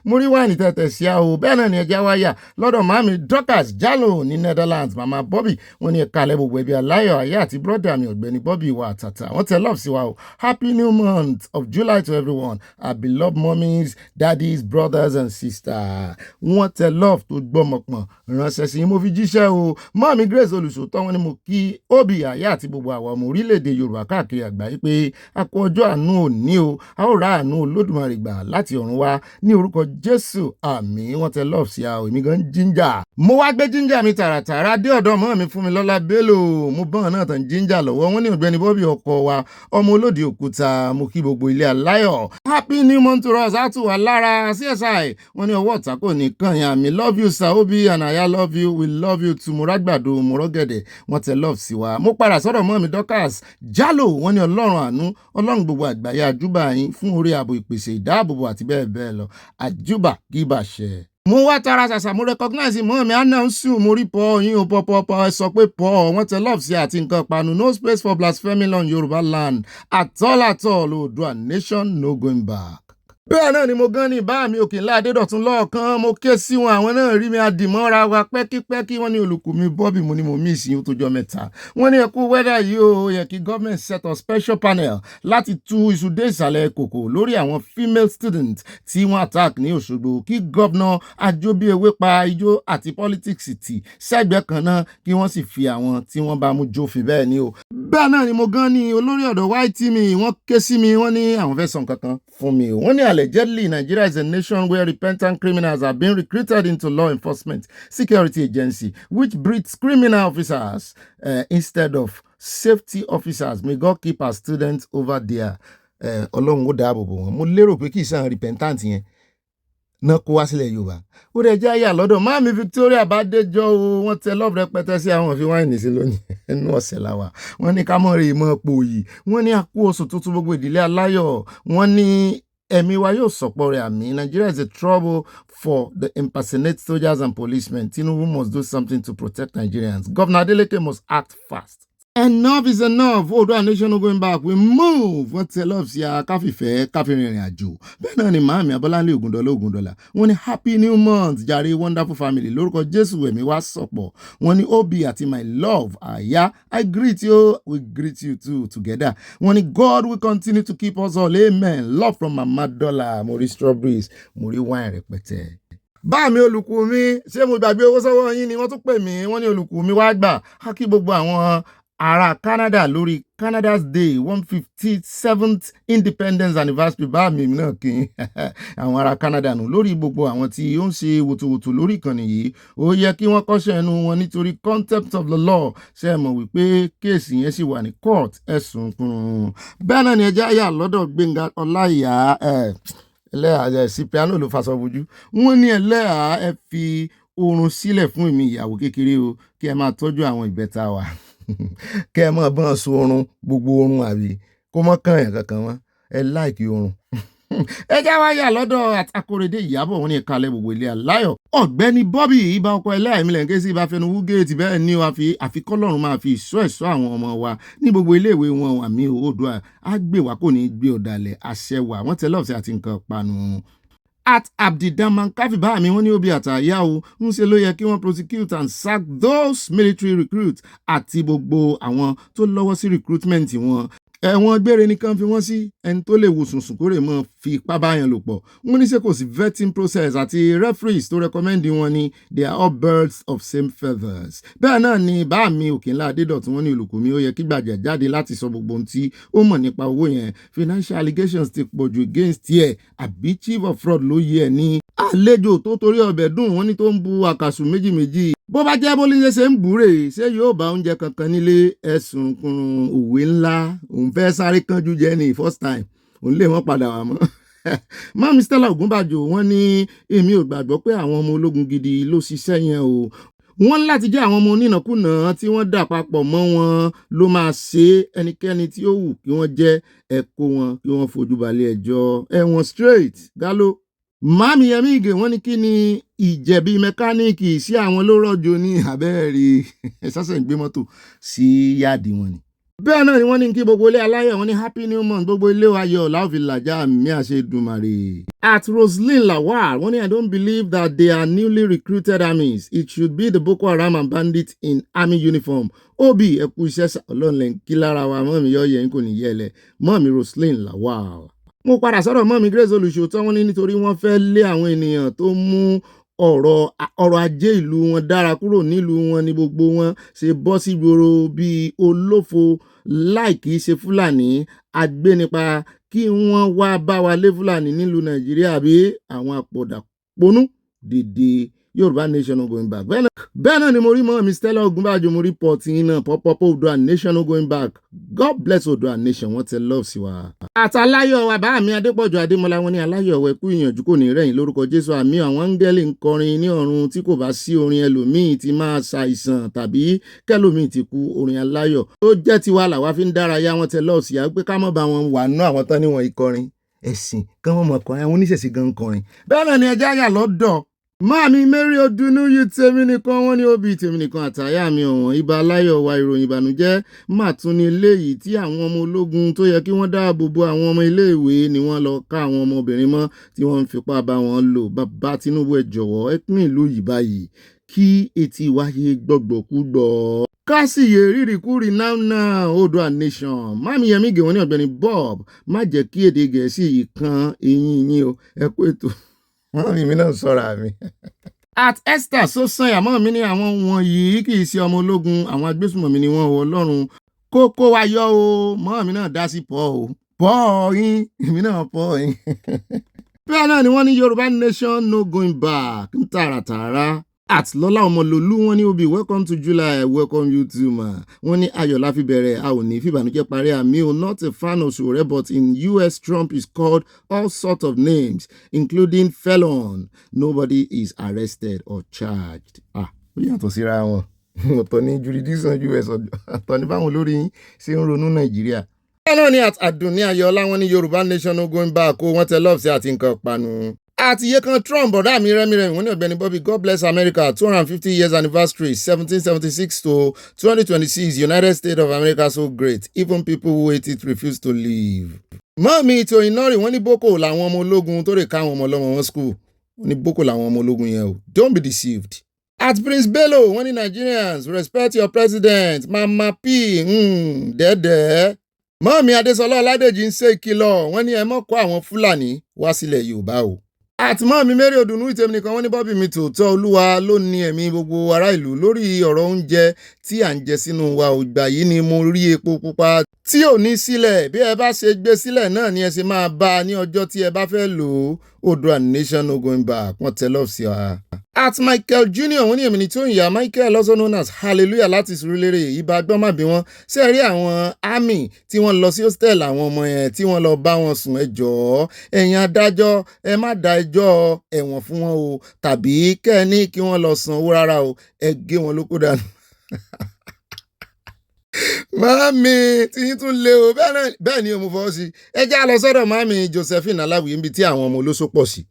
Mo rí wáìnì tẹ̀tẹ̀ sí àwọ̀. Bẹ́ẹ̀ náà ni ẹ jẹ́ á wá yà lọ́dọ̀ mọ́mí Dorcas Jallow ní Netherlands. Mama Bobby. Wọ́n ní ẹ̀ka alẹ́ gbogbo ẹbí aláyọ̀ àyà àti brọ́dà mi Ọ̀gbẹ́ni Bobby wa àtàtà. Wọ́n tẹ love sí wa o. Happy new month of July to everyone. Our beloved mommies, daddies, brothers and sisters. Wọ́n tẹ love tó gbọ́mọpọ̀n ránṣẹ́ sí mo fi jíṣẹ́ o. Mọ́mí Grace Olùsòótọ́ wọn ni mo kí òbí àyà àti gbogbo àwọn ọmọ orílẹ̀-èdè Yorùbá káàkiri àgbáyé pé a kú ọjọ́ àánú òní o. A ó ra àánú Olódùmarè gbà láti ọ̀run wá ní orúkọ Jésù àmín. Wọ́n tẹ love sí a o. Èmi gan jíńjà. Mo wá gbé jíńjà mi tààràtàrà dé ọ̀dọ̀ mọ́ mi Fúnmilọ́lá Bello. Mo bọ́n náà tàn jíńjà lọ́wọ́. Wọ́n ní Ọ̀gbẹ́ni Bobby ọkọ wa ọmọ olóde òkúta mo kí gbogbo ilé aláyọ̀. Happy new month to us. A tù wá lára CSI. Wọ́n ní ọwọ́ ọ̀tá kò ní kàn yàn mí. Love you sir Obi and I love you. We love you too. Mo rágbàdo mo rọ́gẹ̀dẹ̀. Wọ́n tẹ love sí wa. Mo padà sọ́dọ̀ mọ́ mi Dorcas Jallow. Wọ́n ní Ọlọ́run àánú Ọlọ́run gbogbo àgbáyé àjúbà yín fún orí ààbò ìpèsè ìdáàbòbò àti bẹ́ẹ̀ bẹ́ẹ̀ lọ. Àjúbà kí bá ṣe. Mo wá tara ṣàṣà mo recognize mọ́ mi announce mo rí pọ̀ yín o pọ̀pọ̀pọ̀ ẹ sọ pé pọ̀ wọ́n tẹ love sí àti nǹkan panu no space for blasphemy on Yorùbá land at all Oòduà nation no going back. Bẹ́ẹ̀ náà ni mo gan ní bá mi Òkènlá Adédọ̀tún lọ́ọ̀kan mo ké sí wọn àwọn náà rí mi àdìmọ́ra wa pẹ́kípẹ́kí wọ́n ní olùkù mi Bobby mo ní mo miss yín tó jọ mẹ́ta wọ́n ní ẹkú wẹ́dà yìí o yẹ kí government set up special panel láti tú iṣu dé ìsàlẹ̀ kòkò lórí àwọn female students tí wọ́n attack ní Òṣogbo kí gọ́vnà Ajóbíewépa ijó àti politics tì sẹ́gbẹ́ kan náà kí wọ́n sì fi àwọn tí wọ́n bá mú jófin bẹ́ẹ̀ ni o. Bẹ́ẹ̀ náà ni mo gan ní olórí ọ̀dọ̀ YT mi wọ́n ké sí mi wọ́n ní àwọn fẹ́ sọ nǹkan kan fún mi. Wọ́n ní allegedly Nigeria is a nation where repentant criminals are being recruited into law enforcement security agency which breeds criminal officers instead of safety officers. May God keep our students over there. Ọlọ́run ó dáàbò bò wọ́n. Mo lérò pé kì í sàn repentant yẹn náà kó wá sílẹ̀ Yorùbá. Ó dẹ̀ jẹ́ àyà lọ́dọ̀ Máàmí Victoria Bádéjọ́ o, wọ́n tẹ love rẹpẹtẹ sí àwọn fi wáìnì sí lónìí ẹnu ọ̀sẹ̀ làwà. Wọ́n ní ká mọ̀ rè mọ́ pò yìí. Wọ́n ní àkú oṣù tuntun gbogbo ìdílé aláyọ̀. Wọ́n ní ẹ̀mí wa yóò sọ̀pọ̀ rẹ̀ àmì. Nigeria is a trouble for the impersonate soldiers and policemen. Tinubu must do something to protect Nigerians. Governor Adeleke must act fast. Enough is enough. Oòduà nation no going back. We move. Wọ́n tẹ love sí káfífẹ́ káfírin ìrìn àjò. Bẹ́ẹ̀ náà ni Màámi Abọ́láńlé Ògúndọ́lá. Wọ́n ní happy new month jàre wonderful family. Lórúkọ Jésù ẹ̀mí wá sọ̀pọ̀. Wọ́n ní Obi àti my love àyà. I greet you. We greet you too together. Wọ́n ní God will continue to keep us all. Amen. Love from Mama Dollar. Mo rí strawberries. Mo rí wine rẹpẹtẹ. Bá mi olùkù mi. Ṣé mo gbàgbé owó sọ́wọ́ yín ni wọ́n tún pè mí. Wọ́n ní olùkù mi wá gbà. Á kí gbogbo àwọn ará Canada lórí Canada's Day 157th Independence Anniversary. Bá mi náà kí n àwọn ará Canada nù lórí gbogbo àwọn tí ó ń ṣe wòtòwòtò lórí ìkànnì yìí. Ó yẹ kí wọ́n kọ́ṣẹ́ ẹnu wọn nítorí contempt of the law. Ṣé ẹ mọ̀ wípé kéèsì yẹn sì wà ní court ẹ̀sùn kùn. Bẹ́ẹ̀ náà ni ẹjẹ́ àyà lọ́dọ̀ Gbénga Ọláìyá ẹlẹ́yà Cipriano ló faṣọ bojú. Wọ́n ní ẹlẹ́yà ẹ fi oorun sílẹ̀ fún èmi ìyàwó kékeré o kí ẹ máa tọ́jú àwọn ìbẹ́ta wa. Kẹ́ ẹ mọ̀ bọ́n so oorun gbogbo oorun àbí kó mọ́ kàn yàn kankan wọn ẹ láìkí oorun. Ẹ já wá yà lọ́dọ̀ Akóredé Ìyábọ̀ wọn ní ìkàlẹ̀ gbogbo ilé aláyọ̀. Ọ̀gbẹ́ni Bobby ibà ọkọ ẹlẹ́àmílẹ̀ ń ké sí ibà fẹnu wú géètì bẹ́ẹ̀ ni àfikọ́lọ́run máa fi ẹ̀ṣọ́ àwọn ọmọ wa ní gbogbo iléèwé wọn àmì Oòduà á gbé wa kò ní gbé ọ̀dàlẹ̀ àṣẹ wa wọ́n tẹ lọ́ọ̀sì àti nǹkan panu. At Abdidaman Káfíbá mi wọ́n ní Obi àtàyà o ń ṣe ló yẹ kí wọ́n prosecute and sack those military recruits àti gbogbo àwọn tó lọ́wọ́ sí recruitment wọn. Ẹ̀wọ̀n gbére nìkan fi wọ́n sí ẹni tó lè wo sùnsùn kórè mọ́ fi ipá báyàn lò pọ̀. Wọ́n ní ṣé kò sí vetting process àti referees tó recommend wọn ni they are all birds of same feathers. Bẹ́ẹ̀ náà ni bá mi Òkènlá Adédọ̀tún wọn ní olùkọ́ mi ó yẹ kí Gbàjà jáde láti sọ gbogbo ohun tí ó mọ̀ nípa owó yẹn. Financial allegations ti pọ̀jù against ẹ̀ àbí chief of fraud ló yẹ ní. Àlejò tó torí ọbẹ̀ dùn wọ́n ní tó ń bu àkàsù méjì. Bó bá jẹ́ bó lè ṣe ń búre ṣé yóò bá oúnjẹ kankan nílé ẹ̀sùn kùn òwe ńlá òun fẹ́ sáré kánjú jẹ ní first time òun lè wọ́n padà wà mọ́. Mami Stella Ògúnbàjò wọ́n ní èmi ò gbàgbọ́ pé àwọn ọmọ ológun gidi ló ṣiṣẹ́ yẹn o. Wọ́n láti jẹ́ àwọn ọmọ onínàkúnà tí wọ́n dà papọ̀ mọ́ wọn ló máa ṣe ẹnikẹ́ni tí ó wù kí wọ́n jẹ́ ẹ̀kọ́ wọn kí wọ́n fojú balẹ̀ ẹjọ́ ẹ̀wọ̀n straight gálò. Mami Yemige wọ́n ní kí ni ìjẹ̀bi mẹkáníìkì sí àwọn ló rọ̀jò ní abẹ́rẹ́ ẹ̀sásẹ̀ gbé mọ́tò sí yáàdì wọn ni. Bẹ́ẹ̀ náà ni wọ́n ní kí gbogbo ilé aláyọ̀ wọ́n ní happy new month gbogbo ilé ayọ̀ láòfin làjà mi àṣedùmarè. At Roslyn Lawal wọ́n ní I don't believe that they are newly recruited armies. It should be the Boko Haram and bandits in army uniform. Obi ẹ̀kú iṣẹ́ ọlọ́run lẹ́yìn kí lára wa mọ́ mi yọ yẹn kò ní yẹlẹ̀ mọ́ mi Roslyn Lawal. Mo padà sọ́dọ̀ mọ́ mi Grace Olùṣòótọ́ wọ́n ní nítorí wọ́n fẹ́ lé àwọn ènìyàn tó mú ọrọ̀ ajé ìlú wọn dára kúrò nílùú wọn ní gbogbo wọn ṣe bọ́ sí gbòòrò bíi olófo láì kìí ṣe Fúlàní agbénipa kí wọ́n wá bá wa lé Fúlàní nílùú Nàìjíríà bí àwọn àpọ̀dà ponú dèdè Yorùbá nation no going back. Bẹ́ẹ̀ náà ni mo rí mọ́ mi Stella Ògúnbàjò mo rí pọ̀tì náà pọ́pọ́pọ́ Oòduà nation no going back. God bless Oòduà nation wọ́n tẹ love sí wa. Àtàláyọ̀ wa bá mi Adépọ̀jù Adémọ́lá wọn ní aláyọ̀ wẹ̀ kú ìyànjú kò ní rẹ̀yìn lórúkọ Jésù àmì àwọn áńgẹ́lì ń kọrin ní ọ̀run tí kò bá sí orin ẹlòmíì tí máa ṣàìsàn tàbí kẹlòmíì ti kú orin aláyọ̀ tó jẹ́ tiwa làwa fi ń dárayá wọn tẹ love sí wa pé ká má bá wọn wà nú àwọn tán níwọ̀n ìkọrin ẹ̀sìn kán wọ́n mọ̀ kọrin àwọn oníṣẹ̀ṣe gan kọrin. Bẹ́ẹ̀ náà ni ẹja yà lọ́dọ̀ Máàmi Mary Odunu yìí tèmi nìkan wọ́n ní Obi tèmi nìkan àtàyà mi ọ̀wọ́n ibà aláyọ̀ wa ìròyìn ìbànújẹ́ mà tún ní eléyìí tí àwọn ọmọ ológun tó yẹ kí wọ́n dáàbò bo àwọn ọmọ iléèwé ni wọ́n lọ ká àwọn ọmọbìnrin mọ́ tí wọ́n ń fipá bá wọn lò. Bàbá Tinubu ẹ jọ̀wọ́ ẹ pín ìlú yìí báyìí kí etí wáyé gbọ̀gbọ̀kúgbọ̀. Kásìyè rírìkúrì náà Oòduà nation. Máàmi Yemige wọ́n ní Ọ̀gbẹ́ni Bob má jẹ́ kí èdè Gẹ̀ẹ́sì yìí kan eyín yín o ẹ kú ètò. Wọ́n mi náà sọ̀rọ̀ àmì. At Esther Sosanya mọ́ mi ní àwọn wọ̀nyí kì í ṣe ọmọ ológun àwọn agbésùnmọ̀mí ni wọ́n Ọlọ́run kókó wa yọ o mọ́ mi náà dá sí pọ̀ o. pọ́ọ̀yìn èmi náà pọ́ọ̀yìn. Bẹ́ẹ̀ náà ni wọ́n ní Yorùbá nation no going back ń tààràtààrà. Àtìlọ́lá Ọmọlolú wọ́n ní Obi welcome to July, welcome you too ma. Wọ́n ní ayọ̀ la fi bẹ̀rẹ̀, a ò ní fìbànújẹ́ parí àmì o. Not a fan of Sowore, but in US Trump is called all sorts of names including felon. Nobody is arrested or charged. Ó yàtọ̀ síra wọn. Ọ̀tọ̀ ní jurisdiction US, ọ̀tọ̀ ní báwọn olórí yín ṣe ń ronú Nàìjíríà. Bẹ́ẹ̀ náà ni Àdùnní Ayọ̀ọ́lá wọ́n ní Yorùbá nation no going back o, wọ́n tẹ love sí àti nǹkan panu. Àti iye kan Trump bọ̀dá mi rẹ́mìrẹ́mì wọ́n ní Ọ̀gbẹ́ni Bobby God bless America 250 years anniversary 1776 to 2026 United States of America so great even people who hate it refuse to leave. Mọ́ọ̀mí tó iná rì wọ́n ní Boko làwọn ọmọ ológun tó rè káwọn ọmọ ọlọ́mọ wọn school wọ́n ní Boko làwọn ọmọ ológun yẹn o, don't be deceived. At Prince Bello wọ́n ní Nigerians respect your president Mama P dẹ́dẹ́. Mọ́ọ̀mí Adésọlá Ọládèjì ń ṣe ìkìlọ̀ wọ́n ní ẹ mọ́ kó àwọn Fúlàní wá sílẹ̀ Yorùbá o. Àtìmọ́ọ̀mí Mary Odùnú ìtẹ̀mí nìkan wọ́n ní Bobby mi tòótọ́ Olúwa ló ní ẹ̀mí gbogbo ará ìlú lórí ọ̀rọ̀ oúnjẹ tí à ń jẹ sínú wa ògbà yìí ni mo rí epo pupa tí ò ní sílẹ̀ bí ẹ bá ṣe gbé sílẹ̀ náà ni ẹ ṣe máa bá a ní ọjọ́ tí ẹ bá fẹ́ lò ó. Oòduà nation no going back wọ́n tẹ lọ́ọ̀ sí wa. At Michael Junior wọ́n ní èmi ní tó ń yà Michael also known as Hallelujah láti Surulere ìbá gbọ́n má bí wọ́n ṣe rí àwọn army tí wọ́n lọ sí hostel àwọn ọmọ yẹn tí wọ́n lọ bá wọn sùn ẹ jọ̀ọ́ ẹ̀yin adájọ́ ẹ má dá ẹjọ́ ẹ̀wọ̀n fún wọn o tàbí kẹ́ni kí wọ́n lọ san owó rárá o ẹ gé wọn lóko dànù. Màámi tí yín tún lé o bẹ́ẹ̀ ni mo fọwọ́ sí ẹ já lọ sọ́dọ̀ màámi Josephine Aláwìyé níbi tí àwọn ọmọ olóṣó pọ̀ sí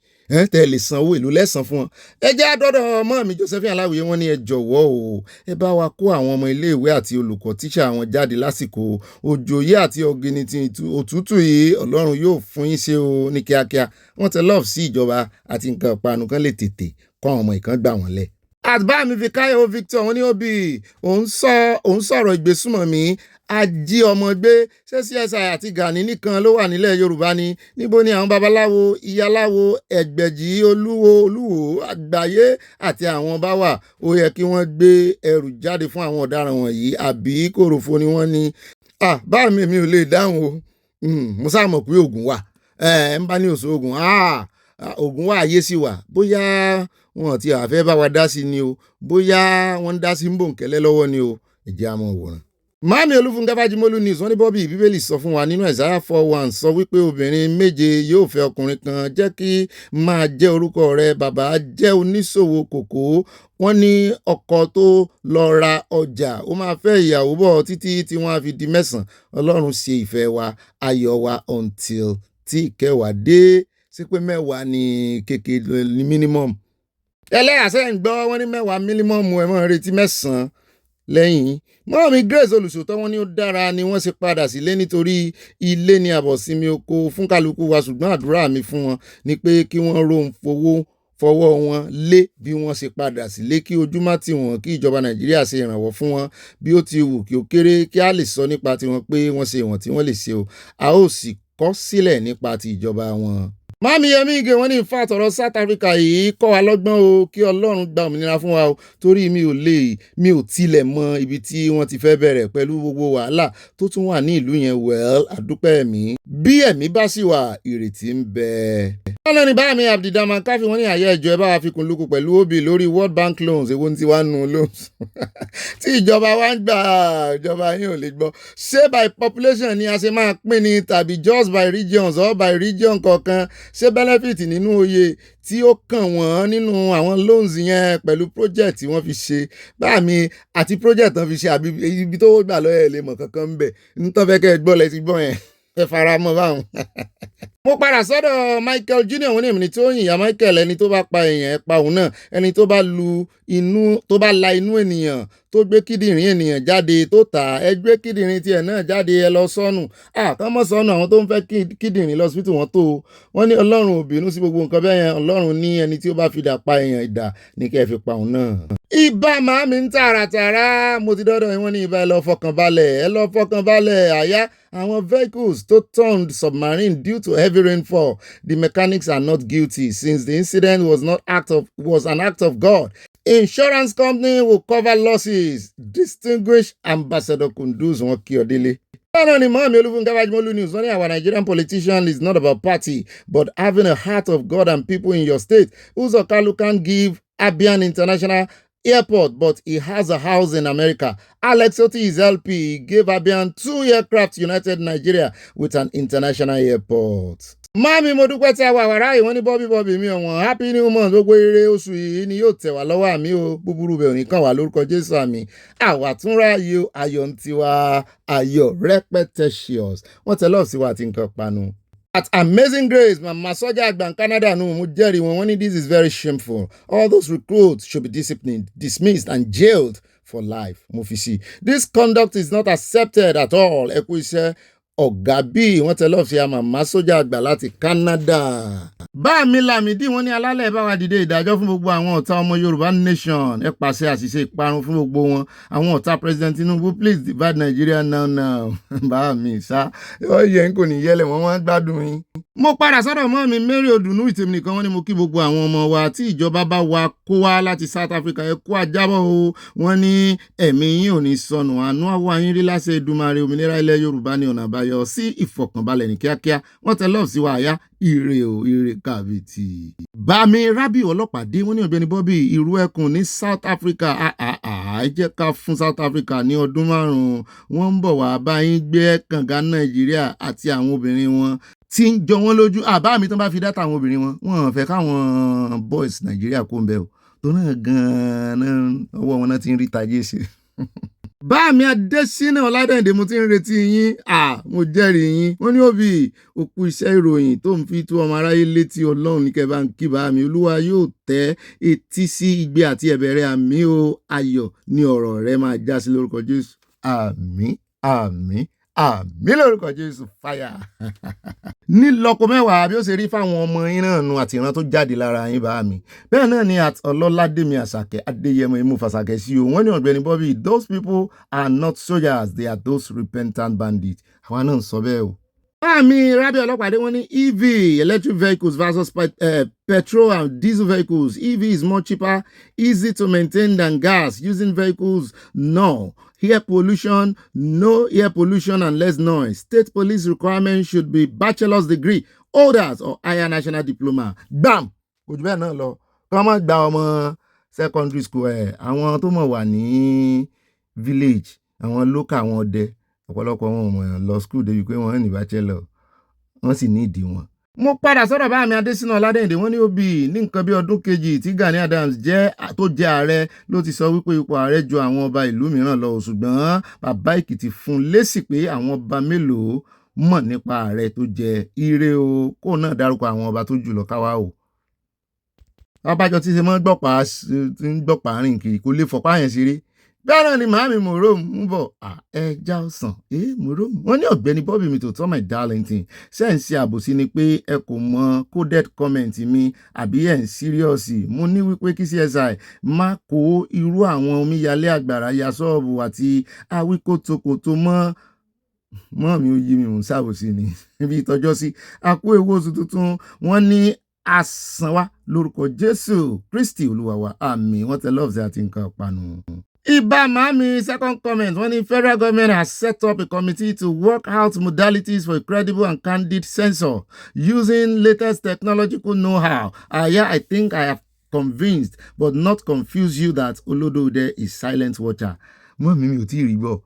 tẹ́ lè san owó ìlú lẹ́sàn fún wọn. Ẹ jẹ́ àdọ́dọ̀ màámi Josephine Aláwìyé wọ́n ní ẹ jọ̀wọ́ o ẹ bá wa kó àwọn ọmọ iléèwé àti olùkọ́ tíṣà wọn jáde lásìkò òjò yìí àti ọ̀gbìnì tí òtútù yìí Ọlọ́run yóò fún yín ṣe o ní kíákíá. Wọ́n tẹ lọ́ọ̀fù sí ìjọba àti nǹkan ìpanu kan lè tètè kọ́ àwọn ọmọ ìkan gbà wọ́n lẹ̀. Àbámi Fikayo Victor wọ́n ní Obi òun sọ̀rọ̀ ìgbésùmọ̀mí ají ọmọ gbé ṣé CSI àti Gani nìkan ló wà nílẹ̀ Yorùbá ni níbo ni àwọn babaláwo ìyáláwo Ẹgbẹ̀jì olúwo àgbáyé àti àwọn bá wà ó yẹ kí wọ́n gbé ẹrù jáde fún àwọn ọ̀daràn wọ̀nyí àbí kòròfo ni wọ́n ní. Báàmì mi ò lè dáhùn o mo sáà mọ̀ pé oògùn wà ń bá ní òṣù oògùn oògùn wà ayé sì wà bóyá wọn ti àfẹ́ bá wa dá sí ni o bóyá wọ́n ń dá sí ń bòǹkẹ́lẹ́ lọ́wọ́ ni o ẹ̀jẹ̀ àmọ́ òwòrán. Màámi Olúfúnkẹ́ Fájímọ́lú news wọ́n ní Bobby Bíbélì sọ fún wa nínú Isaiah 4:1 sọ wípé obìnrin méje yóò fẹ́ ọkùnrin kan jẹ́ kí máa jẹ́ orúkọ rẹ̀ bàbá jẹ́ oníṣòwò kòkó wọ́n ní ọkọ tó lọ ra ọjà ó máa fẹ́ ìyàwó bọ̀ títí tí wọ́n á fi di 9 Ọlọ́run ṣe ìfẹ́ wa ayọ̀ wa until tí ìkẹwàá dé sí pé 10 ní kékeré ní minimum. Ẹlẹ́yà sẹ́yìn gbọ́ wọ́n ní 10 minimum ẹ̀ mọ́ retí 9 lẹ́yìn. Mọ́ọ̀mí Grace olùṣòótọ́ wọn ní ó dára ni wọ́n ṣe padà sílé nítorí ilé ní àbọ̀sími oko fún kálukú wa ṣùgbọ́n àdúrà mi fún wọn ni pé kí wọ́n rohun fọwọ́ wọn lé bí wọ́n ṣe padà sílé kí ojú má tì wọ́n kí ìjọba Nàìjíríà ṣe ìrànwọ́ fún wọn bí ó ti wù kí ó kéré kí a lè sọ nípa tiwọn pé wọ́n ṣe ìwọ̀n tí wọ́n lè ṣe o a ó sì kọ sílẹ̀ nípa ti ìjọba wọn. Màámi Yẹmí Ige wọ́n ní ìfàtọ̀rọ̀ South Africa yìí kọ́ wa lọ́gbọ́n o kí Ọlọ́run gba òmìnira fún wa o torí mi ò tilẹ̀ mọ ibi tí wọ́n ti fẹ́ bẹ̀rẹ̀ pẹ̀lú gbogbo wàhálà tó tún wà ní ìlú yẹn àdúpẹ́ ẹ̀mí bí ẹ̀mí bá sì wà ìrètí ń bẹ. wọ́n lẹ́ni báàmí Abduldaman Káfí wọ́n ní àyè ẹ̀jọ́ ẹ bá wa fi kún lukú pẹ̀lú Obi lórí World Bank loans èwo ní ti wá nu loans tí ìjọba wa ń gbà ìjọba yín ò lè gbọ́ ṣé by population ni a ṣe máa pín ni tàbí just by regions or by region kọ̀ọ̀kan ṣé benefit nínú oye tí ó kàn wọ́n nínú àwọn loans yẹn pẹ̀lú project tí wọ́n fi ṣe báàmí àti project tán fi ṣe àbí ibi tó gbà lọ́yẹ̀ lè mọ̀ kankan ń bẹ̀ nítorí fẹ́ kẹ́ ẹ gbọ́ lẹ ti gbọ́ yẹn ẹ fara mọ́ báwọn. Mo padà sọ́dọ̀ Michael Junior wọ́n ní èmi ní tó yìn ìyá Michael ẹni tó bá pa èèyàn ẹ pa òun náà ẹni tó bá la inú ènìyàn tó gbé kíndìnrín ènìyàn jáde tó tà ẹ gbé kíndìnrín tiẹ̀ náà jáde ẹ lọ sọnù kán mọ́ sọnù àwọn tó ń fẹ́ kíndìnrín lọ síbítù wọn tó wọ́n ní Ọlọ́run ò bínú sí gbogbo nǹkan bẹ́ẹ̀ yẹn Ọlọ́run ní ẹni tí ó bá fi dà pa èèyàn ìdà ní kẹ́ ẹ fi pa òun náà. Ìbá màámi ń tààràtàrà mo ti dọ́dọ̀ wọ́n ní ìbá ẹ lọ fọkànbalẹ̀ àyà àwọn vehicles tó turned submarine due to heavy rainfall the mechanics are not guilty since the incident was an act of God. Insurance company will cover losses. Distinguished Ambassador Kunduz wọn kí ọ délé. News. Our Nigerian politician is not about party, but having a heart of God and people in your state. Uzokalu can give Abian International Airport, but he has a house in America. Alex Oti is LP. He gave Abian 2 aircraft united Nigeria with an international airport. Mami mo dúpẹ́ tí a wà wàrà yìí wọ́n ní bọ́bí mi ọ̀wọ́n happy new month gbogbo ire oṣù yìí ni yóò tẹ̀ wá lọ́wọ́ àmì o búburú bẹ̀ òní kàn wá lórúkọ Jésù àmì àwa túnra yìí ayọ̀ ń tiwa ayọ̀ repetitious wọ́n tẹ lọ́ọ̀ sí wa àti nǹkan panu. At Amazing Grace, Mama Soja Agban Canada, no, Mujeri, when this is very shameful. All those recruits should be disciplined, dismissed, and jailed for life. Mufisi. This conduct is not accepted at all. Ekwise Ogabi, wọ́n tẹ lọ́ọ̀ sí Mama Soja Agban láti Canada. Bá mi Lámìdí wọ́n ní alálẹ̀ bá wa dìde ìdájọ́ fún gbogbo àwọn ọ̀tá ọmọ Yorùbá nation ẹ pàṣẹ àṣìṣe ìparun fún gbogbo wọn àwọn ọ̀tá President Tinubu please divide Nigeria now bá mi sá ó yẹ n kò ní yẹlẹ̀ wọ́n gbádùn yín. Mo padà sọ́dọ̀ mọ́ mi Mary Odùnú ìtẹ̀mí nìkan wọ́n ní mo kí gbogbo àwọn ọmọ wa tí ìjọba bá wa kó wá láti South Africa ẹ kó àjábọ̀ o wọ́n ní ẹ̀mí yín ò ní sọnù àánú àwọ̀ ayín rí láṣẹ Èdùmàrè òmìnira ilẹ̀ Yorùbá ní ọ̀nà àbáyọ sí ìfọ̀kànbalẹ̀ ní kíákíá wọ́n tẹ lọ́ọ̀ sí wa àyá ire o ire kàbìtì. Bámi Rábì Ọlọ́pàdé wọ́n ní Ọ̀gbẹ́ni Bobby irú ẹkùn ní South Africa ẹ jẹ́ ká fún South Africa ní ọdún 5 wọ́n ń bọ̀ wá bá yín gbé kànga Nàìjíríà àti àwọn obìnrin wọn tí ń jọ wọ́n lójú àbá mi tán bá fi dátà àwọn obìnrin wọn wọ́n fẹ́ káwọn boys Nàìjíríà kó ń bẹ o tó náà gan-an ọwọ́ wọn náà ti ń rí tajé ṣe. Báàmí Adésínà Ọládẹ́ǹdé mo ti ń retí yín mo jẹ́rìí yín wọ́n ní òbí òkú iṣẹ́ ìròyìn tó ń fi tó ọmọ aráyé létí Ọlọ́run ní kẹfà ń kí báàmí Olúwa yóò tẹ́ etí sí igbe àti ẹ̀bẹ̀rẹ̀ àmì o ayọ̀ ní ọ̀rọ̀ rẹ máa já sí lórúkọ Jésù àmín àmín àmín lórúkọ Jésù fáyà. Ní lọ́kọ mẹ́wàá bí ó ṣe rí fáwọn ọmọ yín náà nu àti ìran tó jáde lára yín bá mi bẹ́ẹ̀ náà ni Ọlọ́ládémi Àṣàkẹ́ Adéyẹmọ imú Fàṣàkẹ́ sí o wọ́n ní Ọ̀gbẹ́ni Bobby those people are not soldiers they are those repentant bandits àwọn náà ń sọ bẹ́ẹ̀ o. Báàmí Rábì Ọlọ́pàdé wọ́n ní EV electric vehicles versus petrol and diesel vehicles EV is more cheaper easy to maintain than gas using vehicles no. Air pollution, no air pollution and less noise. State police requirements should be bachelor's degree, holders or higher national diploma. Bam! Kò jù bẹ́ẹ̀ náà lọ. Kọ́ máa gba ọmọ secondary school àwọn tó mọ̀ wà ní village, àwọn local àwọn ọdẹ. Ọ̀pọ̀lọpọ̀ wọn mọ̀ lọ school débi pé wọ́n ní bachelor. Wọ́n sì ní ìdí wọn. Mo padà sọ́dọ̀ Báàmí Adésínà Ọládẹ́ǹdé wọ́n ní òbí ní nǹkan bí ọdún kejì tí Gani Adams tó jẹ́ ààrẹ ló ti sọ wípé ipò ààrẹ ju àwọn ọba ìlú mìíràn lọ ṣùgbọ́n bàbá Èkìtì fún lésì pé àwọn ọba mélòó mọ̀ nípa ààrẹ tó jẹ ire o kó náà dárúkọ àwọn ọba tó jù lọ káwá o. Abájọ tí ṣe mọ́ gbọ́pàá rìn kiri kò lè fọ̀pá yẹn ṣeré. Bẹ́ẹ̀ náà ni màámi Mòró ń bọ̀ ẹja ọ̀sán Mòró wọ́n ní Ọ̀gbẹ́ni Bobby mi tó tọ́ my darlington sẹ́ǹsì àbòsí ni pé ẹ kò mọ coded comment mi àbí ẹ̀ ń síríọ̀sì mo ní wípé kí CSI má kó irú àwọn omíyalé àgbàrá ya ṣọ́ọ̀bù àti awíkótókòtó mọ́ mi ò yí mi ò ń ṣàbòsí ni ibi ìtọ́jọ́ sí àkó ewu oṣù tuntun wọ́n ní àsánwá lórúkọ Jésù Kristi Olúwa wa àmín wọ́n tẹ lọ́ọ̀sì àti nǹkan panu. Iba Mami, second comment, when the federal government has set up a committee to work out modalities for a credible and candid censor using latest technological know-how. I think I have convinced but not confused you that Olodode is silent watcher. Mami mi ò tí rí gbọ́.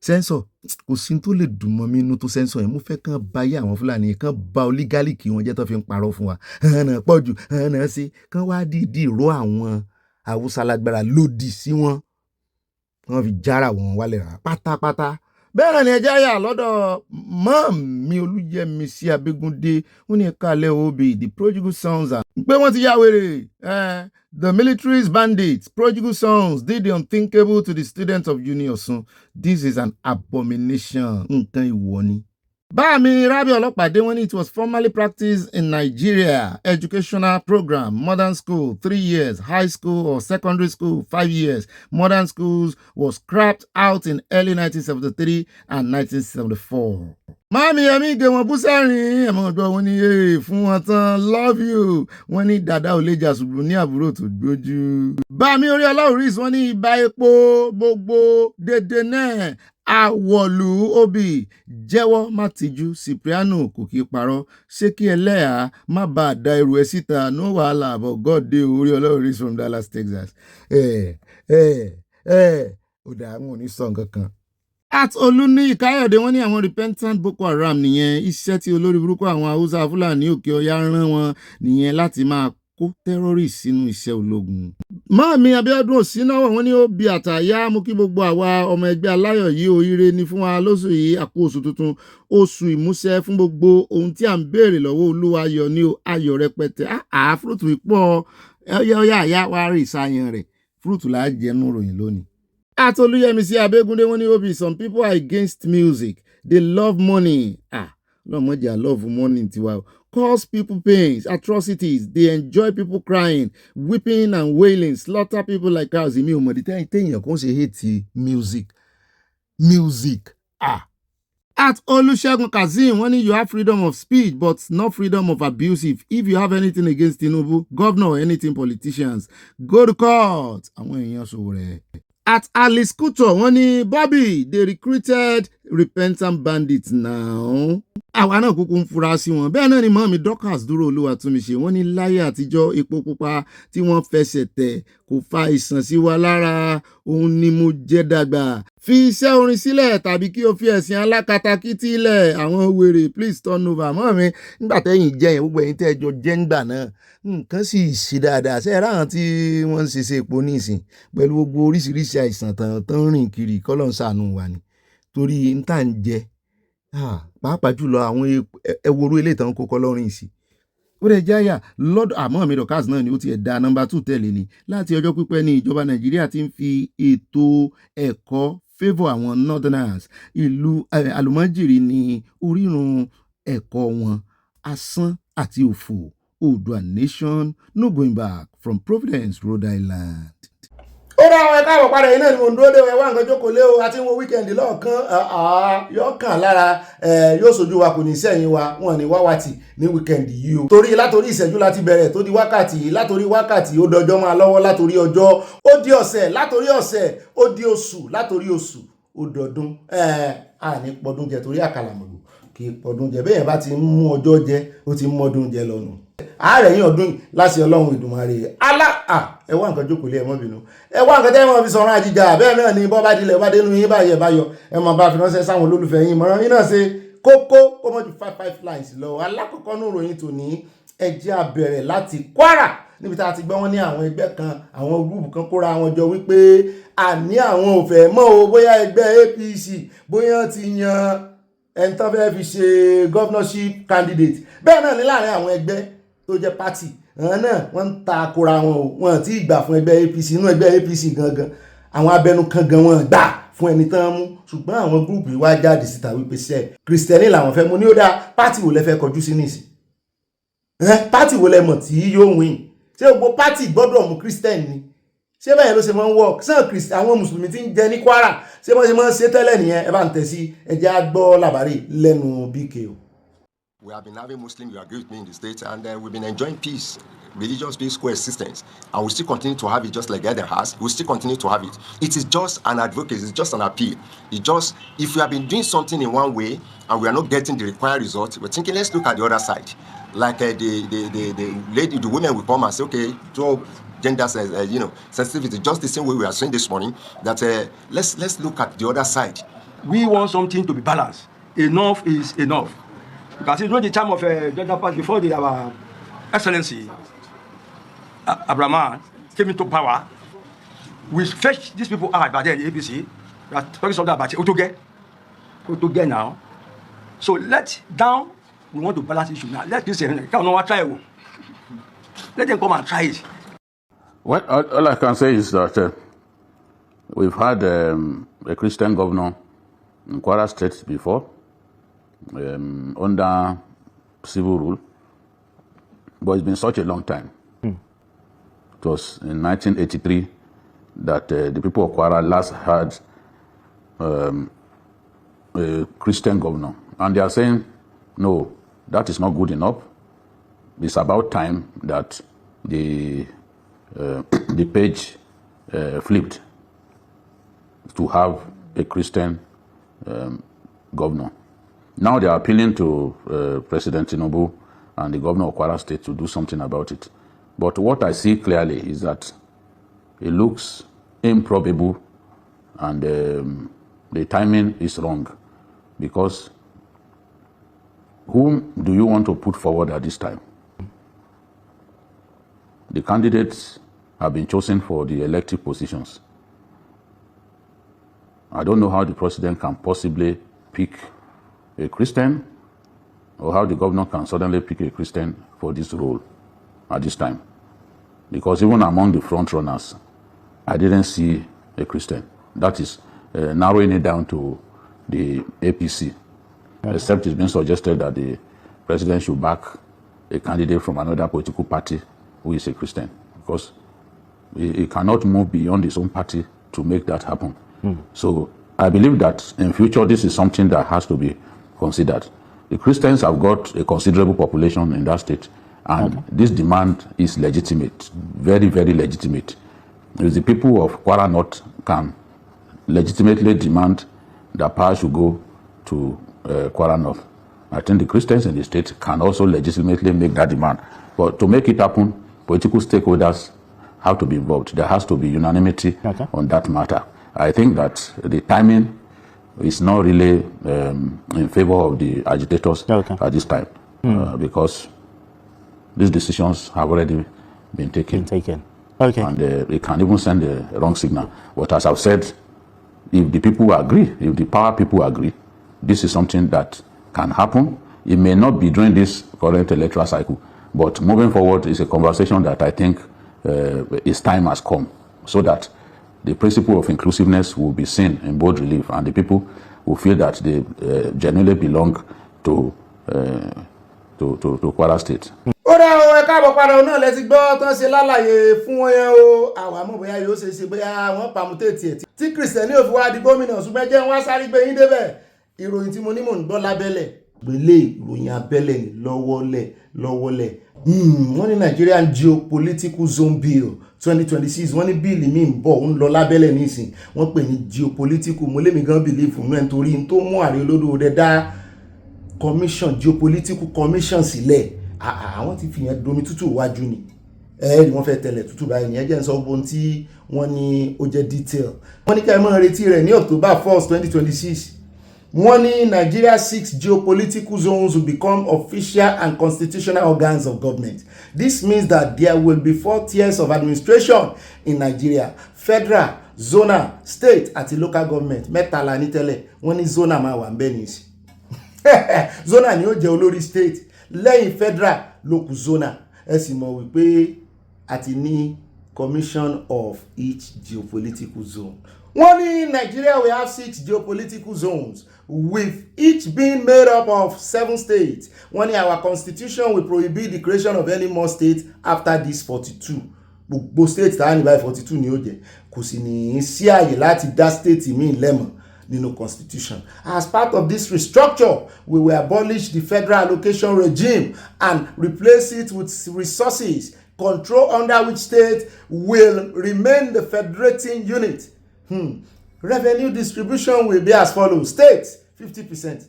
Censor, kò sí tó lè dùn mọ́ mi inú tó censor yẹn. Mo fẹ́ kàn bá yé àwọn Fúlàní kàn bá olígálìkì wọn jẹ́ tó fi ń parọ́ fún wa. Ẹ̀nà pọ̀jù, ẹ̀nà sí, kàn wá dìídì ró àwọn Haúsá lágbára lòdì sí wọn. Wọ́n fi jára wọn wálẹ̀ rà pátápátá. Bẹ́ẹ̀ náà ni ẹjẹ́ àyà lọ́dọ̀ Mọ́ọ̀mí Olúyẹmísí Abégúndé wọ́n ní ẹ̀ka alẹ́ òbí the prodigal sons pé wọ́n ti yá wèrè the military's bandits prodigal sons did the unthinkable to the students of Uni Osun. This is an abomination. Nǹkan ìwọ ni. Báàmí Rábì Ọlọ́pàdé wọ́n ní it was formerly practiced in Nigeria educational program modern school 3 years high school or secondary school 5 years modern schools was scrapped out in early 1973 and 1974. Máàmí ẹ̀mí gé wọn bú sẹ́rìn ẹ̀mọ́ ọ̀dọ́ wọn ní fún wọn tán love you wọ́n ní dàda ò lè jà ṣùgbọ́n ní àbúrò tó gbójú. Báàmí Oríọlá Oris wọ́n ní ibà epo gbogbo dédé náà Àwọ̀lú Obi jẹ́wọ́ má tijú Cipriano kò kí parọ́ ṣé kí ẹlẹ́yà má bá a da irú ẹ síta no wàhálà but God dey orí ọlọ́run is from Dallas, Texas. Ó dà àwọn ò ní sọ nǹkan kan. At Olúni Káyọ̀dé wọ́n ní àwọn repentant Boko Haram nìyẹn iṣẹ́ tí olórí burúkú àwọn Haúsá Fúlàní òkè ọya rán wọn nìyẹn láti máa kó terrorist sínú iṣẹ́ ológun. Mọ́ọ̀mí Abíọ́dún Òsínàwọ̀ wọ́n ní ó bi àtàyà mú kí gbogbo àwa ọmọ ẹgbẹ́ aláyọ̀ yìí oríire ní fún wa lóṣù yìí àpò oṣù tuntun oṣù ìmúṣẹ fún gbogbo ohun tí à ń béèrè lọ́wọ́ Olúwa ayọ̀ ní ayọ̀ rẹpẹtẹ fúrúùtù pọ̀ ọyá àyà wa rí ìsáyàn rẹ̀ fúrúùtù là á jẹnu ròyìn lónìí. Atolúyẹmísí Abégúndé wọ́n ní Obi some people are against music they love money lọ́mọdé I love money tiwa cause people pains atrocities they enjoy people crying weeping and wailing slaughter people like cows. Èmi ò mọ̀ dí téèyàn kan ṣe hate music. At Olúṣẹ́gun Kazeem wọ́n ní you have freedom of speech but not freedom of abuse if you have anything against Tinubu governor or anything politicians go to court. Àwọn èèyàn ṣòwò rẹ̀. At Alice Kuto wọ́n ní Bobby they recruited repentant bandits now. Àwa náà kúkú ń fura sí wọn bẹ́ẹ̀ náà ni mọ́mí Dorcas dúró Olúwatúnmiṣe wọ́n ní láyé àtijọ́ epo pupa tí wọ́n fẹsẹ̀ tẹ̀ kò fa ìsàn sí wa lára òun ni mo jẹ́ dàgbà fi iṣẹ́ orin sílẹ̀ tàbí kí o fi ẹ̀sìn alákatakítí lẹ̀ àwọn wèrè please turn over mọ́mí nígbà tẹ́yìn jẹ́ yẹn gbogbo ẹ̀yin tẹ́ ẹ jọ jẹ́ ńgbà náà nǹkan sì ṣe dáadáa ṣe ráhàn tí wọ́n ń ṣe epo nísìn pẹ̀lú gbogbo oríṣiríṣi àìsàn tán rìn kiri kọ́lọ́ ń ṣàánú wa ni torí ń tà ń jẹ pàápàá jùlọ àwọn ẹwòrú ilé ìtàn kó kọlọ́rin sí ó rẹ̀ jáyà lọ́dọ̀ àmọ́ mi Dorcas náà ni ó ti ẹ̀dá nọ́mbà 2 tẹ̀lé ni láti ọjọ́ pípẹ́ ní ìjọba Nàìjíríà ti ń fi ètò ẹ̀kọ́ favour àwọn northerners ìlú àlùmọ́jìrì ní orírun ẹ̀kọ́ wọn asán àti òfò Oòduà nation no going back from Providence, Rhode Island. Ó dá àwọn ẹ̀ka àwọ̀padà yìí náà ni mò ń dúró dé ẹwà nǹkan jókòó lé o àti wo wíkẹ́ndì lọ́ọ̀kan yóò kàn lára yóò sojú wa kò ní sẹ́yìn wa wọn ní wáwàtì ní wíkẹ́ndì yìí o. Látòrí ìṣẹ́jú láti bẹ̀rẹ̀ tó di wákàtí látòrí wákàtí ó dọjọ́ máa lọ́wọ́ látòrí ọjọ́ ó di ọ̀sẹ̀ látòrí ọ̀sẹ̀ ó di oṣù látòrí oṣù ó dọdún àní pọdún jẹ torí àkàlàmọ̀lù kì í pọdún jẹ bẹ́ẹ̀ bá ti ń mú ọjọ́ jẹ ó ti ń mọ́dún jẹ lọ́nu. Ààrẹ yín ọdún láti Ọlọ́run Ìdùmarè ẹwà nǹkan jókòó lé ẹmọ́ bínú ẹwà nǹkan tẹ́ mọ́ fi sọ̀rọ̀ àjíjà bẹ́ẹ̀ náà ni bọ́ bá dilẹ̀ bá dénú yín báyẹ̀ báyọ̀ ẹ máa bá fi ránṣẹ́ sáwọn olólùfẹ́ yín mọ̀ràn yín náà ṣe kókó ó mọ̀ ju 5 lines lọ. Alákọ̀ọ́kọ́ ní ìròyìn tòní ẹ jẹ́ á bẹ̀rẹ̀ láti Kwara níbi tá a ti gbọ́ wọn ní àwọn ẹgbẹ́ kan àwọn gúrùpù kan kóra wọn jọ wípé àní àwọn ò fẹ́ mọ́ o bóyá ẹgbẹ́ APC bóyá ti yan ẹni tán fẹ́ fi ṣe governorship candidate bẹ́ẹ̀ náà ní láàrin àwọn ẹgbẹ́ tó jẹ́ party àwọn náà wọ́n ń ta kóra wọn o wọ́n ti gbà fún ẹgbẹ́ APC inú ẹgbẹ́ APC gangan àwọn abẹnukan gan wọn gbà fún ẹni tán mú ṣùgbọ́n àwọn gúrùpù yìí wá jáde síta wípé sẹ́ Kristẹni làwọn fẹ́ mú ní ó dá pátì wo lẹ fẹ́ kọjú sí nìsín pátì wo lẹ mọ̀ tí yóò win ṣé gbogbo pátì gbọ́dọ̀ mú Kristẹni ni ṣé bẹ́ẹ̀ ló ṣe máa ń work sàn àwọn mùsùlùmí tí ń jẹ ní Kwara ṣé wọ́n ṣe máa ń ṣe tẹ́lẹ̀ nìyẹn ẹ bá ń tẹ̀ sí ẹjẹ́ á gbọ́ làbárí lẹ́nu BK o. We have been having Muslims, you agree with me, in the States, and we've been enjoying peace, religious peace, coexistence, and we still continue to have it just like Eden has. We still continue to have it. It is just an advocacy, it's just an appeal. It's just, if we have been doing something in one way, and we are not getting the required result, we're thinking, let's look at the other side. Like the women will come and say, okay, to gender sensitivity, just the same way we are saying this morning, that let's look at the other side. We want something to be balanced. Enough is enough. Because it's not the time of gender past before our Excellency Abraham came into power. We fetched these people out by then the APC. We are talking something about Otoge now. So we want to balance issue now. Let this try. Let them come and try it. Well, all I can say is that we've had a Christian governor in Kwara State before. Under civil rule, but it's been such a long time. It was in 1983 that the people of Kwara last had a Christian governor, and they are saying, no, that is not good enough. It's about time that the page flipped to have a Christian governor. Now they are appealing to President Tinubu and the governor of Kwara State to do something about it. But what I see clearly is that it looks improbable and the timing is wrong, because whom do you want to put forward at this time? The candidates have been chosen for the elective positions. I don't know how the president can possibly pick a Christian, or how the governor can suddenly pick a Christian for this role at this time. Because even among the front runners, I didn't see a Christian. That is narrowing it down to the APC, except it's been suggested that the president should back a candidate from another political party who is a Christian, because he cannot move beyond his own party to make that happen. So I believe that in future this is something that has to be considered. The Christians have got a considerable population in that state, and this demand is legitimate, very, very legitimate. If the people of Kwara North can legitimately demand that power should go to Kwara North, I think the Christians in the state can also legitimately make that demand. But to make it happen, political stakeholders have to be involved. There has to be unanimity on that matter. I think that the timing is not really in favor of the agitators at this time, because these decisions have already been taken. And it can even send a wrong signal. But as I've said, if the people agree, if the power people agree, this is something that can happen. It may not be during this current electoral cycle, but moving forward is a conversation that I think its time has come, so that the principle of inclusiveness will be seen in bold relief, and the people will feel that they genuinely belong to Kwara State. Ó dá o, ẹ káàbọ̀ padà òun náà lẹ ti gbọ́ tán ṣe lálàyé fún wọn yẹn o. Àwọn àmọ́ bóyá yóò ṣe bóyá wọ́n pàmùtẹ́ẹ̀tì ẹ̀ tí kìrìsìtẹ́nì ò fi wá di gómìnà, ṣùgbọ́n jẹ́ wọ́n sáré gbé yín débẹ̀. Ìròyìn tí mo ní mò ń gbọ́ lábẹ́lẹ̀. Gbélé ìròyìn abẹ́lẹ̀ ní lọ́wọ́lẹ̀. Wọ́n ní Nigerian Geopolitical Zone Bill 2026, wọ́n ní bíìlì míì ń bọ̀ ń lọ lábẹ́lẹ̀ nísìn. Wọ́n pè ní geopolitical. Mo lémi gan believe fún ẹ̀ nítorí n tó mú Ààrẹ Olódò rẹ̀ dá commission, geopolitical commission sílẹ̀. Àwọn ti fi yẹn domi tútù wájú ni. Ni wọ́n fẹ́ tẹ̀lẹ̀ tútù báyìí ní ẹjẹ́ ń sọ ohun tí wọ́n ní ó jẹ́ detail. Wọ́n ní ká ẹ máa retí rẹ̀ ní October 1st, 2026. Wọ́n ní Nigeria's 6 geopolitical zones will become official and constitutional organs of government. This means that there will be 4 tiers of administration in Nigeria: federal, zonal, state àti local government. Mẹ́tàlá ní tẹ́lẹ̀, wọ́n ní zonal máa wà ń bẹ̀ nìsí. Zonal ni ó jẹ́ olórí state, lẹ́yìn federal ló kù zonal. Ẹ sì mọ̀ wípé àti ní commission of each geopolitical zone. Wọ́n ní Nigeria will have 6 geopolitical zones, with each being made up of 7 states. Wọ́n ní our constitution will prohibit the creation of any more states after this 42. Gbogbo states tá ní báyìí 42 ni ó jẹ́. Kò sì ní sí àyè láti dá state míì lẹ́mọ̀ nínú constitution. As part of this restructure, we will abolish the federal allocation regime and replace it with resources control under which state will remain the federating unit. Revenue distribution will be as follows: states 50%,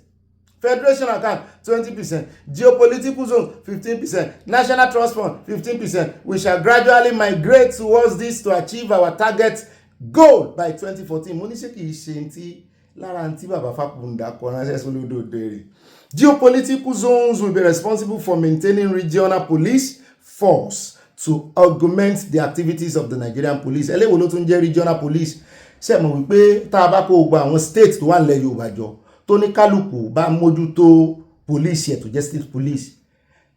federation account 20%, geopolitical zone 15%, national trust fund 15%. We shall gradually migrate towards this to achieve our target goal by 2014. Mo ní ṣé kìí ṣe ntí lára ntí bàbá Fákúndà kọ ránṣẹ́ sólódòdó rẹ̀. Geopolitical zones will be responsible for maintaining regional police force to augment the activities of the Nigerian police. Eléwo ló tún jẹ́ regional police. Ṣé mọ̀ wípé tá a bá kó gba àwọn state tó wà nílẹ̀ Yorùbá jọ tó ní kálukú bá mójútó police ẹ̀ tó jẹ́ state police,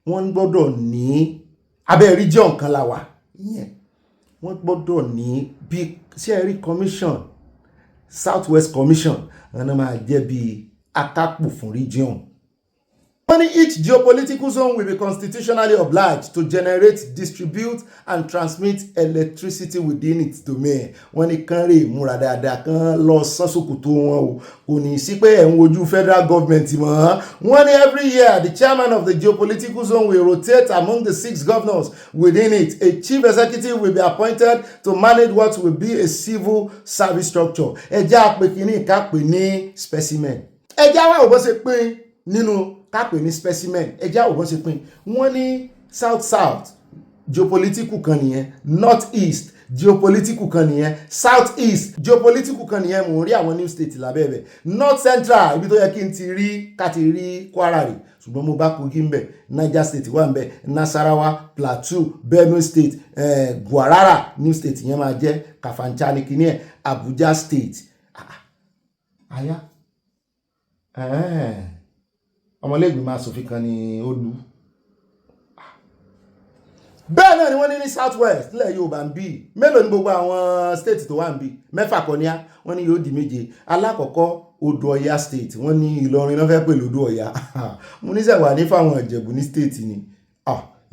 wọ́n gbọ́dọ̀ ní abẹ́ region kan la wà ìyẹn. Wọ́n gbọ́dọ̀ ní bí ṣé rí commission, Southwest Commission, ọ̀nà máa jẹ́ bí akápò fún region. Only each geopolitical zone will be constitutionally obliged to generate, distribute, and transmit electricity within its domain. Wọ́n ní kán rè múra dáadáa kán lọ sọ́sọ́kòtò wọn o. Kò ní sí pé ẹ̀ ń wojú federal government mọ́. Wọ́n ní every year the chairman of the geopolitical zone will rotate among the 6 governors within it. A chief executive will be appointed to manage what will be a civil service structure. Ẹja àpè kìíní ká pè ní specimen. Ẹja wa ò bọ́ ṣe pín nínú kápẹ́ ní specimen ẹjá òbọ́n ṣe pín wọ́n ní south geopolitical kan nìyẹn north east geopolitical kan nìyẹn south east geopolitical kan nìyẹn mò ń rí àwọn new state lábẹ́ẹ̀bẹ̀ north central ibi tó yẹ kí n ti rí ká ti rí Kwara rè ṣùgbọ́n mo bá Kogi ń bẹ̀ Niger state wà ń bẹ̀ Nasarawa Plateau Benue state Guarara new state yẹn máa jẹ́ Kafanchan kìíní ẹ̀ Abuja state àyà ọmọlẹ́gbẹ̀mọ asòfin kan ní olú bẹ́ẹ̀ náà ni wọ́n ní ní south west nílẹ̀ Yorùbá ń bí mélòó ní gbogbo àwọn state tó wà ń bí 6 kọ́ ní á wọ́n ní yóò di 7 alákọ̀ọ́kọ́ Odò Ọ̀yà state wọ́n ní Ìlọrin náà fẹ́ pè lódò Ọ̀yà mo ní sẹ́wà ní fáwọn Ìjẹ̀bú ní state ni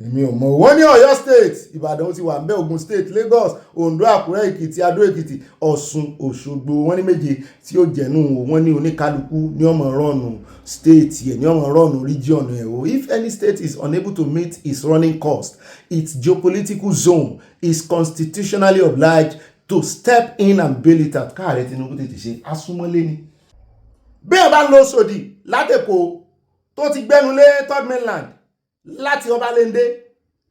èmi ò mọ̀ wọ́n ní Ọ̀yọ́ state Ìbàdàn ti wà ń bẹ Ògùn state Lagos Oǹdó Àkúrẹ́ Èkìtì Adó Èkìtì Ọ̀ṣun Òṣogbo wọ́n ní 7 tí ó jẹ̀nú wọ́n ní oníkálukú ní ọmọ rọ́ọ̀nù state yẹn ní ọmọ rọ́ọ̀nù region ẹ̀ o. If any state is unable to meet its running cost, its geopolitical zone is constitutionally obliged to step in and bail it out. Káàrẹ̀ Tinubu tètè ṣe asúmọ́lé ni. Bí ẹ bá ń lọ sódì látẹ̀kọ́ tó ti gbẹ́nulé third mainland láti Ọbalẹ́ndé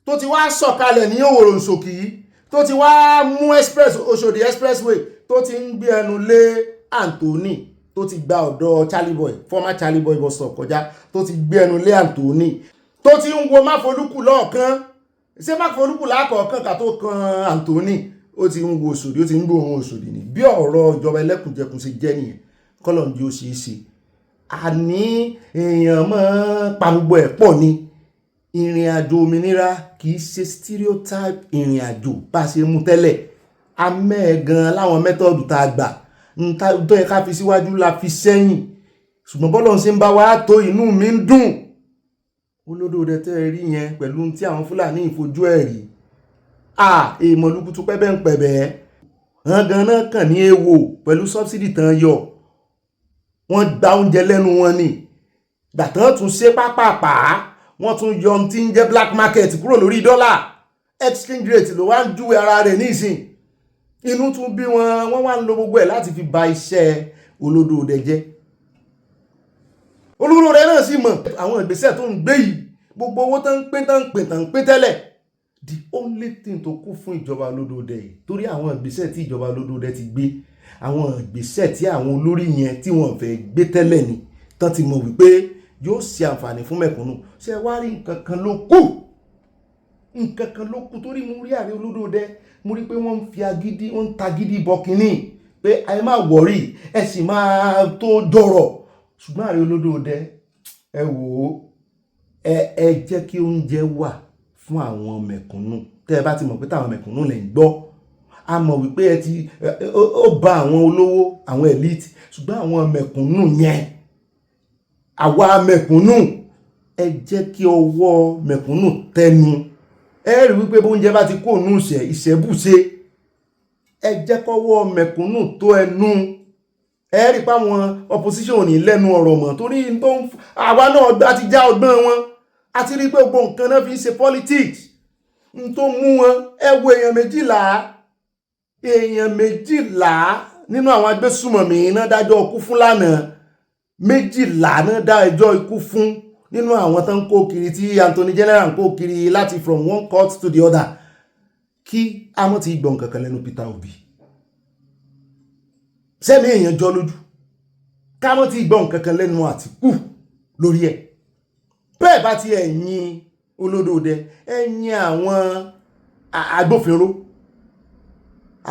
tó ti wá sọ̀kalẹ̀ ní Òwòrò-Nsòkì tó ti wá mú Òṣòdì expressway tó ti ń gbé ẹnu lé Anthony tó ti gba ọ̀dọ̀ Charlie Boy former Charlie Boy bus stop kọjá tó ti gbé ẹnu lé Anthony tó ti ń wo Máfolúkù lọ́ọ̀kan ṣé Máfolúkù lákọ̀ọ́kàn ká tó kan Anthony ó ti ń wo Òṣòdì ó ti ń gbóhùn Òṣòdì ni bí ọ̀rọ̀ ìjọba ẹlẹ́kùnjẹkùn ṣe jẹ́ nìyẹn kọ́lọ̀ ní ó ṣe é ṣe àní èèyàn mọ́ pa gbogbo ẹ̀ pọ̀ ni ìrìn àjò òmìnira kì í ṣe stereotype ìrìn àjò bá a ṣe mú tẹ́lẹ̀ amẹ́ẹ̀gan láwọn mẹ́tọ́ọ̀dù tá a gbà tó yẹ ká fi síwájú la fi sẹ́yìn ṣùgbọ́n bọ́lọ̀ ṣe ń bá wa tó inú mi ń dùn olódò rẹ̀ tẹ́ rí yẹn pẹ̀lú tí àwọn Fúlàní ìfojú ẹ̀ rí èèmọ̀ lukutu pẹ́bẹ́ ń pẹ̀bẹ́ hàn ganan kàn ní èèwò pẹ̀lú sọ́bsìdì tán yọ wọ́n gba oúnjẹ lẹ́nu wọn ni gbàtàn tún ṣe pápápá wọ́n tún yọ tí ń jẹ́ black market kúrò lórí dọ́là exchange rate ló wá ń júwe ara rẹ̀ nísìn inú tún bí wọ́n wá ń lo gbogbo ẹ̀ láti fi ba iṣẹ́ Olódòdẹ jẹ́ Olódòdẹ náà sì mọ̀ àwọn ìgbésẹ̀ tó ń gbé yìí gbogbo owó tán ń pín tẹ́lẹ̀ the only thing tó kù fún ìjọba Olódòdẹ yìí torí àwọn ìgbésẹ̀ tí ìjọba Olódòdẹ ti gbé àwọn ìgbésẹ̀ tí àwọn olórí yẹn tí wọ́n fẹ́ gbé tẹ́lẹ̀ ni tán ti mọ̀ wípé yóò ṣe àǹfààní fún mẹ̀kúnnù ṣe wá rí nǹkan kan ló kù torí mo rí Ààrẹ Olódòdẹ mo rí pé wọ́n ń fi agídí wọ́n ń tagídí bọ kínní pé ẹ má wọ̀rí ẹ sì máa tó dọ̀rọ̀ ṣùgbọ́n Ààrẹ Olódòdẹ ẹ wò ó ẹ jẹ́ kí oúnjẹ wà fún àwọn mẹ̀kúnnù tẹ́ ẹ bá ti mọ̀ pé táwọn mẹ̀kúnnù lè ń gbọ́ a mọ̀ wípé ẹ ti ó bá àwọn olówó àwọn elite ṣùgbọ́n àwọn mẹ̀kúnnù yẹn àwa mẹ̀kúnnù ẹ jẹ́ kí ọwọ́ mẹ̀kúnnù tẹnu ẹ rí wípé bóúnjẹ bá ti kó nù ìṣẹ́bùṣe ẹ jẹ́ kọ́wọ́ mẹ̀kúnnù tó ẹnu ẹ rí páwọn opposition ò ní lẹ́nu ọ̀rọ̀ mọ́ torí tó ń àwa náà ti já ọgbọ́n wọn a ti rí pé gbogbo nǹkan náà fi ń ṣe politics n tó mú wọn ẹ wo èèyàn méjìlá nínú àwọn agbésùmọ̀mí náà dájọ́ ikú fún lánàá 12 náà dá ẹjọ́ ikú fún nínú àwọn tán kó kiri tí Anthony General ń kó kiri láti from one court to the other kí a mọ́ ti gbọ̀n kankan lẹ́nu Peter Obi sẹ́mi èèyàn jọ lójú ká mọ́ ti gbọ̀n kankan lẹ́nu Àtìkù lórí ẹ̀ bẹ́ẹ̀ bá ti ẹ̀yìn Olódòdẹ ẹ̀yìn àwọn agbófinró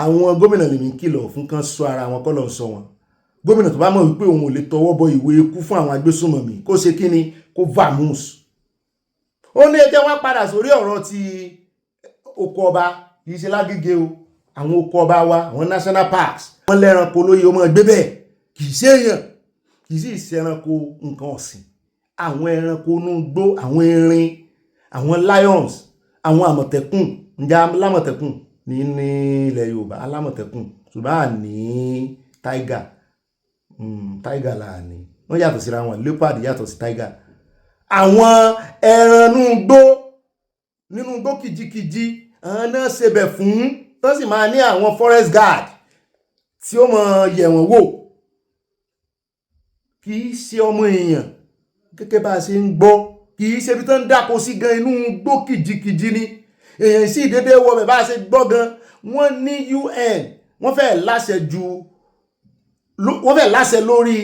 àwọn gómìnà lèmi ń kìlọ̀ fún kan sọ ara wọn kọ́ lọ sọ wọn gómìnà tó bá mọ̀ wípé òun ò lè tọwọ́ bọ ìwé ikú fún àwọn agbésùnmọ̀mí kó ṣe kí ni kó vamoose ó ní ẹjẹ́ wá padà sórí ọ̀rọ̀ ti oko ọba kì í ṣe Lágége o àwọn oko ọba wa àwọn national parks wọ́n lẹ́ranko lóye ọmọ ẹgbẹ́ bẹ́ẹ̀ kì í ṣe èèyàn kì í sì ṣe ẹranko nǹkan ọ̀sìn àwọn ẹranko inú igbó, àwọn erin, àwọn lions, àwọn àmọ̀tẹ́kùn. Ǹjẹ́ alámọ̀tẹ́kùn ní ilẹ̀ Yorùbá? Alámọ̀tẹ́kùn, ṣùgbọ́n à ní tiger. Tiger là ní. Wọ́n yàtọ̀ síra wọn, leopard yàtọ̀ sí tiger. Àwọn ẹran nínú igbó kìjikìji, àwọn náà ṣebẹ̀ fún, tó sì máa ní àwọn forest guard tí ó máa yẹ̀ wọ́n wò. Kì í ṣe ọmọ èèyàn gẹ́gẹ́ bá a ṣe ń gbọ́, kì í ṣe ibi tó ń dáko sí gan, inú igbó kìjikìji ni. Èèyàn sì dédé wọ bẹ̀ bá a ṣe gbọ́ gan. Wọ́n ní UN, wọ́n fẹ́ láṣẹ lórí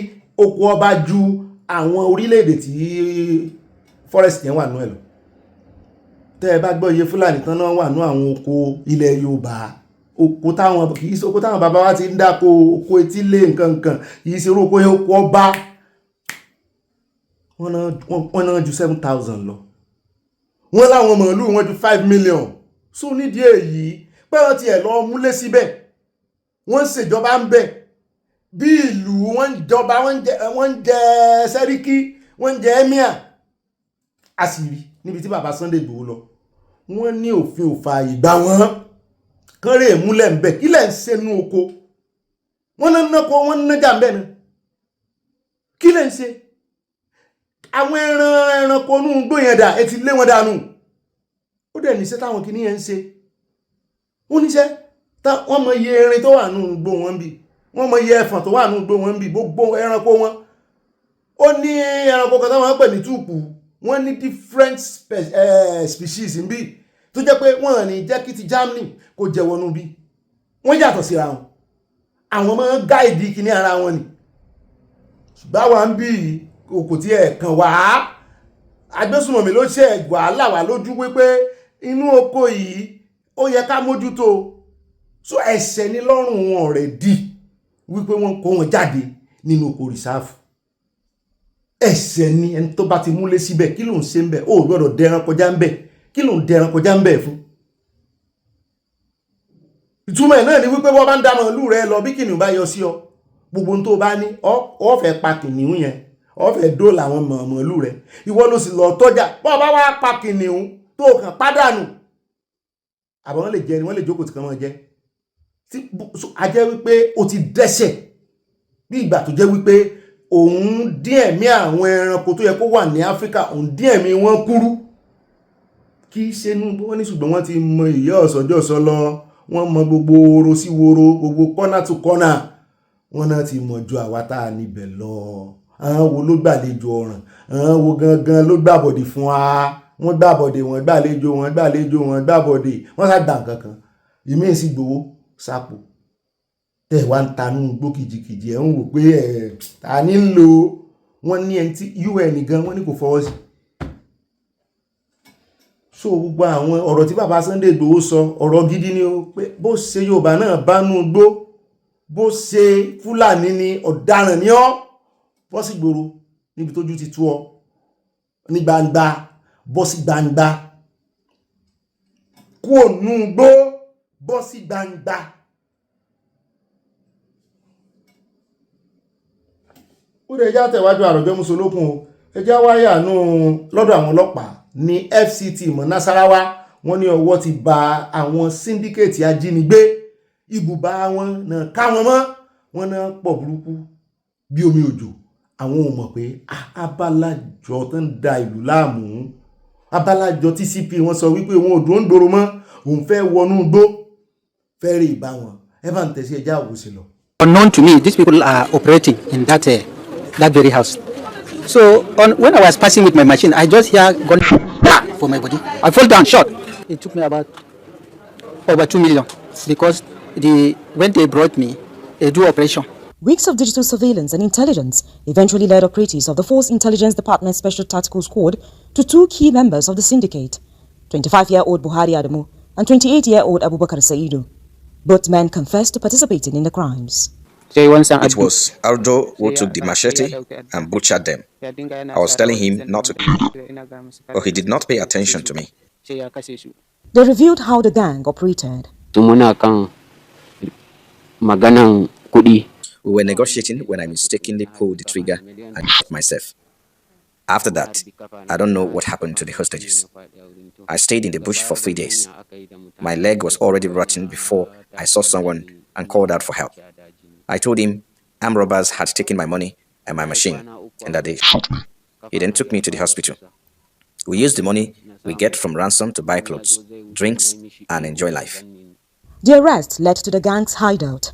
oko ọba ju àwọn orílẹ̀-èdè tí forest yẹn wà nú ẹ̀ lọ. Tẹ́ ẹ bá gbọ́ iye Fúlàní tán náà wà nú àwọn oko ilẹ̀ Yorùbá, oko táwọn kì í ṣe oko táwọn bàbá wa ti ń dáko, oko etílé nǹkan kì í ṣe irú oko yẹn, oko ọba. Wọ́n náà ju 7,000 lọ. Wọ́n láwọn màálù wọn ju 5 million. So nídìí èyí pé wọ́n ti ẹ̀ lọ múlé síbẹ̀, wọ́n ṣèjọba ń bẹ̀ bí ìlú, wọ́n ń jọba, wọ́n ń jẹ sẹ́ríkì, wọ́n ń jẹ emir. Àṣírí níbi tí bàbá Sunday Igboho lọ, wọ́n ní òfin òfà ìgbà wọn kán rè múlẹ̀ ń bẹ̀. Kí lẹ̀ ń ṣe nú oko? Wọ́n nájà ń bẹ̀ ni. Kí lẹ̀ ń ṣe? Àwọn ẹranko inú igbó yẹn dà, ẹ ti lé wọn dànù. Ó dẹ̀ níṣẹ́ táwọn kìíní yẹn ń ṣe. Wọ́n níṣẹ́, wọ́n mọ iye erin tó wà nínú igbó wọn bí, wọ́n mọ iye ẹfọ̀n tó wà nínú igbó wọn bí, gbogbo ẹranko wọn. Ó ní ẹranko kan táwọn ń pè ní túùpù, wọ́n ní different species ń bí, tó jẹ́ pé wọ́n ní jẹ́ kí ti Germany kó jẹ wọnú bí. Wọ́n yàtọ̀ síra wọn. Àwọn máa ń gáìdì kìíní ara wọn ni. Ṣùgbọ́n àwa ń bí kò tí ẹ̀ kàn wá. Agbésùnmọ̀mí ló ṣe wàhálà wà lójú wípé inú oko yìí ó yẹ ká mójútó. So ẹ̀ṣẹ̀ ní lọ́rùn wọn already wípé wọ́n kó wọn jáde nínú oko rìsáàfù. Ẹ̀ṣẹ̀ ni ẹni tó bá ti múlé síbẹ̀, kí ló ń ṣe ń bẹ̀? Ó gbọ́dọ̀ dẹran kọjá ń bẹ̀. Kí ló ń dẹran kọjá ń bẹ̀ fún? Ìtumọ̀ ẹ̀ náà ni wípé bọ́ bá ń dá màálù rẹ lọ, bí kìnìún bá yọ sí ọ, gbogbo ohun tó bá ní ọ fẹ́ pa kìnìún yẹn, ọ fẹ́ dóòlà àwọn màálù rẹ. Ìwọ ló sì lọ tọ́jà. Bọ́ bá wá pa kìnìún tó kàn pádànù, àbọ̀ wọ́n lè jẹ ni, wọ́n lè jókòó tí kan mọ́ jẹ. A jẹ́ wípé o ti dẹ́ṣẹ̀, bí ìgbà tó jẹ́ wípé òun dín ẹ̀mí àwọn ẹranko tó yẹ kó wà ní Áfíríkà, òun dín ẹ̀mí wọn kúrú. Kì í ṣe inú wọ́n ní, ṣùgbọ́n wọ́n ti mọ ìyá ọ̀sọ́jọ́sọ lọ, wọ́n mọ gbogbo oro sí woro, gbogbo kọ́nà tó kọ́nà. Wọ́n náà ti mọ̀ ju àwa tá a níbẹ̀ lọ. Àwọn wo ló gbàlejò ọ̀ràn? Àwọn wo gangan ló gbàbọ̀dè fún wa? Wọ́n gbàbọ̀dè, wọ́n gbàlejò, wọ́n gbàbọ̀dè, wọ́n sá gbà nǹkan kan. Ìmí sì gbowó sápò. Tẹ̀ wá ń tanú gbó kìjikìji, ẹ̀ ń wò pé ta ní ń lo. Wọ́n ní ẹni tí UN gan wọ́n ní kò fọwọ́ sí. So gbogbo àwọn ọ̀rọ̀ tí bàbá Sunday Igboho sọ, ọ̀rọ̀ gidi ni o, pé bó ṣe Yorùbá náà bá nú gbó, bó ṣe Fúlàní ni ọ̀daràn ni ọ́, bọ́ sí gbòòrò níbi tójú ti tú ọ, ní gbangba, bọ́ sí gbangba, kúò nú gbó, bọ́ sí gbangba. Ó lè já tẹ̀wájú àròjọ Musolókun o. Ẹ já wáyà nú lọ́dọ̀ àwọn ọlọ́pàá ní FCT mọ̀ Nasarawa. Wọ́n ní ọwọ́ ti ba àwọn síndíkèètì ajínigbé. Ibùba wọn náà ká wọn mọ́. Wọ́n náà pọ̀ burúkú bí omi òjò. Àwọn ò mọ̀ pé abalajọ tó ń da ìlú láàmú. Abalajọ TCP wọ́n sọ wípé wọn ò dúró ń gbòòrò mọ́, òun fẹ́ wọnú igbó, fẹ́ rí ìbá wọn. Ẹ bá ń tẹ̀sí ẹjá òwúsí lọ. Unknown to me, these people are operating in that very house. So when I was passing with my machine, I just hear gun for my body. I fall down short. It took me about over 2 million because when they brought me, they do operation. Weeks of digital surveillance and intelligence eventually led operatives of the Force Intelligence Department Special Tactical Squad to two key members of the syndicate, 25-year-old Buhari Adamu and 28-year-old Abubakar Saidu. Both men confessed to participating in the crimes. It was Aldo who took the machete and butchered them. I was telling him not to, but he did not pay attention to me. They revealed how the gang operated. We were negotiating when I mistakenly pulled the trigger and shot myself. After that, I don't know what happened to the hostages. I stayed in the bush for 3 days. My leg was already rotten before I saw someone and called out for help. I told him armed robbers had taken my money and my machine and that they shot me. He then took me to the hospital. We used the money we get from ransom to buy clothes, drinks, and enjoy life. The arrest led to the gang's hideout.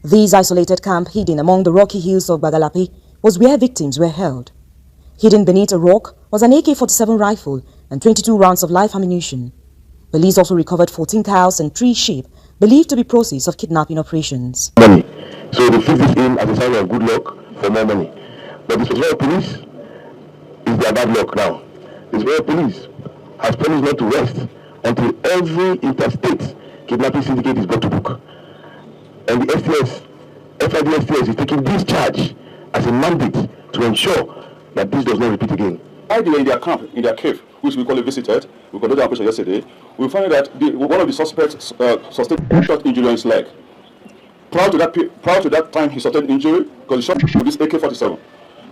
This isolated camp hidden among the rocky hills of Bagalapi was where victims were held. Hidden beneath a rock was an AK-47 rifle and 22 rounds of live ammunition. Police also recovered 14 cows and 3 sheep believed to be proceeds of kidnapping operations. Money. So they fix it in as a sign of good luck for more money. But the Special Police is their bad luck now. The Special Police has promised not to rest until every interstate kidnapping syndicate is brought to book. And the STS, FID STS is taking this charge as a mandate to ensure that this does not repeat again. While they were in their camp, in their cave, which we call it visited, we conducted an operation yesterday, we found that one of the suspects sustained a shot injury on his leg. Prior to that time, he sustained injury because he shot with this AK-47.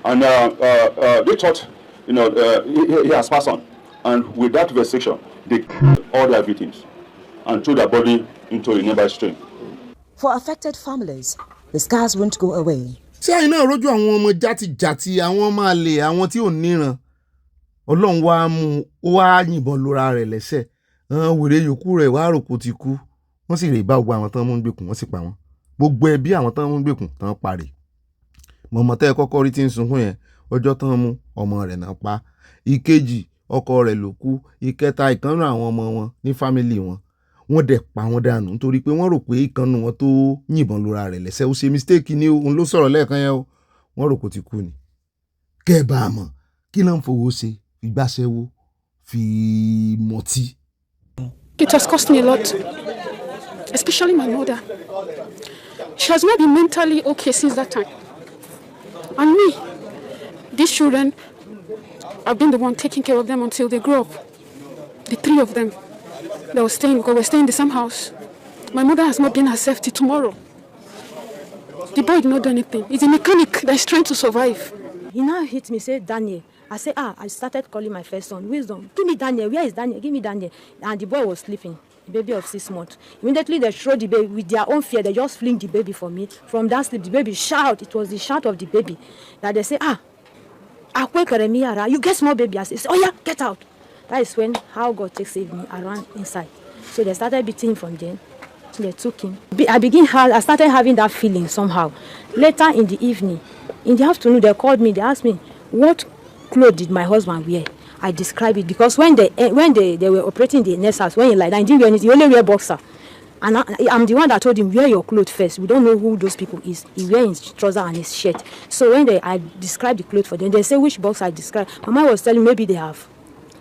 And they thought, he has passed on. And with that restriction, they killed all their victims and threw their body into a nearby stream. For affected families, the scars won't go away. Ṣé àyìn náà rójú àwọn ọmọ játijàti, àwọn ọmọ àlè, àwọn tí ò níran? Ọlọ́run wá mú ó wá yìnbọn lóra rẹ̀ lẹ́sẹ̀. Wèrè yòókù rẹ̀ wá rò kó ti kú. Wọ́n sì rè bá gbogbo àwọn tán mú gbèkùn, wọ́n sì pa wọ́n. Gbogbo ẹbí àwọn tán mú gbèkùn tán parè. Mọ̀mọ́ tẹ́ kọ́kọ́ rí tí ń sunkún yẹn, ọjọ́ tán mú ọmọ rẹ̀ náà pa. Ìkejì ọkọ rẹ̀ ló kú. Ìkẹta ìkànnù àwọn ọmọ wọn ní fámìlì wọn. Wọ́n dẹ̀ pa wọ́n dànù nítorí pé wọ́n rò pé ìkànnù wọn tó yìnbọn lóra rẹ̀ lẹ́sẹ̀ ó ṣe mistake ni òun ló sọ̀rọ̀ lẹ́ẹ̀kan yẹn o. Wọ́n rò kó ti kú ni. Kẹ́ ẹ bá a mọ̀ kí ló ń fowó ṣe fi gbáṣẹ́wó fi mọtí. It has cost me a lot, especially my mother. She has not been mentally okay since that time. And me, these children, I've been the one taking care of them until they grow up. The 3 of them. They were staying because we're staying in the same house. My mother has not been herself till tomorrow. The boy did not do anything. He's a mechanic that is trying to survive. He now hit me, say, Daniel. I say, I started calling my first son, Wisdom. Give me Daniel. Where is Daniel? Give me Daniel. And the boy was sleeping, the baby of 6 months. Immediately they throw the baby with their own fear. They just fling the baby for me. From that sleep, the baby shout. It was the shout of the baby that they say, you get small baby. I say, oh yeah, get out. That is when how God takes me. I ran inside. So they started beating him from there. They took him. I started having that feeling somehow. Later in the evening, in the afternoon, they called me. They asked me, what clothes did my husband wear? I described it because when they were operating the nurse house, when he lied, I didn't wear anything. He only wear boxer. And I'm the one that told him, wear your clothes first. We don't know who those people is. He wear his trouser and his shirt. So when I described the clothes for them, they say which box I described. Mama was telling maybe they have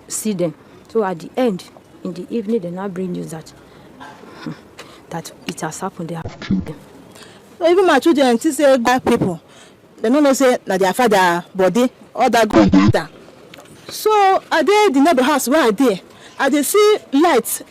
seen them. So at the end, in the evening, they now bring news that it has happened. They have killed them. So even my children, say black people, they don't know say that their father body or that good leader. So are they the neighbor house where are they? Are they see light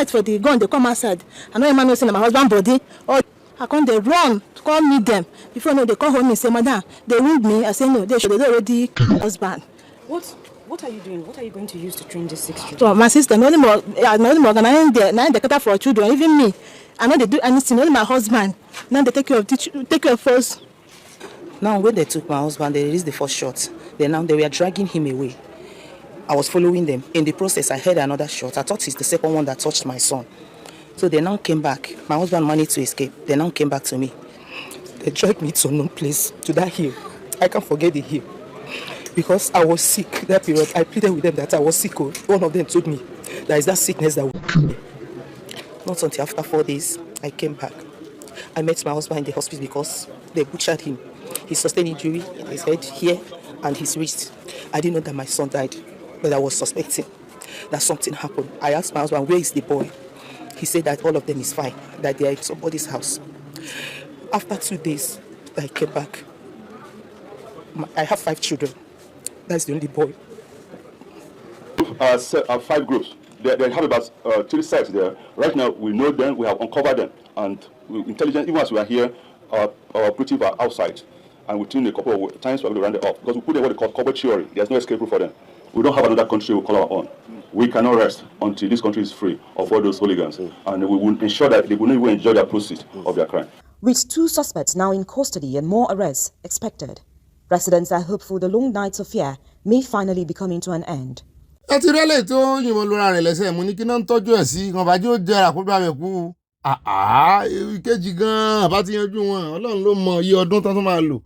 for the gun? They come outside. I know a man was saying my husband body. Or I come they run to come meet them. Before no, they call home and say, Madam, they wound me. I say no, they already killed husband. What are you doing? What are you going to use to train these 6 children? So my sister, not only organizing the cater for children, even me. I know they do anything. Only my husband. Now they take care of first. Now when they took my husband, they released the first shot. Then now they were dragging him away. I was following them. In the process, I heard another shot. I thought it's the second one that touched my son. So they now came back. My husband managed to escape. They now came back to me. They dragged me to unknown place, to that hill. I can't forget the hill. Because I was sick that period. I pleaded with them that I was sick. One of them told me there is that sickness that will kill me. Not until after 4 days, I came back. I met my husband in the hospital because they butchered him. He sustained injury in his head, here, and his wrist. I didn't know that my son died, but I was suspecting that something happened. I asked my husband, where is the boy? He said that all of them is fine, that they are in somebody's house. After 2 days, I came back. I have 5 children. That's the only boy. 5 groups. They have about 3 sites there. Right now, we know them, we have uncovered them. And intelligence, even as we are here, our operatives are outside. and within a couple of times we're going to round it off because we put in what they call corporate theory. There's no escape route for them. We don't have another country we call our own. We cannot rest until this country is free of all those hooligans, and we will ensure that they will not even enjoy the proceeds of their crime. With 2 suspects now in custody and more arrests expected, residents are hopeful the long nights of fear may finally be coming to an end. ẹ ti rẹ́lẹ̀ tó yìnbọn lóra rẹ̀ lẹ́sẹ̀ mú ní kí náà ń tọ́jú ẹ̀ sí kan bàjẹ́ ó jẹ́ àkóbá rẹ̀ kú ìkejì gan-an àbá ti yanjú wọn ọlọ́run ló mọ iye ọdún tán tó máa lò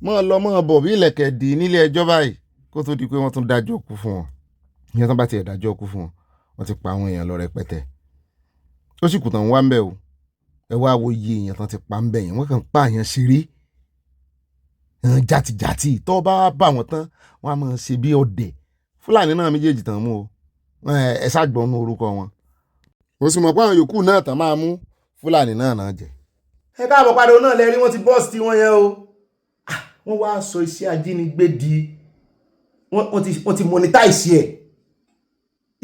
mọ́ lọ mọ́ bọ̀ bí ilẹ̀kẹ̀ dì nílé ẹjọ́ báyìí kó tó di pé wọ́n tún dájọ́ kú fún wọn ìyẹn tán bá tiẹ̀ dájọ́ kú fún wọn wọ́n ti pa àwọn èèyàn lọ rẹpẹtẹ ó sì kù tán wá ń bẹ̀ o ẹ wá wo iye èèyàn tán ti pa ń bẹ̀ yẹn wọ́n kàn pa àyàn ṣeré jàtìjàtì tó bá bá wọn tán wọ́n á máa ṣe bí ọdẹ fúlàní náà méjèèjì tán mú o ẹ ṣàgbọ́n nú orúkọ wọn ó sì mọ̀ pé àwọn yòókù náà tán máa mú fúlàní náà jẹ. ẹ káàbọ̀ padà náà lẹ́rí wọ́n ti bọ́ọ̀sì tí wọ́n yẹn o wọ́n wá sọ iṣẹ́ ajínigbé di wọ́n ti monetize ẹ̀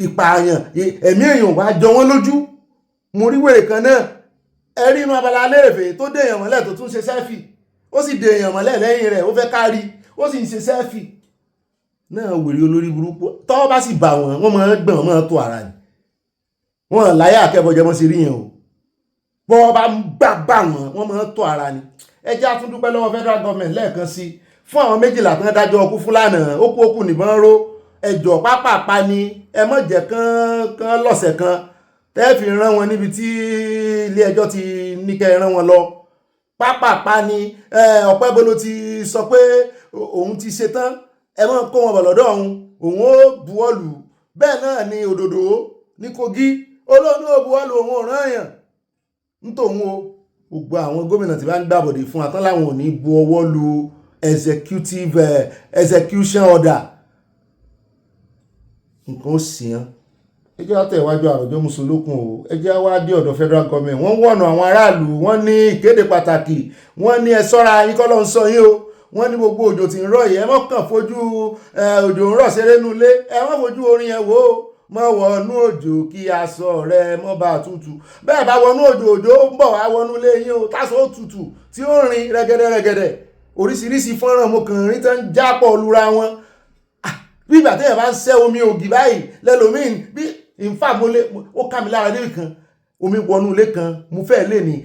ìpààyàn ẹ̀mí èèyàn wá jọ wọ́n lójú mo rí wèrè kan náà ẹ rí inú abala lérèfé tó dé èèyàn mọ́lẹ̀ tó tún ṣe sẹ́fì ó sì dé èèyàn mọ́lẹ̀ lẹ́yìn rẹ̀ ó fẹ́ kárí ó sì ń ṣe sẹ́fì náà wèrè olórí burúkú tọ́wọ́ bá sì bà wọ́n máa ń gbọ̀n máa tó ara ni wọ́n láyé àkẹ́bọ̀jẹ́ mọ́ sí rí yẹn o bọ́ bá bà wọ́n máa ń tó ara ni ẹ jẹ́ á tún dúpẹ́ lọ́wọ́ federal government lẹ́ẹ̀kan sí fún àwọn 12 tán dájọ́ ọkú fúlànà ó kú nìbọn ró ẹjọ́ pápápá ni ẹ mọ̀ jẹ́ kán lọ́sẹ̀ kan tẹ́ fi rán wọn níbi tí ilé ẹjọ́ ti ní kẹ́ rán wọn lọ pápápá ni Ọ̀pẹ́bolo ti sọ pé òun ti ṣe tán ẹ mọ̀ kó wọn bọ̀ lọ́dọ̀ òun ó buwọ́lù bẹ́ẹ̀ náà ni Òdòdó ní Kogi olóòtú ó buwọ́lù òun ò rán èèyàn nítòun o gbogbo àwọn gómìnà tí bá ń gbàbọ̀dé fún atán láwọn ò ní bu ọwọ́ lu execution order nǹkan ó sì yán ẹ jẹ́ àtẹ̀wájú àròjọ mùsùlùkùn o ẹ jẹ́ wá dé ọ̀dọ̀ federal government wọ́n wọ̀nà àwọn aráàlú wọ́n ní ìkéde pàtàkì wọ́n ní ẹ ṣọ́ra yín kọ́ ló ń sọ yín o wọ́n ní gbogbo òjò tí ń rọ̀ yìí ẹ mọ́ kàn fojú òjò ń rọ̀ ṣeré nu ilé ẹ mọ́ fojú orin yẹn wò ó mọ́ wọnú òjò kí aṣọ rẹ mọ́ bá tutù bẹ́ẹ̀ bá wọnú òjò ń bọ̀ wá wọnú ilé yín o táṣọ ó tutù tí ó rìn rẹ́gẹ́dẹ́ oríṣiríṣi fọ́nrán mo kàn rí tán jápọ̀ lura wọn bí ìgbà téèyàn bá ń ṣẹ́ omi ògì báyìí lẹ́lòmíín bí ìfà ó ká mi lára débi kan omi wọnú ilé kan mo fẹ́ lè ní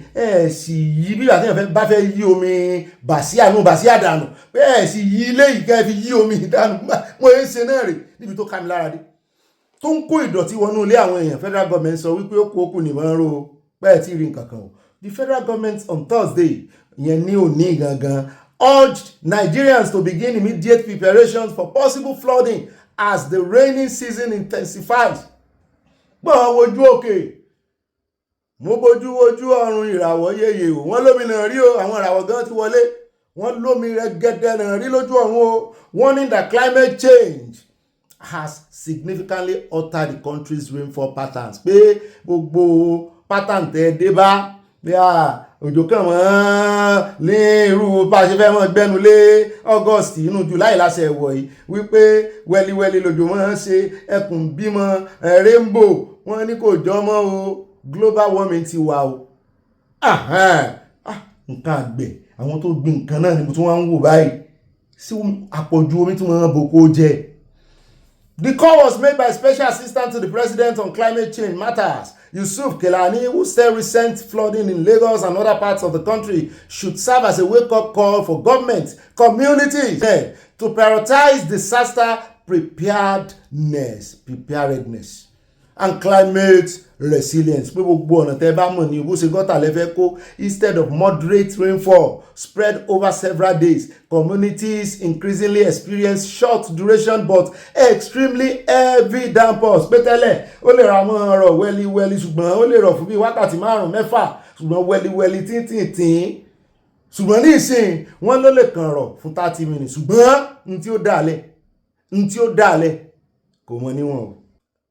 sì yí bí ìgbà téèyàn bá fẹ́ yí omi bàsíà dànù pé sì yí ilé yìí kẹ́ fi yí omi dànù mo ń ṣe náà rè níbi tó ká mi lára dé tó ń kó ìdọ̀tí wọnú ilé àwọn èèyàn federal government sọ wípé ó kú nìbọn ró bẹ́ẹ̀ tí rí nǹkan kan o the federal government on Thursday ìyẹn ní òní gangan urged Nigerians to begin immediate preparations for possible flooding as the rainy season intensifies. Gbọ́n wojú òkè mo bójú wojú ọ̀run ìràwọ̀ yeye o wọ́n lómi náà rí o àwọn ìràwọ̀ gan ti wọlé wọ́n lómi rẹ̀gẹ̀dẹ̀ náà rí lójú ọ̀run o warning that climate change has significantly altered the country's rainfall patterns pé gbogbo pattern tẹ́ dé bá bí òjò kàn mọ́ ní irú bá ṣe fẹ́ mọ́ gbẹ́nu lé August inú July láṣẹ ẹ̀wọ̀ yìí wípé wẹ́líwẹ́lí lòjò mọ́ ṣe ẹkùn bímọ rainbow wọ́n ní kò jọ mọ́ o global warming ti wà o nǹkan àgbẹ̀ àwọn tó gbin nǹkan náà ni mo tún wá ń wò báyìí sí àpọ̀jù omi tí wọ́n boko jẹ. The call was made by Special Assistant to the President on Climate Change Matters, Yusuf Kelani, who said recent flooding in Lagos and other parts of the country should serve as a wake-up call for government, communities to prioritize disaster preparedness and climate resilience. Pé gbogbo ọ̀nà tẹ́ bá mọ̀ ní bó ṣe gọ́tà lẹ́fẹ́ kó instead of moderate rainfall spread over several days. Communities increasingly experience short duration but extremely heavy downpours. Pé tẹ́lẹ̀ ó lè ra mọ́ ọ̀rọ̀ wẹ́líwẹ́lí ṣùgbọ́n ó lè rọ̀ fún bí wákàtí 5-6 ṣùgbọ́n wẹ́líwẹ́lí tíntìntín. Ṣùgbọ́n ní ìsìn wọ́n ló lè kàn rọ̀ fún 30 minutes ṣùgbọ́n n tí ó dálẹ̀ kò mọ níwọ̀n o.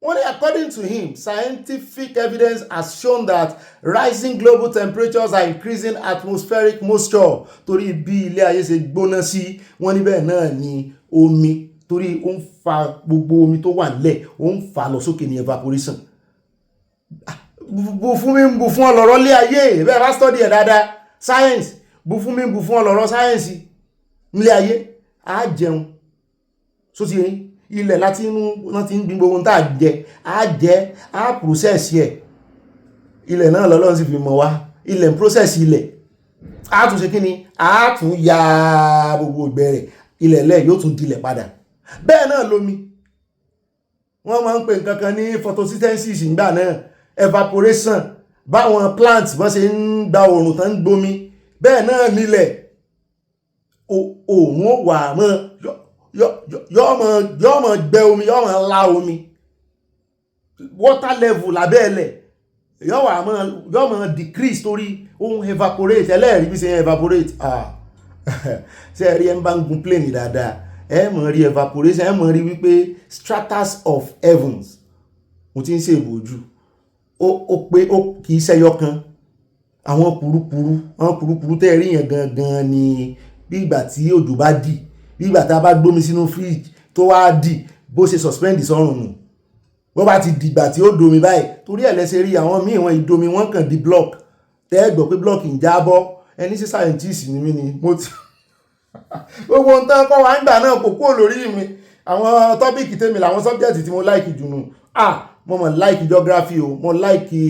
Well, according to him, scientific evidence has shown that rising global temperatures are increasing atmospheric moisture. Torí bí ilé ayé ṣe gbóná sí, wọ́n níbẹ̀ náà ni omi torí ó ń fa gbogbo omi tó wà nílẹ̀ ó ń fa lọ sókè ní evaporation. Bu fún mi bu fún ọlọ́rọ̀ lé ayé bẹ́ẹ̀ bá study ẹ̀ dáadáa science bu fún mi bu fún ọlọ́rọ̀ science nílé ayé á jẹun so ti yẹn ilẹ̀ láti inú wọ́n ti ń gbin gbogbo tá a jẹ á process ẹ̀ ilẹ̀ náà lọ́lọ́run sì fi mọ̀ wá ilẹ̀ ń process ilẹ̀ á tún ṣe kí ni á tún ya gbogbo ìgbẹ́ rẹ̀ ilẹ̀ lẹ̀ yóò tún dilẹ̀ padà bẹ́ẹ̀ náà lómi wọ́n máa ń pè nǹkan kan ní photosynthesis nígbà náà evaporation báwọn plants wọ́n ṣe ń gba oòrùn tán ń gbomi bẹ́ẹ̀ náà nílẹ̀ oòrùn wà mọ́ yọ́ mọ̀ gbẹ omi yọ́ mọ̀ la omi water level lábẹ́ ẹlẹ̀ yọ́ mọ̀ decrease torí ohun evaporate ẹlẹ́rìí bí ṣe evaporate ṣe rí ẹ ń bá ń gun plane dáadáa ẹ mọ̀ rí evaporation ẹ mọ̀ rí wípé stratus of heavens mo ti ń ṣe ìbòjú ó pé ó kì í ṣẹyọ kan àwọn kùrukùru tẹ́ rí yẹn gangan ni bí ìgbà tí òjò bá dì bí ìgbà tá a bá gbómi sínú fridge tó wá dì bó ṣe suspend sọ́run nù bó bá ti dìgbà tí ó domi báyìí torí ẹ̀ lẹ́sẹ̀ rí àwọn míì wọn ìdomi wọn kàn di block tẹ́ ẹ gbọ́ pé block ń jábọ́ ẹni sí scientist ni mí ni mo ti gbogbo ohun tán kọ́ wa ń gbà náà kò kúrò lórí mi àwọn tọ́pìkì tèmi làwọn subject tí mo like jù nù mo mọ̀ like geography o mo like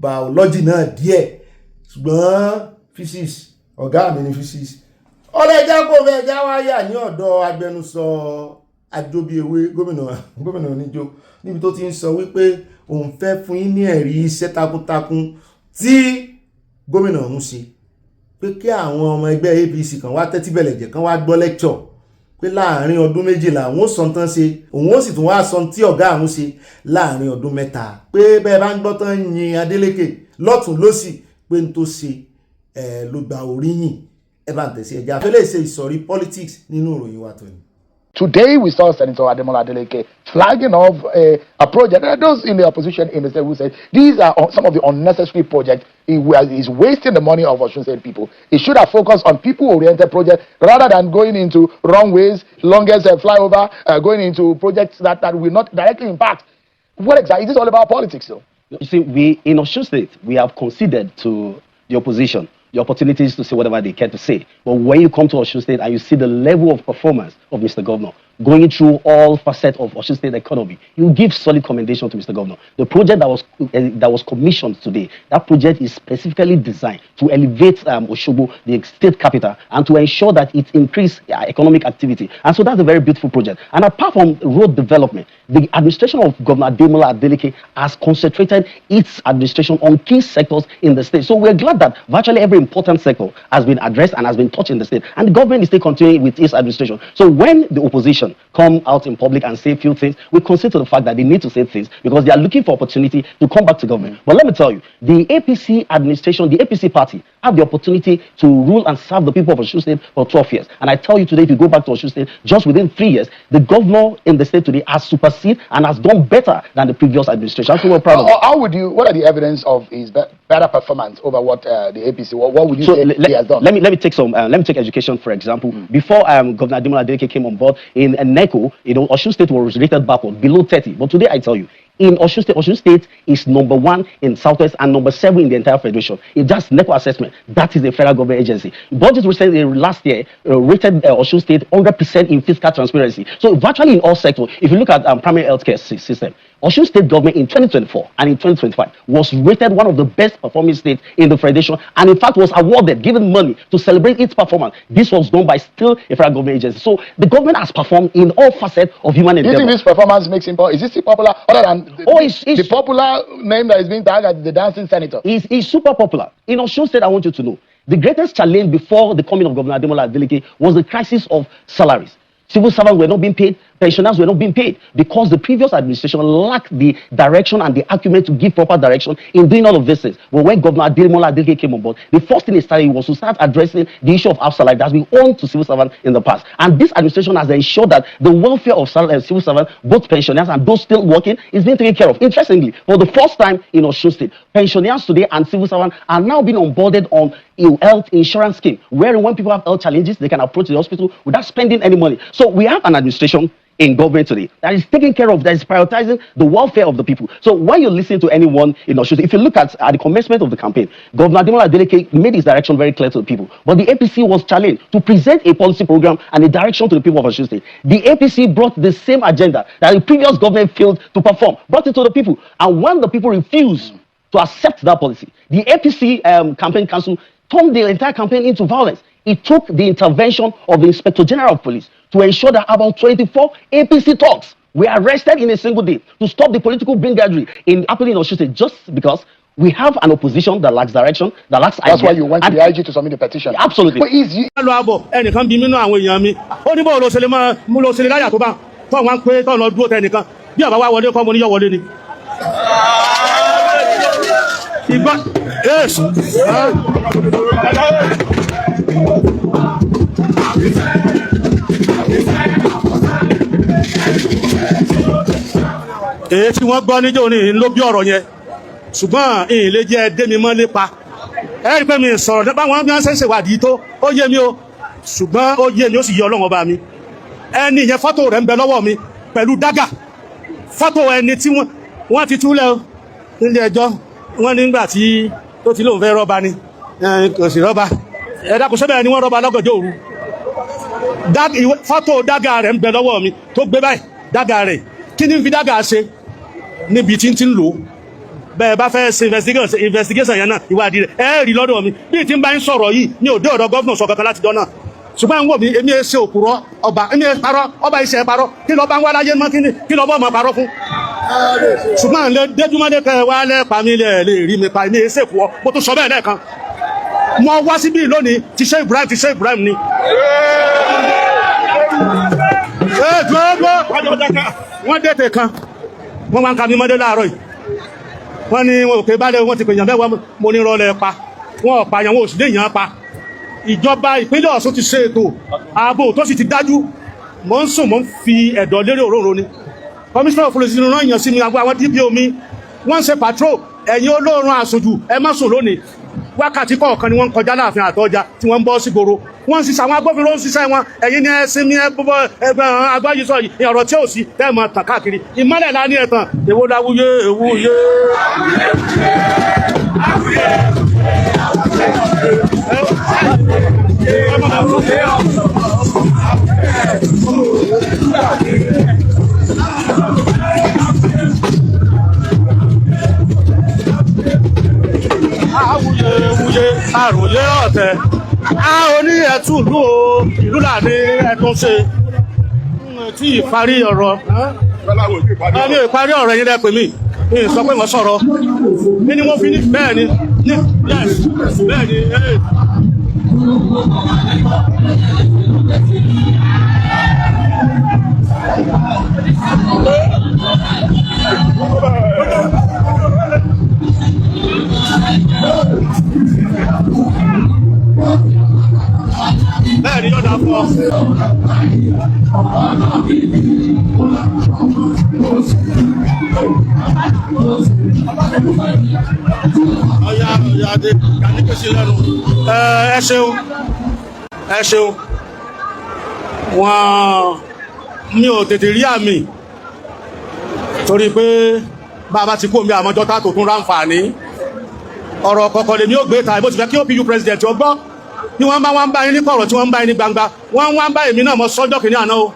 biology náà díẹ̀ ṣùgbọ́n physics ọ̀gá mi ní physics ọlẹ́jà kò fẹ́ já wáyà ní ọ̀dọ̀ agbẹnusọ Ajobiewé gómìnà Oníjó níbi tó ti ń sọ wípé òun fẹ́ fún yín ní ẹ̀rí iṣẹ́ takuntakun tí gómìnà ọ̀hún ṣe pé kí àwọn ọmọ ẹgbẹ́ APC kan wá tẹ́tí bẹ̀lẹ̀ jẹ́ kan wá gbọ́ lecture pé láàrin ọdún méjìlá àwọn ó sọ tán ṣe òun ó sì tún wá sọ tí ọ̀gá àwọn ṣe láàrin ọdún mẹ́ta pé bẹ́ẹ̀ bá ń gbọ́ tán yin Adeleke lọ́tún lọ́sì pé n tó ṣe ló gba oríyìn ẹ bá ń tẹ̀sí ẹja fẹ́lẹ́ ṣe ìsọ̀rí politics nínú ìròyìn wa tòní. Today, we saw Senator Ademola Adeleke flagging off a project. There are those in the opposition in the state who said these are some of the unnecessary projects. He's wasting the money of Osun State people. He should have focused on people-oriented projects rather than going into runways, longest flyover, going into projects that will not directly impact. What exactly is this all about politics, though? You see, we in Osun State, we have conceded to the opposition the opportunities to say whatever they care to say. But when you come to Osun State and you see the level of performance of Mr. Governor, going through all facets of Osun State economy, you give solid commendation to Mr. Governor. The project that was commissioned today, that project is specifically designed to elevate Osogbo, the state capital, and to ensure that it increase economic activity. And so that's a very beautiful project. And apart from road development, the administration of Governor Ademola Adeleke has concentrated its administration on key sectors in the state. So we're glad that virtually every important sector has been addressed and has been touched in the state. And the government is still continuing with its administration. So when the opposition come out in public and say a few things, we concede to the fact that they need to say things because they are looking for opportunity to come back to government. But let me tell you, the APC administration, the APC party, have the opportunity to rule and serve the people of Osun State for 12 years. And I tell you today, if you go back to Osun State, just within 3 years, the governor in the state today has superseded and has done better than the previous administration. So we're proud of it. How would you, what are the evidence of his better performance over what the APC, what would you say he has done? Let me take education, for example. Before Governor Ademola Adeleke came on board, in NECO, Osun State was rated backward, below 30. But today, I tell you, in Osun State is #1 in Southwest and #7 in the entire federation. It's just NECO assessment. That is a federal government agency. Budget recently last year rated Osun State 100% in fiscal transparency. So virtually in all sectors, if you look at primary healthcare system, Osun State government in 2024 and in 2025 was rated one of the best performing states in the federation, and in fact was awarded, given money to celebrate its performance. This was done by still a federal government agency. So the government has performed in all facets of human endeavor. Do you think this performance makes him, is this popular other than the popular name that is being tagged as the dancing senator? He's super popular. In Osun State, I want you to know, the greatest challenge before the coming of Governor Ademola Adeleke was the crisis of salaries. Civil servants were not being paid, pensioners were not being paid because the previous administration lacked the direction and the acumen to give proper direction in doing all of these things. But when Governor Ademola Adeleke came on board, the first thing he started was to start addressing the issue of half salary that's been owed to civil servants in the past. And this administration has ensured that the welfare of civil servants, both pensioners and those still working, is being taken care of. Interestingly, for the first time in Osun State, pensioners today and civil servants are now being onboarded on a health insurance scheme, wherein when people have health challenges, they can approach the hospital without spending any money. So we have an administration in government today that is taking care of, that is prioritizing the welfare of the people. So when you listen to anyone in Osun, if you look at the commencement of the campaign, Governor Ademola Adeleke made his direction very clear to the people. But the APC was challenged to present a policy program and a direction to the people of Osun State. The APC brought the same agenda that the previous government failed to perform, brought it to the people. And when the people refused to accept that policy, the APC campaign council turned the entire campaign into violence. It took the intervention of the Inspector General of Police to ensure that about 24 APC thugs were arrested in a single day to stop the political bingagery happening in Osun State, just because we have an opposition that lacks direction, that lacks That's why you went to the IG to submit the petition. Absolutely. But is you... ẹnìkan bí mínú àwọn èèyàn mi ó ní bọ́ọ̀ ló ṣe lè máa mú lọ ṣe lè láyà tó bá tó wọn pé tó lọ dúró tẹnìkan bí àbá wá wọlé kọ́ mo ní yọ wọlé ni. ìgbà yes èyí tí wọ́n gbọ́ níjọ́ ní ló bí ọ̀rọ̀ yẹn ṣùgbọ́n ìyìn lè jẹ́ dé mi mọ́ lépa ẹ̀rí pé mi sọ̀rọ̀ nípa wọn bí wọ́n ṣe ń ṣèwádìí tó ó yé mi o ṣùgbọ́n ó yé mi ó sì yé Ọlọ́run ọba mi ẹni yẹn fọ́tò rẹ̀ ń bẹ lọ́wọ́ mi pẹ̀lú dágà fọ́tò ẹni tí wọ́n ti túlẹ̀ nílé ẹjọ́ wọ́n nígbà tí tó ti lóun fẹ́ rọ́bà ni kò sí rọ́bà ẹ̀dá kò sẹ́bẹ̀ẹ́ ni wọ́n rọ́bà lọ́gọ̀jọ́ òru fọ́tò dágà rẹ̀ ń bẹ lọ́wọ́ mi tó gbé báyìí dágà rẹ̀ kí ni fi dágà ṣe níbi tí ń lò bẹ́ẹ̀ bá fẹ́ ṣe investigation yẹn náà ìwádìí rẹ̀ ẹ́ẹ̀rí lọ́dọ̀ mi bí tí ń bá ń sọ̀rọ̀ yìí ní òde ọ̀dọ̀ gọ́ọ̀nà sọ kankan láti dọ́nà ṣùgbọ́n ń wò mí èmi ṣe òkúrọ́ ọba èmi parọ́ ọba iṣẹ́ parọ́ kí lọ bá ń wá láyé mọ́ kí lọ bọ́ ọmọ parọ́ fún ṣùgbọ́n lè déjúmọ́dé kẹ wá lẹ́pa mi lè rí mi pa èmi ṣe fún ọ mo tún sọ bẹ́ẹ̀ lẹ́ẹ̀kan mo wá síbí lónìí ti ṣe Ibrahim ni wọ́n dẹ́tẹ̀ kan wọ́n wá ń ka mi mọ́dé láàárọ̀ yìí wọ́n ní wọn ò pé bá lẹ́ wọ́n ti pè yàn mẹ́wàá mo ní rọlẹ̀ pa wọ́n ọ̀pá yàn wọ́n ò sì lè yàn pa ìjọba ìpínlẹ̀ Ọ̀ṣun ti ṣe ètò ààbò tó sì ti dájú mọ́ ń sùn mọ́ ń fi ẹ̀dọ̀ lérè òróró ni commissioner of police rán èèyàn sí mi àwọn DPO mi wọ́n ń ṣe patrol ẹ̀yin olóorun àṣojú ẹ má sùn lónìí wákàtí kọ̀ọ̀kan ni wọ́n ń kọjá láàfin àtọ́jà tí wọ́n ń bọ́ sí gbòòrò wọ́n ń ṣiṣẹ́ àwọn agbófinró ń ṣiṣẹ́ wọn ẹ̀yin ni ẹ̀sìn mi ẹgbẹ́ agbáyísọ yìí ọ̀rọ̀ tí ò sí tẹ́ẹ̀mọ̀ tàn káàkiri ìmọ́lẹ̀ lá ní ẹ̀tàn èwo láwúyé ewúyé. Awuyewuye àròyé ọ̀tẹ̀ a ò ní ẹ̀tù ìlú o ìlú là ní ẹ̀tún ṣe tí ìparí ọ̀rọ̀ ẹni ìparí ọ̀rọ̀ yín lẹ́pẹ̀ mí ní sọ pé wọ́n sọ̀rọ̀ ní wọ́n fi ní bẹ́ẹ̀ ni yes bẹ́ẹ̀ ni bẹ́ẹ̀ ni yọ̀dà fún ọ. ọ̀yà adé kàníkèsí lẹ́nu ẹ ṣeun wọ́n mi ò tètè rí àmì torí pé bàbá ti kó mi àmọ́jọ́ tá tó tún ráǹfààní ọ̀rọ̀ kọ̀ọ̀kan lèmi ò gbé ta bó ti fẹ́ kí OPU president ó gbọ́ ní wọ́n bá yín ní kọ̀rọ̀ tí wọ́n bá yín ní gbangba wọ́n bá èmi náà mọ́ sọ́jọ́ kìíní àná o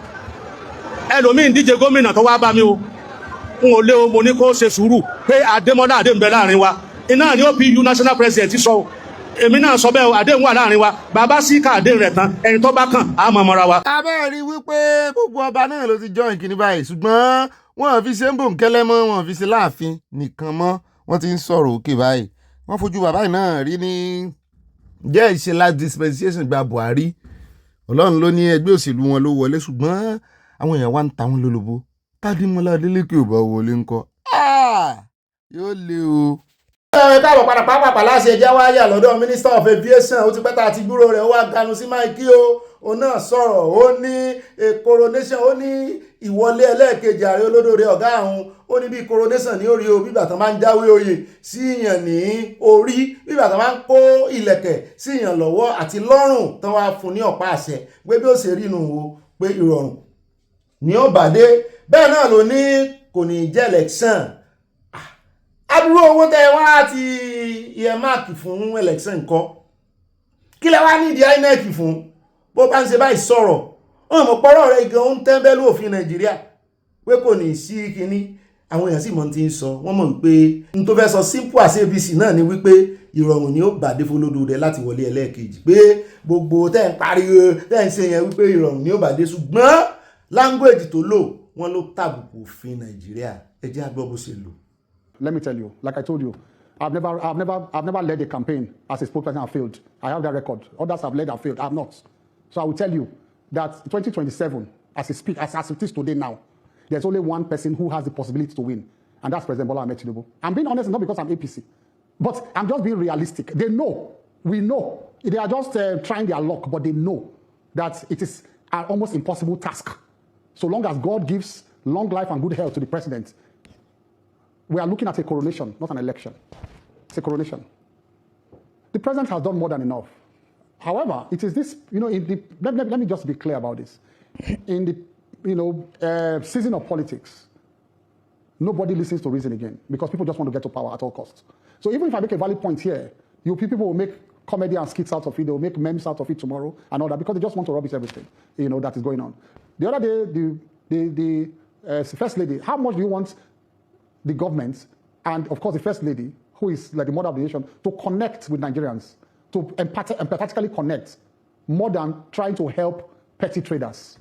ẹlòmíì ń díje gómìnà tó wá bá mi o n ò lé o mo ní kó ṣe sùúrù pé Adémọ́lá Adé ń bẹ láàrin wa iná ni OPU national president sọ èmi náà sọ bẹ́ẹ̀ àdéhùn wà láàrin wa bàbá sí ká àdéhùn rẹ̀ tán ẹni tó bá kàn á mọ̀ mọ́ra wa. abẹ́ẹ̀ rí wípé gbogbo ọba náà ló ti join kìíní báyìí ṣùgbọ́n wọ́n fi ṣe ń bò ń kẹ́lẹ́ mọ́ wọ́n fi ṣe láàfin nìkan mọ́ wọ́n ti ń sọ̀rọ̀ òkè báyìí wọ́n fojú bàbá yìí náà rí ní jẹ́ ìṣe last dispensation gba Buhari Ọlọ́run ló ní ẹgbẹ́ òṣèlú wọn ló wọlé ṣùgbọ́n àwọn èèyàn wá ń ta wọn lólobó Tádémọ́lá Adélékè ò bá wọlé ńkọ́ yóò lé o. káàbọ̀ padà pàápàá láti ẹjẹ́ wáyà lọ́dọ̀ Minister of Aviation ó ti pẹ́ tá a ti gbúrò rẹ̀ ó wá ganu sí máìkì o òun náà sọ̀rọ̀ ó ní coronation ó ní ìwọlé ẹlẹ́ẹ̀kejì ààrẹ olódòrè ọ̀gá àwọn ó ní bí coronation ní orí o bí bàtà máa ń jáwé oyè sí ìyàn ní orí bí bàtà máa ń kó ìlẹ̀kẹ̀ sí ìyàn lọ́wọ́ àti lọ́rùn tán wá fún ní ọ̀pá àṣẹ pé bí ó ṣe rí nù o pé ìrọ̀rùn ní ó bàdé bẹ́ẹ̀ náà ló ní kò ní jẹ́ election adúrú owó tẹ́ wá ti earmark fún election ńkọ́ kí lẹ wá nídìí INEC fún bó bá ń ṣe báyìí sọ̀rọ̀ wọn mọ̀ pọ́rọ̀ rẹ̀ gan ń tẹ́ńbẹ́lú òfin Nàìjíríà pé kò ní sí kinní àwọn èèyàn sì mọ̀ tí ń sọ wọ́n mọ̀ wípé n tó fẹ́ sọ simple as ABC náà ni wípé ìrọ̀rùn ni ó bàdé fólódò rẹ̀ láti wọlé ẹlẹ́ẹ̀kejì pé gbogbo tẹ́ ń pariwo tẹ́ ń ṣe yẹn wípé ìrọ̀rùn ni ó bàdé ṣùgbọ́n language tó lò wọ́n ló tàbùkù òfin Nàìjíríà ẹ jẹ́ àgbọ̀ bó ṣe lò. Let me tell you, like I told you, I've never led a campaign as a spokesperson and failed. I have that record. Others have led and failed. I have not. So I will tell you that 2027, as it is today now, there's only one person who has the possibility to win, and that's President Bola Ahmed Tinubu. I'm being honest, not because I'm APC, but I'm just being realistic. They know, we know. They are just trying their luck, but they know that it is an almost impossible task. So long as God gives long life and good health to the president, we are looking at a coronation, not an election. It's a coronation. The president has done more than enough. However, it is this, let me just be clear about this. In the, season of politics, nobody listens to reason again because people just want to get to power at all costs. So even if I make a valid point here, people will make comedy and skits out of it, they will make memes out of it tomorrow and all that because they just want to rubbish everything, that is going on. The other day, the First Lady, how much do you want the government and, of course, the First Lady, who is like the mother of the nation, to connect with Nigerians, to empathetically connect, more than trying to help petty traders?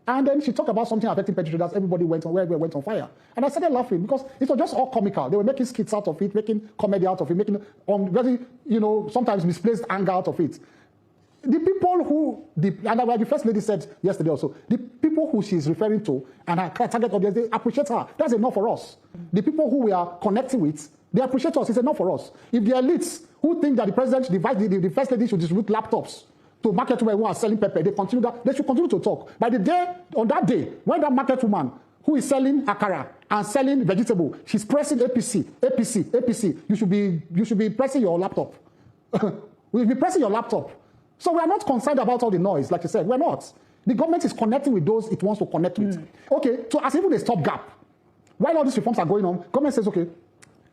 And then she talked about something affecting petty traders. Everybody went on fire. And I started laughing because it was just all comical. They were making skits out of it, making comedy out of it, making very, sometimes misplaced anger out of it. The people who, the First Lady said yesterday also, the people who she's referring to and her target audience, they appreciate her. That's enough for us. The people who we are connecting with, they appreciate us. It's enough for us. If the elites who think that the president, the First Lady should distribute laptops to market women who are selling pepper, they should continue to talk. By the day, on that day, when that market woman who is selling akara and selling vegetable, she's pressing APC, you should be pressing your laptop. You'll be pressing your laptop. So we are not concerned about all the noise, like you said. We're not. The government is connecting with those it wants to connect with. Okay, so as even a stopgap, while all these reforms are going on, government says, okay,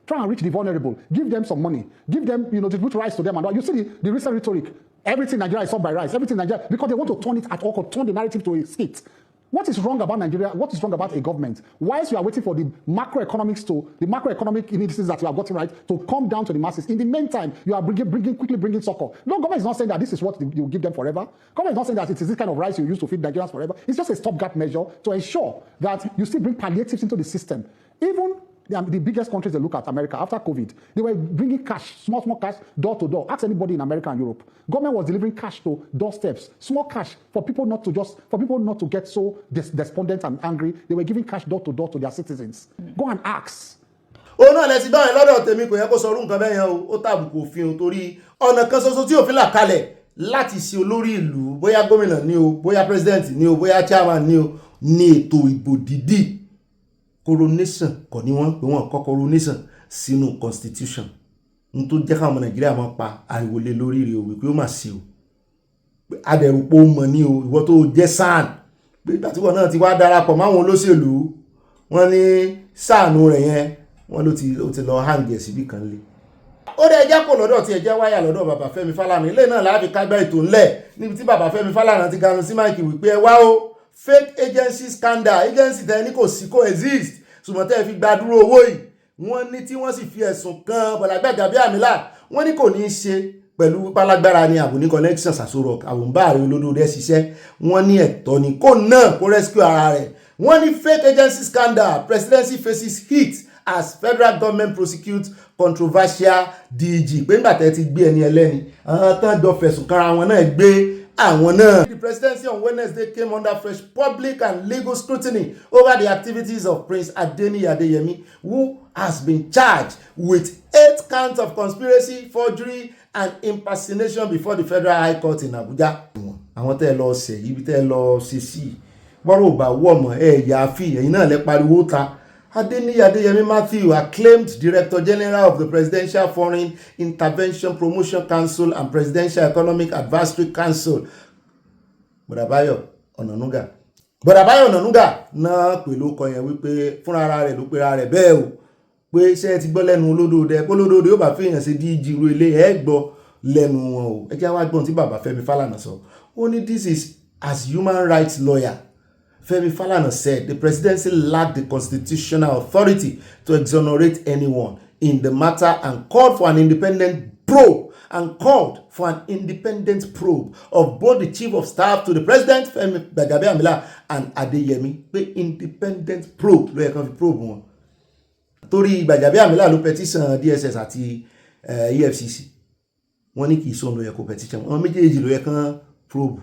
try and reach the vulnerable. Give them some money. Give them, distribute rice to them. And all. You see the recent rhetoric. Everything Nigeria is solved by rice. Everything Nigeria, because they want to turn it at all, turn the narrative to a skit. What is wrong about Nigeria? What is wrong about a government? Whilst you are waiting for the macroeconomic indices that you have gotten right to come down to the masses, in the meantime, you are quickly bringing succor. No, government is not saying that this is what you give them forever. Government is not saying that it is this kind of rice you use to feed Nigerians forever. It's just a stopgap measure to ensure that you still bring palliatives into the system. Even the biggest countries they look at, America, after COVID, they were bringing cash, small cash, door to door. Ask anybody in America and Europe. Government was delivering cash to doorsteps, small cash for people not to get so despondent and angry. They were giving cash door to their citizens. Go and ask. Òun náà lẹ ti dán ẹ lọ́dọ̀ tèmi kò yẹ kó sọ orú nǹkan bẹ́ẹ̀ yẹn ó tàbùkù òfin torí ọ̀nà kan ṣoṣo tí òfin là kalẹ̀ láti ṣe olórí ìlú bóyá gómìnà ni o bóyá president ni o bóyá chairman ni o ní ètò ìbò dídì. Coronation kò ní wọ́n pé wọ́n kọ́ coronation sínú constitution n tó jẹ́ káwọn Nàìjíríà máa pa ariwo lé lórí rẹ̀ òwe pé ó máa ṣe o adẹ̀rùpọ̀ mọ̀ ní o ìwọ tó jẹ́ SAN pé ìgbà tí wọ́n náà ti wá darapọ̀ máwọn olóṣèlú wọ́n ní sáànù rẹ̀ yẹn wọ́n ló ti lọ hang ẹ̀ síbí kan lé. Ó dẹ̀ jẹ́ kó lọ́dọ̀ tí ẹ jẹ́ wáyà lọ́dọ̀ bàbá Fẹ́mi Fálànà ilé náà láàbí kágbá ètò ńlẹ̀ níbi tí bàbá Fẹ́mi Fálànà ti ganu sí máìkì wípé ẹ wá o fake agency scandal agency tẹ́ ní kò sí kò exist ṣùgbọ́n tẹ́ fi gba dúró owó yìí wọ́n ní tí wọ́n sì fi ẹ̀sùn kan Bọ́lá Gàbíàmílà wọ́n ní kò ní í ṣe pẹ̀lú pálágbára ní àbò ní connections àsorọ̀ àwòǹbáàrí olódó rẹ̀ ṣiṣẹ́ wọ́n ní ẹ̀tọ́ ni kò náà kó rescue ara rẹ̀ wọ́n ní fake agency scandal presidency faces hit as federal government prosecutes controversial DG pé nígbà tẹ́ ti gbé ẹni ẹlẹ́ni àwọn tán jọ fẹ̀sùn kára wọn náà gbé àwọn náà. The presidency on Wednesday came under fresh public and legal scrutiny over the activities of Prince Adeniyi Adeyemi, who has been charged with 8 counts of conspiracy, forgery, and impersonation before the Federal High Court in Abuja. Àwọn tẹ́ lọ ṣe ibi tẹ́ lọ ṣe sí bọ́rọ̀ bá wọ́mọ̀ yàáfì ẹ̀yin náà lẹ pariwo ta. Adeniyi Adeyemi Matthew, acclaimed Director General of the Presidential Foreign Intervention Promotion Council and Presidential Economic Advisory Council, Budabayo Onanuga, bọ̀dà Báyọ̀ Ọ̀nànúgà náà pẹ̀lú ọkọ̀ yẹn wípé fúnra ara rẹ̀ ló pera rẹ̀ bẹ́ẹ̀ o pé ṣé ti gbọ́ lẹ́nu olódòdẹ pé olódòdẹ yóò bá fi èèyàn ṣe díjì ru ilé ẹ̀ gbọ́ lẹ́nu wọn o ẹ jẹ́ wá gbọ́n tí bàbá Fẹ́mi Fálànà sọ ó ní this is as human rights lawyer Fẹ́mi Fálànà said the presidency lacked the constitutional authority to exonerate anyone in the matter and called for an independent probe of both the chief of staff to the president Femi Gbajabiamila and Adeyemi pé independent probe ló yẹ kàn fi probe wọn torí Gbajabiamila ló petition DSS àti EFCC wọ́n ní kì í sọ ló yẹ kó petition wọn méjèèjì ló yẹ kàn probe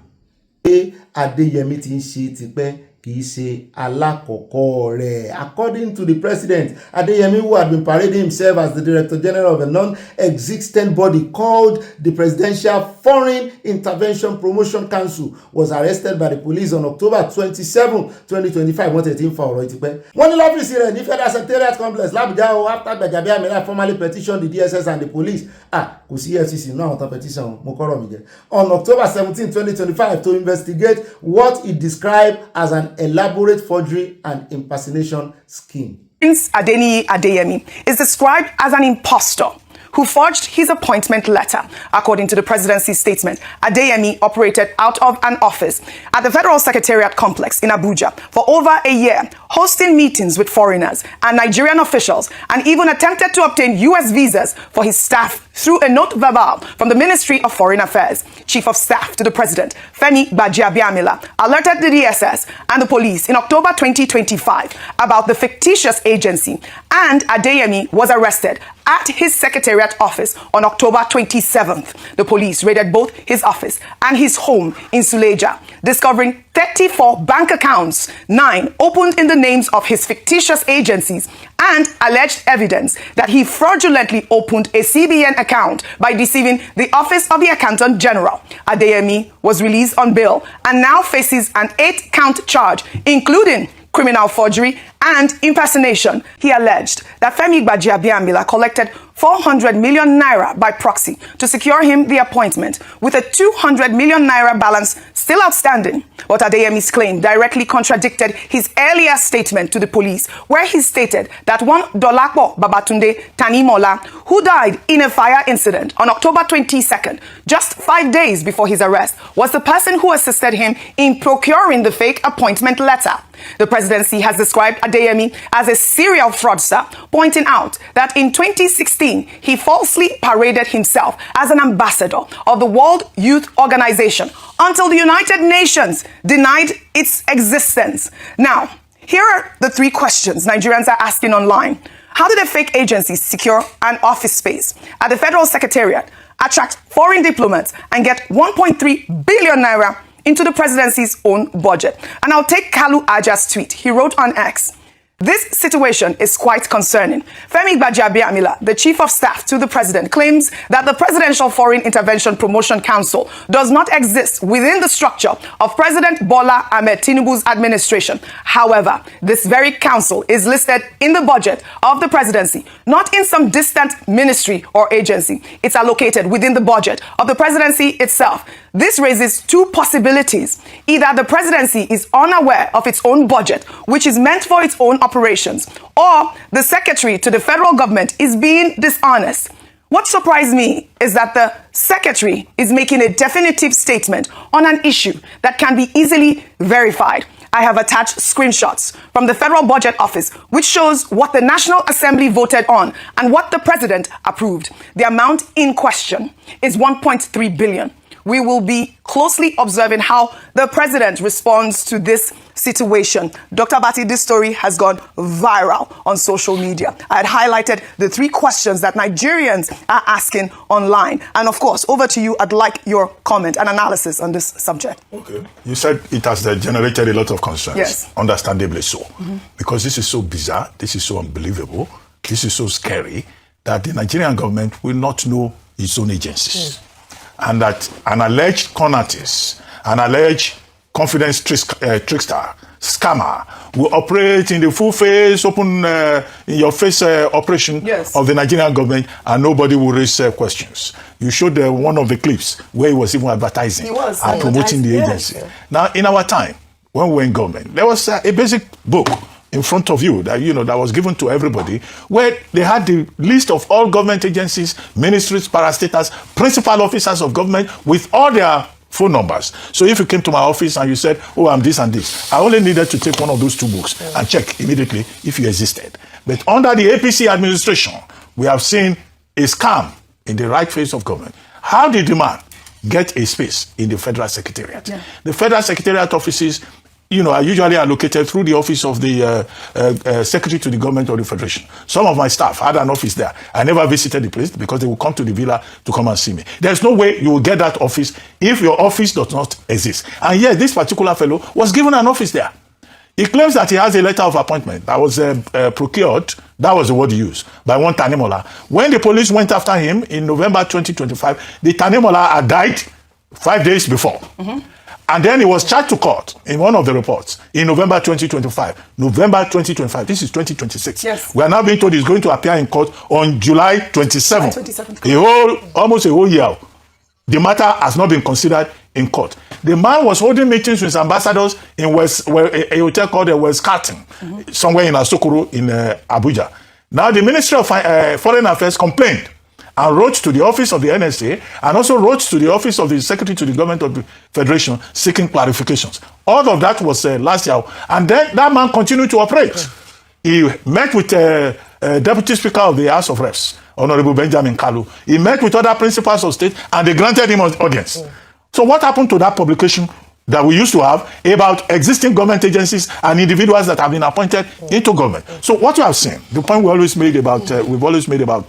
pé Adeyemi ti ń ṣe tipẹ́ kì í ṣe alákọ̀ọ́kọ́ rẹ̀. According to the president, Adeyemi, who had been parading himself as the director general of a non-existent body called the Presidential Foreign Intervention Promotion Council, was arrested by the police on October 27, 2025. Wọ́n tẹ̀ tí ń fa ọ̀rọ̀ ìtìpẹ́. Wọ́n ní lọ́fíìsì rẹ̀ ní Federal Secretariat Complex l'Abuja o after Gbajabiamila formally petitioned the DSS and the police. Kò sí EFCC náà àwọn tán petition mo kọ́rọ̀ mi jẹ. On October 17, 2025 to investigate what he described as an elaborate forgery and impersonation scheme. Prince Adeyemi is described as an impostor who forged his appointment letter. According to the presidency's statement, Adeyemi operated out of an office at the Federal Secretariat Complex in Abuja for over a year, hosting meetings with foreigners and Nigerian officials, and even attempted to obtain U.S. visas for his staff through a note verbal from the Ministry of Foreign Affairs. Chief of Staff to the President, Femi Gbajabiamila, alerted the DSS and the police in October 2025 about the fictitious agency, and Adeyemi was arrested at his secretariat office on October 27th. The police raided both his office and his home in Suleja, discovering 34 bank accounts, 9 opened in the names of his fictitious agencies, and alleged evidence that he fraudulently opened a CBN account by deceiving the Office of the Accountant General. Adeyemi was released on bail and now faces an 8-count charge, including criminal forgery and impersonation. He alleged that Femi Gbajabiamila collected 400 million naira by proxy to secure him the appointment, with a 200 million naira balance still outstanding. But Adeyemi's claim directly contradicted his earlier statement to the police, where he stated that one Dolapo Babatunde Tanimola, who died in a fire incident on October 22nd, just 5 days before his arrest, was the person who assisted him in procuring the fake appointment letter. The presidency has described Adeyemi as a serial fraudster, pointing out that in 2016, he falsely paraded himself as an ambassador of the World Youth Organization until the United Nations denied its existence. Now, here are the 3 questions Nigerians are asking online. How did a fake agency secure an office space at the Federal Secretariat, attract foreign diplomats, and get 1.3 billion naira into the presidency's own budget? And I'll take Kalu Aja's tweet. He wrote on X, "This situation is quite concerning. Femi Gbajabiamila, the chief of staff to the president, claims that the Presidential Foreign Intervention Promotion Council does not exist within the structure of President Bola Ahmed Tinubu's administration. However, this very council is listed in the budget of the presidency, not in some distant ministry or agency. It's allocated within the budget of the presidency itself. This raises 2 possibilities. Either the presidency is unaware of its own budget, which is meant for its own operations, or the secretary to the federal government is being dishonest. What surprised me is that the secretary is making a definitive statement on an issue that can be easily verified. I have attached screenshots from the Federal Budget Office, which shows what the National Assembly voted on and what the president approved. The amount in question is 1.3 billion. We will be closely observing how the president responds to this situation. Dr. Bati, this story has gone viral on social media. I had highlighted the 3 questions that Nigerians are asking online. And of course, over to you. I'd like your comment and analysis on this subject. Okay. You said it has generated a lot of concerns. Yes. Understandably so. Because this is so bizarre, this is so unbelievable, this is so scary that the Nigerian government will not know its own agencies. And that an alleged con artist, an alleged confidence trickster, scammer, will operate in the full-face, in-your-face operation of the Nigerian government, and nobody will raise questions. You showed one of the clips where he was even advertising and promoting the agency. Now, in our time, when we were in government, there was a basic book in front of you that that was given to everybody, where they had the list of all government agencies, ministries, parastatals, principal officers of government with all their phone numbers. So if you came to my office and you said, oh, I'm this and this, I only needed to take one of those two books and check immediately if you existed. But under the APC administration, we have seen a scam in the right face of government. How did the man get a space in the Federal Secretariat? Yeah. The Federal Secretariat offices, are usually allocated through the office of the Secretary to the Government of the Federation. Some of my staff had an office there. I never visited the place because they would come to the villa to come and see me. There's no way you will get that office if your office does not exist. And yet, this particular fellow was given an office there. He claims that he has a letter of appointment that was procured, that was the word he used, by one Tanimola. When the police went after him in November 2025, the Tanimola had died 5 days before. Mm-hmm. And then he was charged to court in one of the reports in November 2025. November 2025. This is 2026. Yes. We are now being told he's going to appear in court on July 27th. Almost a whole year. The matter has not been considered in court. The man was holding meetings with ambassadors in a hotel called the West Carton, somewhere in Asokoro in Abuja. Now the Ministry of Foreign Affairs complained and wrote to the office of the NSA and also wrote to the office of the Secretary to the Government of the Federation seeking clarifications. All of that was last year. And then that man continued to operate. He met with Deputy Speaker of the House of Reps, Honorable Benjamin Kalu. He met with other principals of state and they granted him audience. So what happened to that publication that we used to have about existing government agencies and individuals that have been appointed into government? So what you have seen, the point we've always made about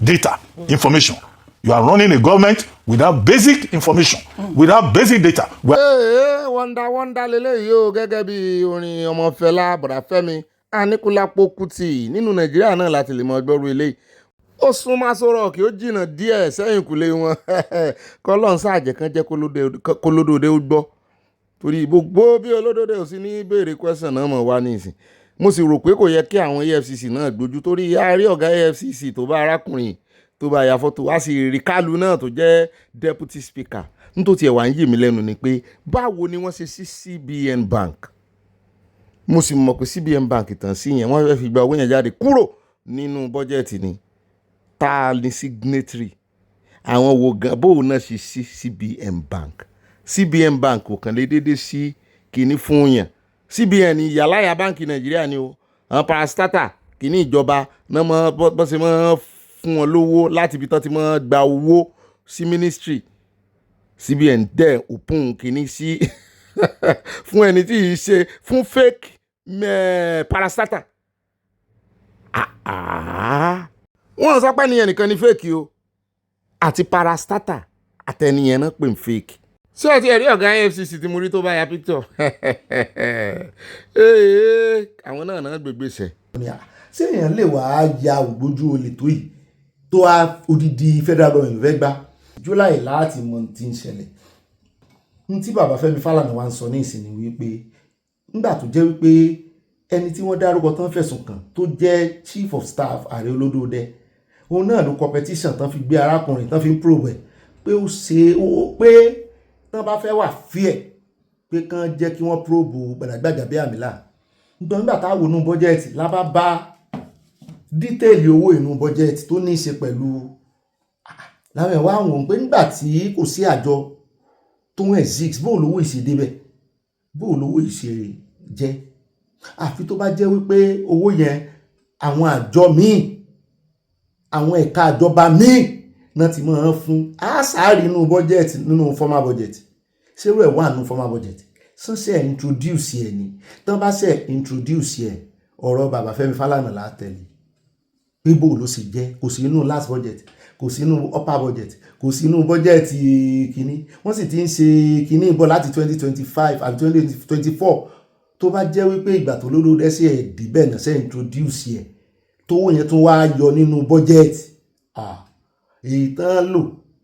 data, information. You are running a government without basic information, without basic data. Wonder lele yo gẹ́gẹ́ bí orin ọmọ Fẹlá Bọ̀dá Fẹ́mi Aníkúlápó Kútì nínú Nàìjíríà náà láti lè mọ gbọ́rú eléyìí. Ó súnmọ́ sọ̀rọ̀ kí ó jìnnà díẹ̀ sẹ́yìn kùlé wọn. Kọ́lọ́n sáàjẹ̀ kan jẹ́ kólódòdé ó gbọ́. Torí gbogbo bí olódòdé ò sí ní béèrè question náà mọ̀ wá ní ìsìn. Mo sì rò pé kò yẹ kí àwọn EFCC náà gbójú torí àárí ọ̀gá EFCC tó bá arákùnrin tó bá ya fọ́tò wá sí rí Kálù náà tó jẹ́ deputy speaker. Nítorí ẹ̀ wá ń yè mí lẹ́nu ni pé báwo ni wọ́n ṣe sí CBN Bank? Mo sì mọ̀ pé CBN Bank tàn sí yẹn wọ́n fẹ́ fi gba owó yẹn jáde kúrò nínú bọ́jẹ̀tì ni. Ta ni signatory? Àwọn wo gan bóun náà ṣe sí CBN Bank? CBN Bank kò kàn lè dédé sí kinní fún yàn. CBN yàláyà báńkì Nàìjíríà ni o. Àwọn parastata kìíní ìjọba náà mọ bọ́ ṣe mọ́ fún wọn lówó láti ibi tán ti mọ́ gba owó sí ministry. CBN dẹ̀ òpin kìíní sí fún ẹni tí yìí ṣe fún fake parastata. Wọ́n sọ pé ẹnìyẹn nìkan ni fake o. Àti parastata àtẹnìyẹn náà pè ń fake. Ṣé ẹ ti ẹ̀rí ọ̀gá EFCC tí mo rí tó bá ya picture? Àwọn náà gbégbèsè. Ṣé èèyàn lè wá ya ògbójú olè tó yìí tó a odidi federal government fẹ́ gbá July láti mọ tí ń ṣẹlẹ̀? N tí bàbá Fẹ́mi Fálànà wá ń sọ ní ìsìn ni wípé nígbà tó jẹ́ wípé ẹni tí wọ́n dárúkọ tán fẹ̀sùn kàn tó jẹ́ chief of staff Ààrẹ Olódòdẹ òun náà ló competition tán fi gbé arákùnrin tán fi ń probe pé ó ṣe pé tán bá fẹ́ wà fear pé kán jẹ́ kí wọ́n probe Gbajabiamila. Nígbà táwọn inú bọ́jẹ́ẹ̀tì lábá bá dítèèlì owó inú bọ́jẹ́ẹ̀tì tó ní í ṣe pẹ̀lú láwọn ẹ̀wá àwọn pé nígbà tí kò sí àjọ tó ń exist bóò lówó ìṣe débẹ̀ bóò lówó ìṣe jẹ́ àfi tó bá jẹ́ wípé owó yẹn àwọn àjọ míì àwọn ẹ̀ka àjọba míì náà ti máa ń fún àṣàárì inú bọ́jẹ́ẹ̀tì nínú formal budget ṣé rẹ̀ wà nínú formal budget sọ́sẹ̀ introduce ẹ̀ ni tán bá ṣe introduce ẹ̀ ọ̀rọ̀ bàbá Fẹ́mi Fálànà látẹ̀lé pé bó ló sì jẹ́ kò sí inú last budget kò sí inú upper budget kò sí inú budget kìíní wọ́n sì ti ń ṣe kìíní bọ̀ láti 2025 àti 2024 tó bá jẹ́ wípé ìgbà tó lóró dẹ́sí ẹ̀ dìbẹ̀ náà ṣe introduce ẹ̀ tówó yẹn tún wá yọ nínú budget èyí tán lò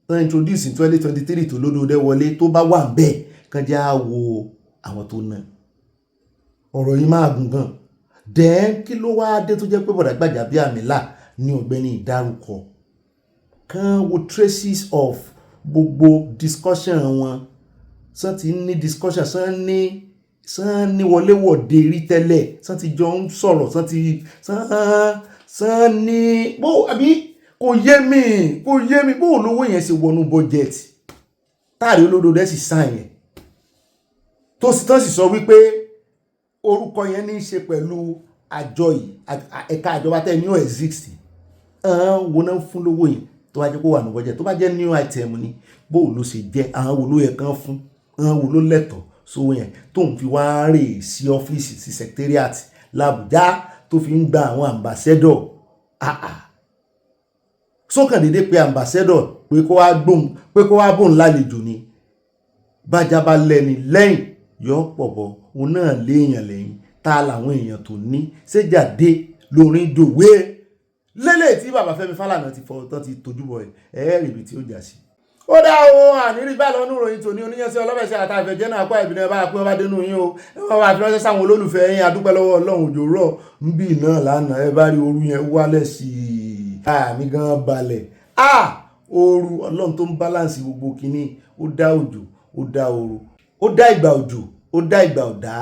tán introduce in 2023 tó lóró dẹ́ wọlé tó bá wà bẹ́ẹ̀ kan jẹ́ àwọ̀ àwọn tó ná ọ̀rọ̀ yìí máa gùn gan. Then kí ló wá dé tó jẹ́ pé bọ̀dá Gbajabiamila ní Ọ̀gbẹ́ni ìdárúkọ kan wo traces of gbogbo discussion wọn sàn ti ní discussion sàn ní sàn ní wọléwọ̀de rí tẹ́lẹ̀ sàn ti jọ ń sọ̀rọ̀ sàn ní bó àbí kò yé mi bó olówó yẹn ṣe wọnú bọ́jẹ̀tì táàrí olódò dẹ́ sì sàn yẹn tó sì sọ wípé orúkọ yẹn ní í ṣe pẹ̀lú àjọ yìí ẹ̀ka àjọba tẹ́ ní ó exist wo náà fún lówó yìí tó bá jẹ́ kó wà ní bọ́jẹ̀tì tó bá jẹ́ new item ni bó ló ṣe jẹ́ àwọn wo ló yẹ kán fún àwọn wo ló lẹ́tọ̀ọ́ sówó yẹn tó ń fi wá rè sí ọ́fíìsì sí secretariat l'Abuja tó fi ń gba àwọn ambassador sókàn dédé pé ambassador pé kó wá bóun lálejò ni bájábá lẹ́ni lẹ́yìn yọ pọ̀ bọ̀ òun náà léèyàn lẹ́yìn tá làwọn èèyàn tó ní séjàdé lórin dòwe lélẹ̀ tí bàbá Fẹ́mi Fálànà ti fọ tán ti tójú bọ̀ ẹ̀ rí ibi tí ó jà sí. ó dá o àníri bá lọ́nù ìròyìn tòní oníyànṣẹ́ ọlọ́bẹ̀ṣẹ́ àtàfẹ́ jẹ́ náà kọ́ ìbílẹ̀ bá pín ọba dénú yín o ẹ máa wà fíránṣẹ́ sáwọn olólùfẹ́ yín adúpẹ́ lọ́wọ́ Ọlọ́run òjò rọ̀ ń bì náà lánàá ẹ bá rí ooru yẹn wálẹ̀ sí i àmì gan balẹ̀ ooru Ọlọ́run tó ń báláǹsì gbogbo kínní ó dá òjò ó dá ooru ó dá ìgbà òjò ó dá ìgbà ọ̀dá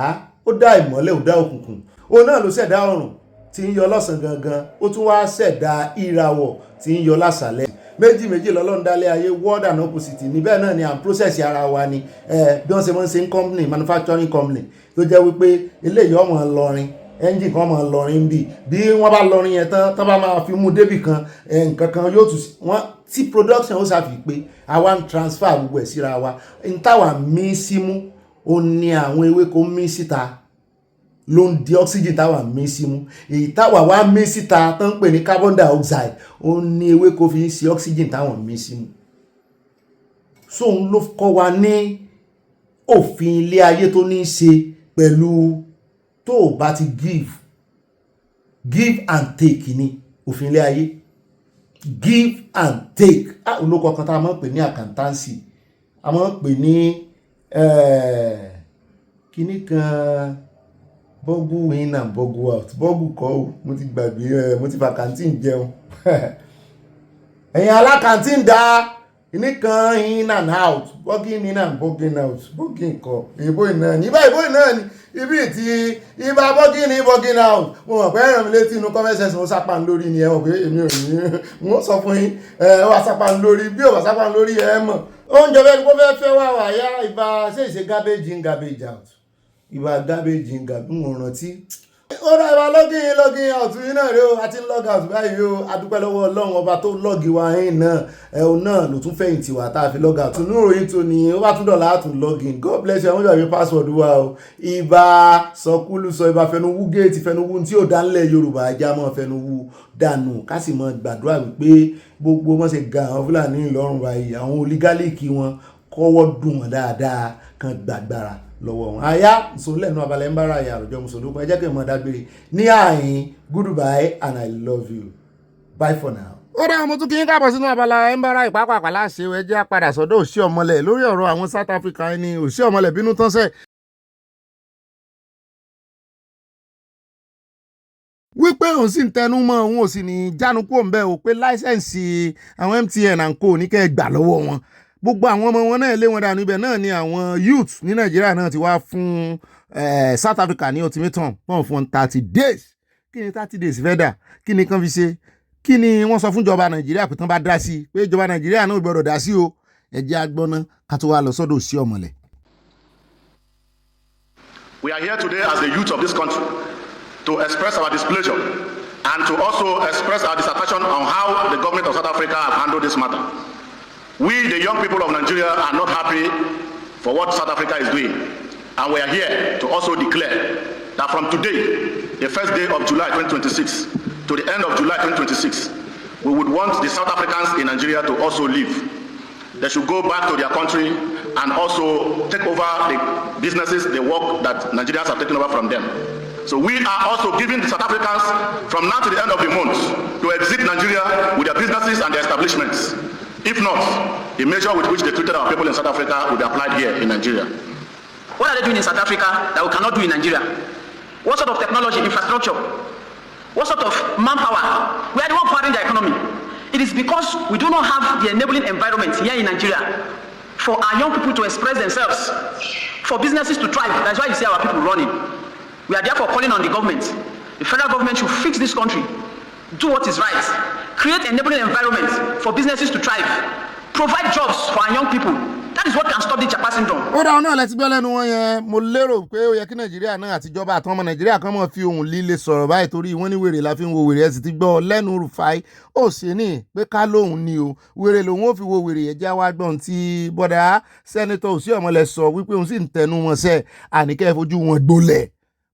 ó dá ìmọ́lẹ̀ ó dá òkùnkùn òun náà ló ṣẹ̀dá ọ̀run tí ń yọ lọ́sàn gangan ó tún wá ṣẹ̀dá ìràwọ̀ tí ń yọ lásàlẹ̀ méjì lọ́lọ́run dálé ayé word and opposite níbẹ̀ náà ni à ń process ara wa ni bí wọ́n ṣe máa ń ṣe ń company manufacturing company tó jẹ́ wípé eléyìí ọmọ lọrin engine kan máa lọrin bí wọ́n bá lọrin yẹn tán bá máa fi mú débì kan nǹkan kan yóò tún wọ́n tí production ó ṣàfi pé àwa ń transfer gbogbo ẹ̀ síra wa ń táwa mí símú ó ní àwọn ewéko mí síta ló ń di oxygen táwa mí símú èyí táwa wá mí síta tó ń pè ní carbon dioxide ó ní ewéko fi ń ṣe oxygen táwọn mí símú so òun ló kọ́ wa ní òfin ilé ayé tó ní í ṣe pẹ̀lú tó o bá ti give and take ni òfin ilé ayé give and take olóko kan tá a máa ń pè ní accountancy a máa ń pè ní kíní kan bọ́gù in and bọ́gù out bọ́gù kọ́ ò mo ti gbàgbé mo ti fa canteen jẹun ẹ̀yin alákàntín dá kíní kan in and out bọ́gìn in and bọ́gìn out bọ́gìn kọ́ ìbò iná ní ibà ìbò iná ní ibi tí ibà bọ́gìn ní bọ́gìn out mo mọ̀ pé ẹ̀ràn mi létí inú conversation ó sápá lórí ni ẹ mọ̀ pé èmi ò ní wọ́n sọ fún yín wà sápá lórí bí ò wà sápá lórí ẹ mọ̀ oúnjẹ bẹ́ẹ̀ ni kó fẹ́ wà wáyá ìbá ṣèṣe garbage in garbage out ìwà garbage in garbage ń rántí ó rà ìwà login out yìí náà rí o àti log out báyìí o adúpẹ́ lọ́wọ́ Ọlọ́run ọba tó lọ́ọ̀gì wa yín náà ẹ̀hún náà ló tún fẹ̀yìntì wà tá a fi log out nínú ìròyìn tó ní ó bá tún dọ̀là á tún login God bless you àwọn ìjọba password wa o ìbá sọkúlù sọ ìbá fẹnuwú géètì fẹnuwú tí ò dánlẹ̀ Yorùbá ajá mọ́ fẹnuwú dànù ká sì mọ́ gbàdúrà wípé gbogbo wọn ṣe ga àwọn Fúlàní Ìlọrin báyìí àwọn olígálíìkì wọn kọ́wọ́ dùn wọn dáadáa kan gbàgbára lọ́wọ́ wọn àyà ìsòlẹ́nu abalẹ̀ ń bára àyà àròjọ mùsùlùmí ẹ jẹ́ kí n mọ̀ dágbére ní àyín goodbye and I love you bye for now. ó dá mo tún kí n káàbọ̀ sínú abala ẹ̀ ń bára ìpápá láṣẹ ẹ jẹ́ padà sọ́dọ̀ òsì ọmọlẹ̀ lórí ọ̀rọ̀ àwọn South Africa ẹni òsì ọmọlẹ̀ bínú tán sẹ́ wípé òun sì ń tẹnu mọ́ òun ò sì ní jánu kúrò ń bẹ́ o pé láísẹ̀nsì àwọn MTN and co ní kẹ́ ẹ gbà lọ́wọ́ wọn gbogbo àwọn ọmọ wọn náà lé wọn dànù ibẹ̀ náà ni àwọn youth ní Nàìjíríà náà ti wá fún South Africa ní ultimatum wọ́n fún 30 days kí ni 30 days fẹ́ dà kí ni kàn fi ṣe kí ni wọ́n sọ fún ìjọba Nàìjíríà pé tán bá dá sí pé ìjọba Nàìjíríà náà gbọ́dọ̀ dá sí o ẹ̀jẹ̀ agbọ́ná ká tó wá lọ sọ́dọ̀ sí ọmọlẹ̀. We are here today as the youth of this country to express our displeasure and to also express our dissatisfaction on how the government of South Africa have handled this matter. We, the young people of Nigeria, are not happy for what South Africa is doing. And we are here to also declare that from today, the first day of July 2026, to the end of July 2026, we would want the South Africans in Nigeria to also leave. They should go back to their country and also take over the businesses, the work that Nigerians are taking over from them. So we are also giving the South Africans from now to the end of the month to exit Nigeria with their businesses and their establishments. If not, the measure with which they treated our people in South Africa will be applied here in Nigeria. What are they doing in South Africa that we cannot do in Nigeria? What sort of technology, infrastructure? What sort of manpower? We are the one powering the economy. It is because we do not have the enabling environment here in Nigeria for our young people to express themselves, for businesses to thrive. That's why you see our people running. We are therefore calling on the government. The federal government should fix this country, do what is right, create enabling environment for businesses to thrive, provide jobs for our young people. That is what can stop the Chapa syndrome. Ó dáa náà lẹ́tí gbọ́ lẹ́nu wọn yẹn mo lérò pé ó yẹ kí Nàìjíríà náà àtijọba àtàwọn ọmọ Nàìjíríà kan mọ̀ fi ohùn líle sọ̀rọ̀ báyìí torí wọ́n ní wèrè la fi ń wo wèrè ẹ̀ sì ti gbọ́ lẹ́nu Rufai ó ṣe ní pé ká lóhùn ni o wèrè lòun ó fi wo wèrè ẹ̀já wá gbọ́n tí bọ́dà sẹ́nitọ̀ Osihomhole sọ wípé òun sì ń tẹnu wọn sẹ́ àníkẹ́ fojú wọn gbolẹ̀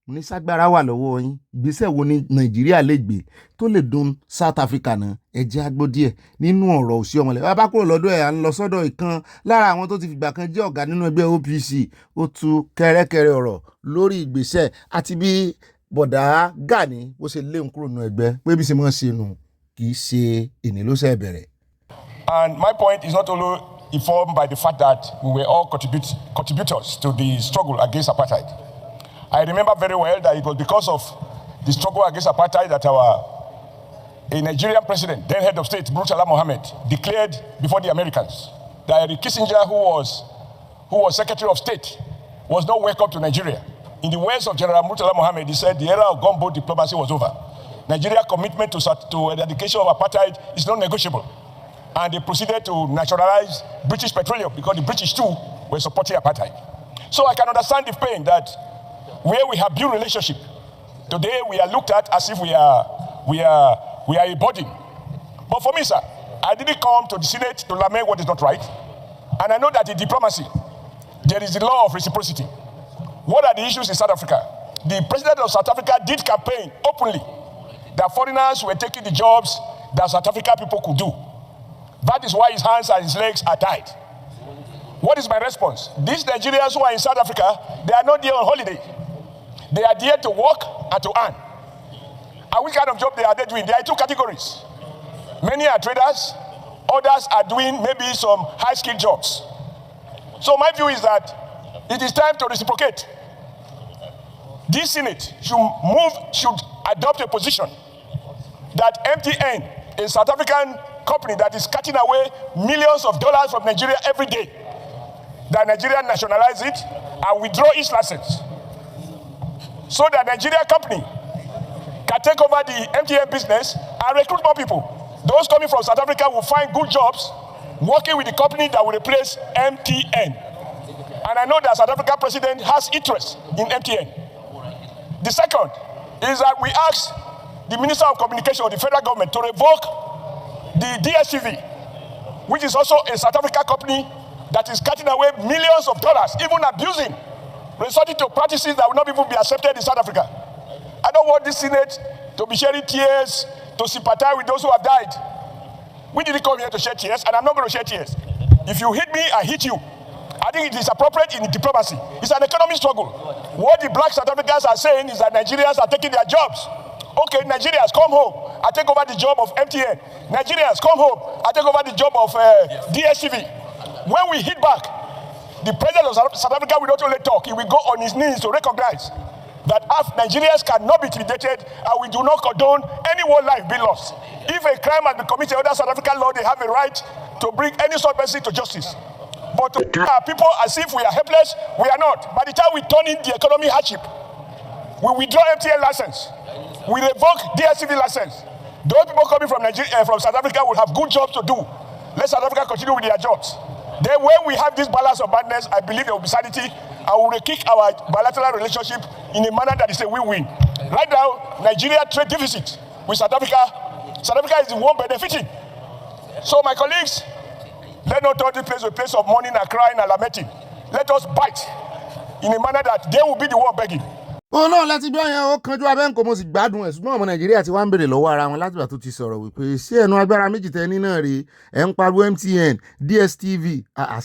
ní ságbára wà lọ́wọ́ yín ìgbésẹ̀ wo ni Nàìjíríà lè gbé tó lè dùn South Africa náà ẹ jẹ́ á gbọ́ díẹ̀ nínú ọ̀rọ̀ Osihomhole bá kúrò lọ́dọ̀ ẹ̀ à ń lọ sọ́dọ̀ ìkan lára àwọn tó ti fìgbà kan jẹ́ ọ̀gá nínú ẹgbẹ́ OPC ó tú kẹ́rẹ́kẹ́rẹ́ ọ̀rọ̀ lórí ìgbésẹ̀ àti bí bọ̀dà Gani bó ṣe léun kúrò nínú ẹgbẹ́ pé bí ṣe máa ń ṣe nù kì í ṣe èní ló ṣe bẹ̀rẹ̀. And my point is not only informed by the fact that we were all contributors to the struggle against apartheid. I remember very well that it was because of the struggle against apartheid that a Nigerian president, then head of state, Murtala Mohammed, declared before the Americans that Henry Kissinger, who was Secretary of State, was not welcome to Nigeria. In the words of General Murtala Mohammed, he said the era of gunboat diplomacy was over. Nigeria's commitment to eradication of apartheid is not negotiable. And they proceeded to nationalize British petroleum because the British too were supporting apartheid. So I can understand the pain that where we have built relationship, today we are looked at as if we are a burden. But for me, sir, I didn't come to the Senate to lament what is not right. And I know that in diplomacy, there is the law of reciprocity. What are the issues in South Africa? The president of South Africa did campaign openly that foreigners were taking the jobs that South African people could do. That is why his hands and his legs are tied. What is my response? These Nigerians who are in South Africa, they are not there on holiday. They are there to work and to earn. And which kind of job they are doing? There are two categories. Many are traders, others are doing maybe some high-skilled jobs. So my view is that it is time to reciprocate. This Senate should adopt a position that MTN, a South African company that is cutting away millions of dollars from Nigeria every day, that Nigeria nationalize it and withdraw its license, so that Nigerian company can take over the MTN business and recruit more people. Those coming from South Africa will find good jobs working with the company that will replace MTN. And I know that South African president has interest in MTN. The second is that we asked the Minister of Communication of the federal government to revoke the DSTV, which is also a South African company that is cutting away millions of dollars, even abusing, resorting to practices that will not even be accepted in South Africa. I don't want this Senate to be shedding tears, to sympathize with those who have died. We didn't come here to shed tears, and I'm not going to shed tears. If you hit me, I hit you. I think it is appropriate in diplomacy. It's an economic struggle. What the black South Africans are saying is that Nigerians are taking their jobs. Okay, Nigerians, come home. I take over the job of MTN. Nigerians, come home. I take over the job of DSTV. When we hit back, the president of South Africa will not only talk, he will go on his knees to recognize that Nigerians cannot be intimidated, and we do not condone anyone's life being lost. If a crime has been committed under South African law, they have a right to bring any sort of person to justice. But to people as if we are helpless, we are not. By the time we turn in the economy hardship, we withdraw MTN license, we revoke DSTV license. Those people coming from Nigeria, from South Africa will have good jobs to do. Let South Africa continue with their jobs. Then when we have this balance of badness, I believe there will be sanity, and we will kick our bilateral relationship in a manner that is a win-win. Right now, Nigeria trade deficit with South Africa. South Africa is the one benefiting. So my colleagues, let not turn this place a place of mourning and crying and lamenting. Let us bite in a manner that they will be the one begging. ó náà láti gbọ́ yẹn ó kanjú abẹ́ǹkó mo sì gbádùn ẹ̀ ṣùgbọ́n ọmọ Nàìjíríà ti wá ń béèrè lọ́wọ́ ara wọn látìgbà tó ti sọ̀rọ̀ wípé ṣé ẹnu agbára méjì tẹ́ ní náà rèé ẹ̀ ń pariwo MTN DSTV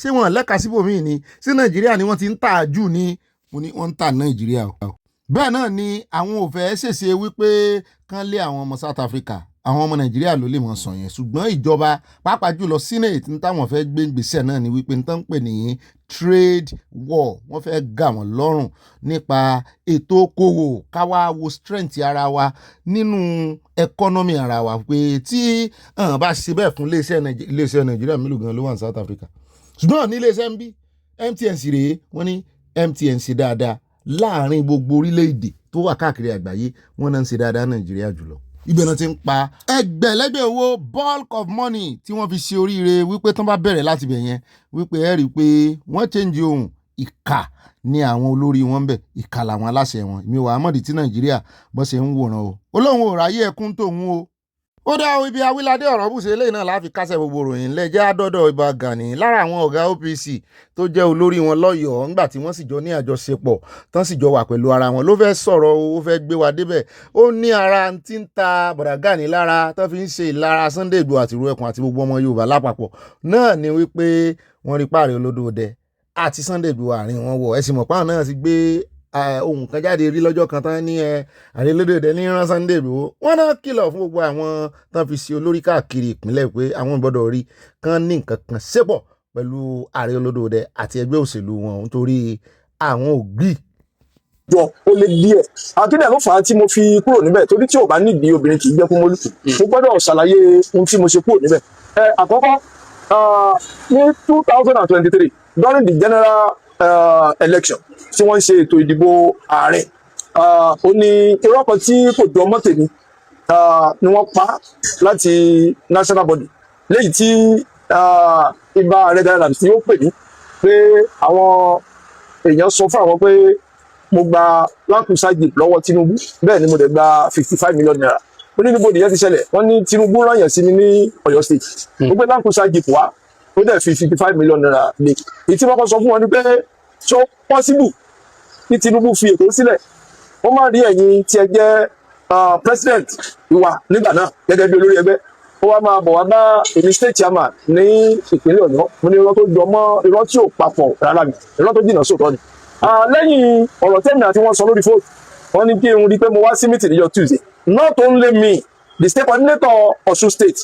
ṣé wọn lẹ́ka síbòmíì ni sí Nàìjíríà ni wọ́n ti ń tà jù ní mo ní wọ́n ń tà Nàìjíríà o. Bẹ́ẹ̀ náà ni àwọn ò fẹ́ ṣèṣe wípé kán lé àwọn ọmọ South Africa àwọn ọmọ Nàìjíríà ló lè mọ̀ sàn yẹn ṣùgbọ́n ìjọba pàápàá jùlọ Senate ní táwọn fẹ́ gbé ìgbésẹ̀ náà ni wípé ní tán ń pè ní trade war wọ́n fẹ́ gà wọ́n lọ́rùn nípa ètò okòwò káwá wo strength ara wa nínú economy ara wa pé tí bá ṣe bẹ́ẹ̀ fún iléeṣẹ́ Nàìjíríà mélòó gan ló wà ní South Africa ṣùgbọ́n ní iléeṣẹ́ ń bí MTN sì rèé wọ́n ní MTN ṣe dáadáa láàrin gbogbo orílẹ̀-èdè tó wà káàkiri àgbáyé wọ́n náà ń ṣe dáadáa Nàìjíríà jùlọ. Ibẹ̀ náà ti ń pa ẹgbẹ̀lẹ́gbẹ̀ owó bulk of money tí wọ́n fi ṣe oríire wípé tán bá bẹ̀rẹ̀ láti bẹ̀ yẹn wípé ẹ rí i pé wọ́n change ohun ìkà ní àwọn olórí wọn bẹ̀ ìkà làwọn aláṣẹ wọn mi wà á mọ̀dí tí Nàìjíríà bọ́ ṣe ń wòran o olóhùn ò ráyé ẹkún tòun o. Ó dá ibi awíládé ọ̀rọ̀ bùṣe eléyìí náà láfi kásẹ̀ gbogbo ròyìn lẹ́jẹ́ àdọ́dọ̀ Ìbà Gani lára àwọn ọ̀gá OPC tó jẹ́ olórí wọn lọ́yọ̀ọ́ ńgbà tí wọ́n sì jọ ní àjọṣepọ̀ tán sì jọ wà pẹ̀lú ara wọn ló fẹ́ sọ̀rọ̀ ó fẹ́ gbé wa débẹ̀ ó ní ara tí ń ta Bọ̀dà Gani lára tán fi ń ṣe ìlara Sunday Igboho àti Ìró Ẹkùn àti gbogbo ọmọ Yorùbá lápapọ̀ náà ni wípé wọ́n rí páàrí Olódòdẹ àti Sunday Igboho àárín wọn wọ̀ ẹ sì mọ̀ páwọn náà ti gbé ohun kan jáde rí lọ́jọ́ kan tán ní Ààrẹ Olódòdẹ ní rán Sunday Igboho wọ́n náà kìlọ̀ fún gbogbo àwọn tán fi ṣe olórí káàkiri ìpínlẹ̀ pé àwọn gbọ́dọ̀ rí kán ní nǹkan kan ṣépọ̀ pẹ̀lú Ààrẹ Olódòdẹ àti ẹgbẹ́ òṣèlú wọn nítorí àwọn ògbì. jọ ó lé díẹ̀ akéde ló fà á tí mo fi kúrò níbẹ̀ torí tí ò bá nídìí obìnrin kì í gbẹ́ kúmọ́lù mo gbọ́dọ̀ ṣàlàyé ohun tí mo ṣe kúrò níbẹ̀. Àkọ́kọ́ ní 2023 during the general election tí wọ́n ń ṣe ètò ìdìbò ààrẹ ó ní irọ́ kan tí kò jọ mọ́ tèmi ni wọ́n pa láti national body léyìí tí ibà ààrẹ dáadáa tí ó pè mí pé àwọn èèyàn sọ fún àwọn pé mo gba lákùsájì lọ́wọ́ Tinubu bẹ́ẹ̀ ni mo dẹ̀ gba 55 million naira ó ní níbo nìyẹn ti ṣẹlẹ̀ wọ́n ní Tinubu rányàn sí mi ní Ọ̀yọ́ state ó gbé lákùsájì wá ó dẹ̀ fi 55 million naira lé èyí tí wọ́n kọ́ sọ fún wọn ni pé so possible kí Tinubu fi ètò sílẹ̀ ó má rí ẹ̀yin tí ẹ jẹ́ president ìwà nígbà náà gẹ́gẹ́ bí olórí ẹgbẹ́ ó wá máa bọ̀ wá bá èmi state chairman ní ìpínlẹ̀ Ọ̀yọ́ mo ní irọ́ tó jọ mọ́ irọ́ tí ò papọ̀ rárá mi irọ́ tó jìnnà sóòtọ́ ni. lẹ́yìn ọ̀rọ̀ tẹ́mi àti wọ́n sọ lórí fóònù wọ́n ní kí n rí pé mo wá sí meeting níjọ́ Tuesday not only me the state coordinator Ọ̀ṣun state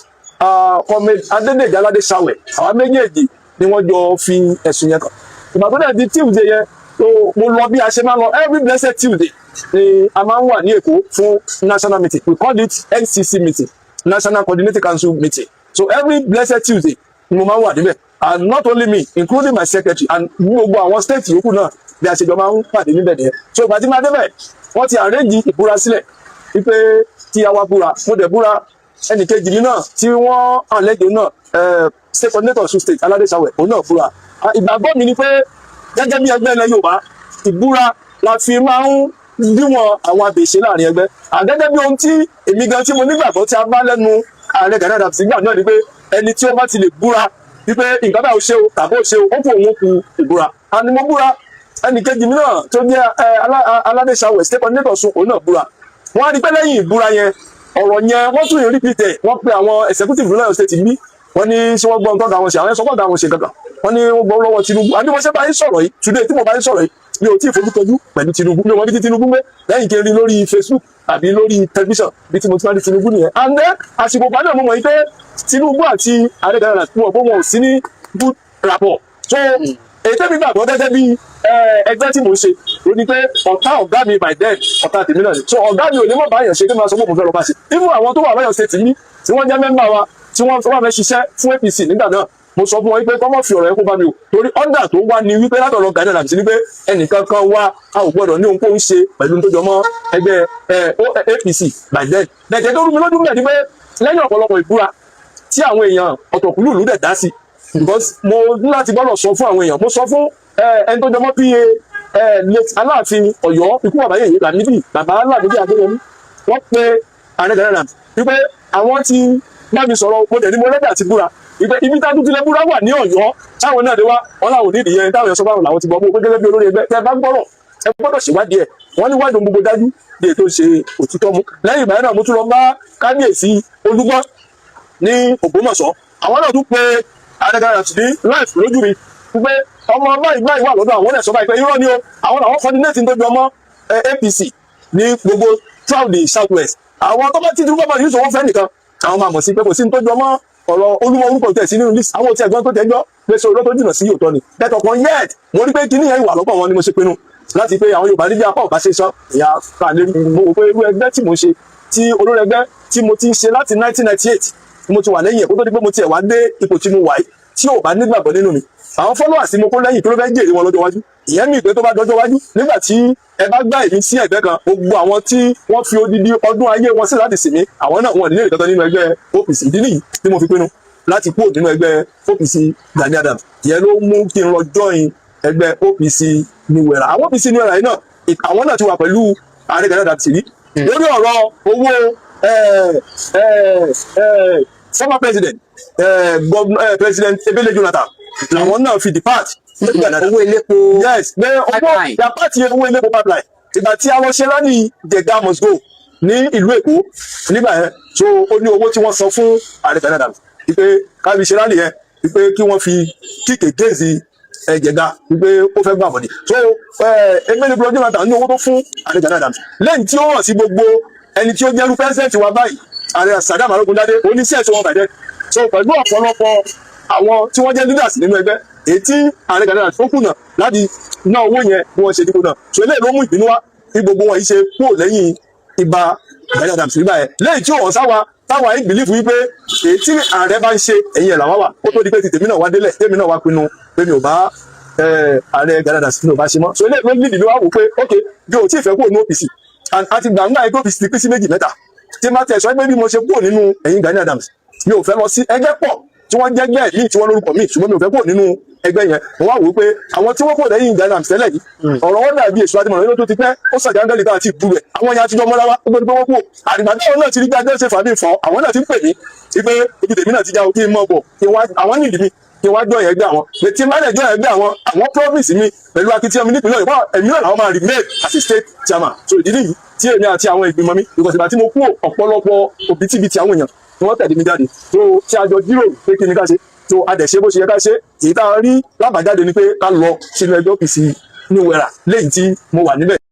comrade Adédèjì Aládé Ṣàwẹ̀ àwọn méjèèjì ni wọ́n jọ fi ẹ̀sùn yẹn kàn ìgbà tó dẹ̀ di Tuesday yẹn mo lọ bí a ṣe máa lọ every blessed Tuesday ni a máa ń wà ní Èkó fún national meeting we call it NCC meeting National Coordinating Council meeting so every blessed Tuesday ni mo máa ń wà níbẹ̀ and not only me including my secretary and gbogbo àwọn state yòókù náà bí a ṣe jọ máa ń pàdé níbẹ̀ nìyẹn so ìgbà tí máa débẹ̀ wọ́n ti arrange ìbúra sílẹ̀ wípé tí a wá búra mo dẹ̀ búra ẹnìkejì mi náà tí wọ́n àlejò náà state coordinator Ọ̀ṣun state Aládé Ṣàwẹ̀ òun náà búra ìgbàgbọ́ mi ni pé gẹ́gẹ́ bí ẹgbẹ́ ilẹ̀ Yorùbá ìbúra la fi máa ń díwọ̀n àwọn àbèṣe láàrin ẹgbẹ́ àgẹ́gẹ́ bí ohun tí èmi gan tí mo nígbàgbọ́ tí a bá lẹ́nu Ààrẹ Gani Adams sígbà náà ni pé ẹni tí ó bá ti lè búra wípé nǹkan bá ò ṣe o tàbí ò ṣe o ó kú òun kú ìbúra àni mo búra ẹnìkejì mi náà tó jẹ́ Aládé Ṣàwẹ̀ state coordinator Ọ̀ṣun òun náà búra wọ́n á rí pé lẹ́yìn ìbúra yẹn ọ̀rọ̀ yẹn wọ́n tún yẹn repeat ẹ̀ wọ́n pe àwọn executive lọ́yọ̀ state bí wọ́n ní ṣé wọ́n gbọ́ nǹkan àwọn ṣe àwọn ẹ̀sọ́ kọ́ta àwọn ṣe kankan wọ́n ní wọ́n gbọ́ lọ́wọ́ Tinubu àbí wọ́n ṣe bá yín sọ̀rọ̀ yìí today tí mo bá yín sọ̀rọ̀ yìí mi ò tí ì forúkọjú pẹ̀lú Tinubu mi ò mọ bí ti Tinubu gbé lẹ́yìn kí n rí lórí Facebook àbí lórí tẹlifíṣàn bí tí mo ti máa rí Tinubu nìyẹn and then àsìkò padà mo mọ̀ yìí pé Tinubu àti Ààrẹ Gani Adams fún ọ̀pọ̀ wọn ò sí ní good rapport so èyí tẹ́mi gbàgbọ́ gẹ́gẹ́ bí ẹgbẹ́ tí mo ń ṣe ó ní pé ọ̀tá ọ̀gá mi by then ọ̀tá tèmi náà ni so ọ̀gá mi ò ní mọ̀ báyàn ṣe kí n máa sọ pé mo fẹ́ lọ bá ṣe even àwọn tó wà báyàn ṣe tì mí tí wọ́n jẹ́ mẹ́mbà wa tí wọ́n fẹ́ ṣiṣẹ́ fún APC nígbà náà mo sọ fún wọn wípé kọ́mọ̀ fi ọ̀rọ̀ yẹn kó bá mi o torí ọ̀dà tó wá ní wípé látọ̀rọ̀ Gani Adams ní pé ẹnìkan kan wá a ò gbọ́dọ̀ ní ohun kó ń ṣe pẹ̀lú tó jọ mọ́ ẹgbẹ́ APC by then lẹ́jẹ̀ tó rú mi lójú mẹ́ ni pé lẹ́yìn ọ̀pọ̀lọpọ̀ ìbúra tí àwọn èèyàn ọ̀tọ̀kùlù lù dẹ̀ dá sí because mo ní láti gbọ́dọ̀ sọ fún àwọn èèyàn mo sọ fún ẹni tó jọ mọ́ PA late Aláàfin Ọ̀yọ́ ikú bàbá yèyé Lámídì bàbá Lámídì Adéyẹmí wọ́n pe Ààrẹ Gani Adams wípé àwọn ti bá mi sọ̀rọ̀ mo dẹ̀ ní mo lẹ́dà ti búra ìpè ibi tá a tún tilẹ̀ búra wà ní Ọ̀yọ́ táwọn náà dé wá wọn làwọn onídìí yẹn táwọn yẹn sọ fáwọn làwọn ti gbọ́ mọ́ pé gẹ́gẹ́ bí olórí ẹgbẹ́ tẹ́ bá gbọ́rọ̀ ẹ gbọ́dọ̀ ṣèwádìí ẹ̀ wọ́n ní wádìí gbogbo dájú bí ètò ṣe òtítọ́ mú lẹ́yìn ìgbà náà mo tún lọ bá kábíyèsí Olúgbọ́n ní Ògbómọ̀ṣọ́ àwọn náà tún pe Ààrẹ Gani Adams ní life lójú mi wípé ọmọ báyìí wà lọ́dọ̀ àwọn ẹ̀sọ́ báyìí pé irọ́ ni o àwọn làwọn coordinate tó jọ mọ́ APC ní gbogbo throughout the south west àwọn tó bá ti dúró bá yìí sọ wọ́n fẹ́ nìkan àwọn máa mọ̀ sí pé kò sí ní tó jọ mọ́ ọ̀rọ̀ Olúmọ orúkọ tẹ̀ sí nínú list àwọn tí ẹ̀gbọ́n tó tẹ́jọ́ pé sọ òró tó jìnnà sí òótọ́ ni bẹ́ẹ̀ kan yet mo rí pé kíní yẹn wà lọ́pọ̀ wọn ni mo ṣe pinnu láti pé àwọn Yorùbá níbi apá ọ̀bá ṣe sọ ìyá fàlẹ́ mo wò pé irú ẹgbẹ́ tí mo ń ṣe tí olórí ẹgbẹ́ tí mo ti ń ṣe láti 1998 mo ti wà lẹ́yìn ẹ̀ kó tó di pé mo ti ẹ̀ wá dé ipò tí mo wà yìí tí ò bá nígbàgbọ́ nínú mi àwọn followers tí mo kó lẹ́yìn kí ló fẹ́ jèrè wọn lọ́jọ́ wájú ìyẹn mi pé tó bá dọjọ́ wájú nígbà tí ẹ bá gbá èmi sí ẹ̀gbẹ́ kan gbogbo àwọn tí wọ́n fi odidi ọdún ayé wọn sí láti sìn mí àwọn náà wọn nílé ìkankan nínú ẹgbẹ́ OPC ìdí nìyí tí mo fi pinnu láti kúrò nínú ẹgbẹ́ OPC Gani Adams ìyẹn ló mú kí n lọ join ẹgbẹ́ OPC New Era àwọn OPC New Era yìí náà àwọn náà ti wà pẹ̀lú ààrẹ Gani Adams rí lórí ọ̀rọ̀ owó former president president Ebele Jonathan làwọn náà fi depart owó elépo yes owó dapati owó elépo pipeline ìgbà tí a lọ ṣe rally Jega must go ní ìlú Èkó nígbà yẹn so ó ní owó tí wọ́n san fún ààrẹ Gani Adams wípé kábi ṣe rally yẹn wípé kí wọ́n fi kíkè géèzì Jega wípé ó fẹ́ gbà bọ̀dì so Ebele Jonathan ní owó tó fún ààrẹ Gani Adams lẹ́yìn tí ó hàn sí gbogbo ẹni tí ó jẹ́rú pẹ́sẹ̀ntì wa báyìí ààrẹ Sàdámù Arógundádé oníṣẹ́ tí wọ́n bàjẹ́ so pẹ̀lú ọ̀pọ̀lọpọ̀ àwọn tí wọ́n jẹ́ leaders nínú ẹgbẹ́ èyí tí ààrẹ Gani Adams tó kùnà láti ná owó yẹn bí wọ́n ṣe dínkù náà so eléyìí ló mú ìbínú wá bí gbogbo wọn yìí ṣe kúrò lẹ́yìn ìbá Gani Adams nígbà yẹn lẹ́yìn tí òun táwa yìí bìlífù wípé èyí tí ààrẹ bá ń ṣe ẹ̀yìn ẹ̀ làwọn wà ó tó di pé ti tèmi náà wá délẹ̀ tèmi náà wá pinnu pé mi ò bá ààrẹ Gani Adams mi ò bá ṣe mọ́ so eléyìí ló ní ìdílé wa wò pé ok bí o tí ì fẹ́ kúrò ní OPC àti gbàngbà ẹgbẹ́ OPC ti pín sí méjì mẹ́ta tí má tẹ̀ sọ pé bí mo ṣe kúrò nínú ẹ̀yìn Gani Adams mi ò fẹ́ lọ sí ẹgbẹ́ pọ̀ tí wọ́n jẹ́ ẹgbẹ́ míì tí wọ́n lórúkọ míì ṣùgbọ́n mi ò fẹ́ kúrò nínú ẹgbẹ́ yẹn mo wá wò ó pé àwọn tí wọ́n kúrò lẹ́yìn Gani Adams tẹ́lẹ̀ yìí ọ̀rọ̀ wọn dàbí èso adémọ̀ràn nínú tó ti pẹ́ ó sàjà ángẹ́lì tá àti ìbúrú ẹ̀ àwọn yẹn àtijọ́ mọ́ra wá ó gbọ́dọ̀ pé wọ́n kúrò àdìgbàdì àwọn náà ti rí gbàgbé ṣe fàbí fọ́ àwọn náà ti ń pè mí wípé ibi tèmi náà ti já o kí n mọ̀ bọ̀ àwọn nìdí mi kí n wá jọ ẹgbẹ́ àwọn tí má lẹ̀ jọ ẹgbẹ́ àwọn promise mi pẹ̀lú akitiyan mi nípìnlẹ̀ Ọ̀yọ́ ẹ̀mí náà làwọn máa remain as a state chairman so ìdí nìyí tí èmi àti àwọn ìgbìmọ̀ mi because ìgbà tí mo kú ọ̀pọ̀lọpọ̀ òbítíbitì àwọn èèyàn ni wọ́n tẹ̀lé mi jáde so tí a jọ jíròrò pé kí ni ká ṣe so a dẹ̀ ṣe bó ṣe yẹ ká ṣe èyí tá a rí lábàjáde ni pé ká lọ sínú ẹgbẹ́ OPC New Era lẹ́yìn tí mo wà níbẹ̀.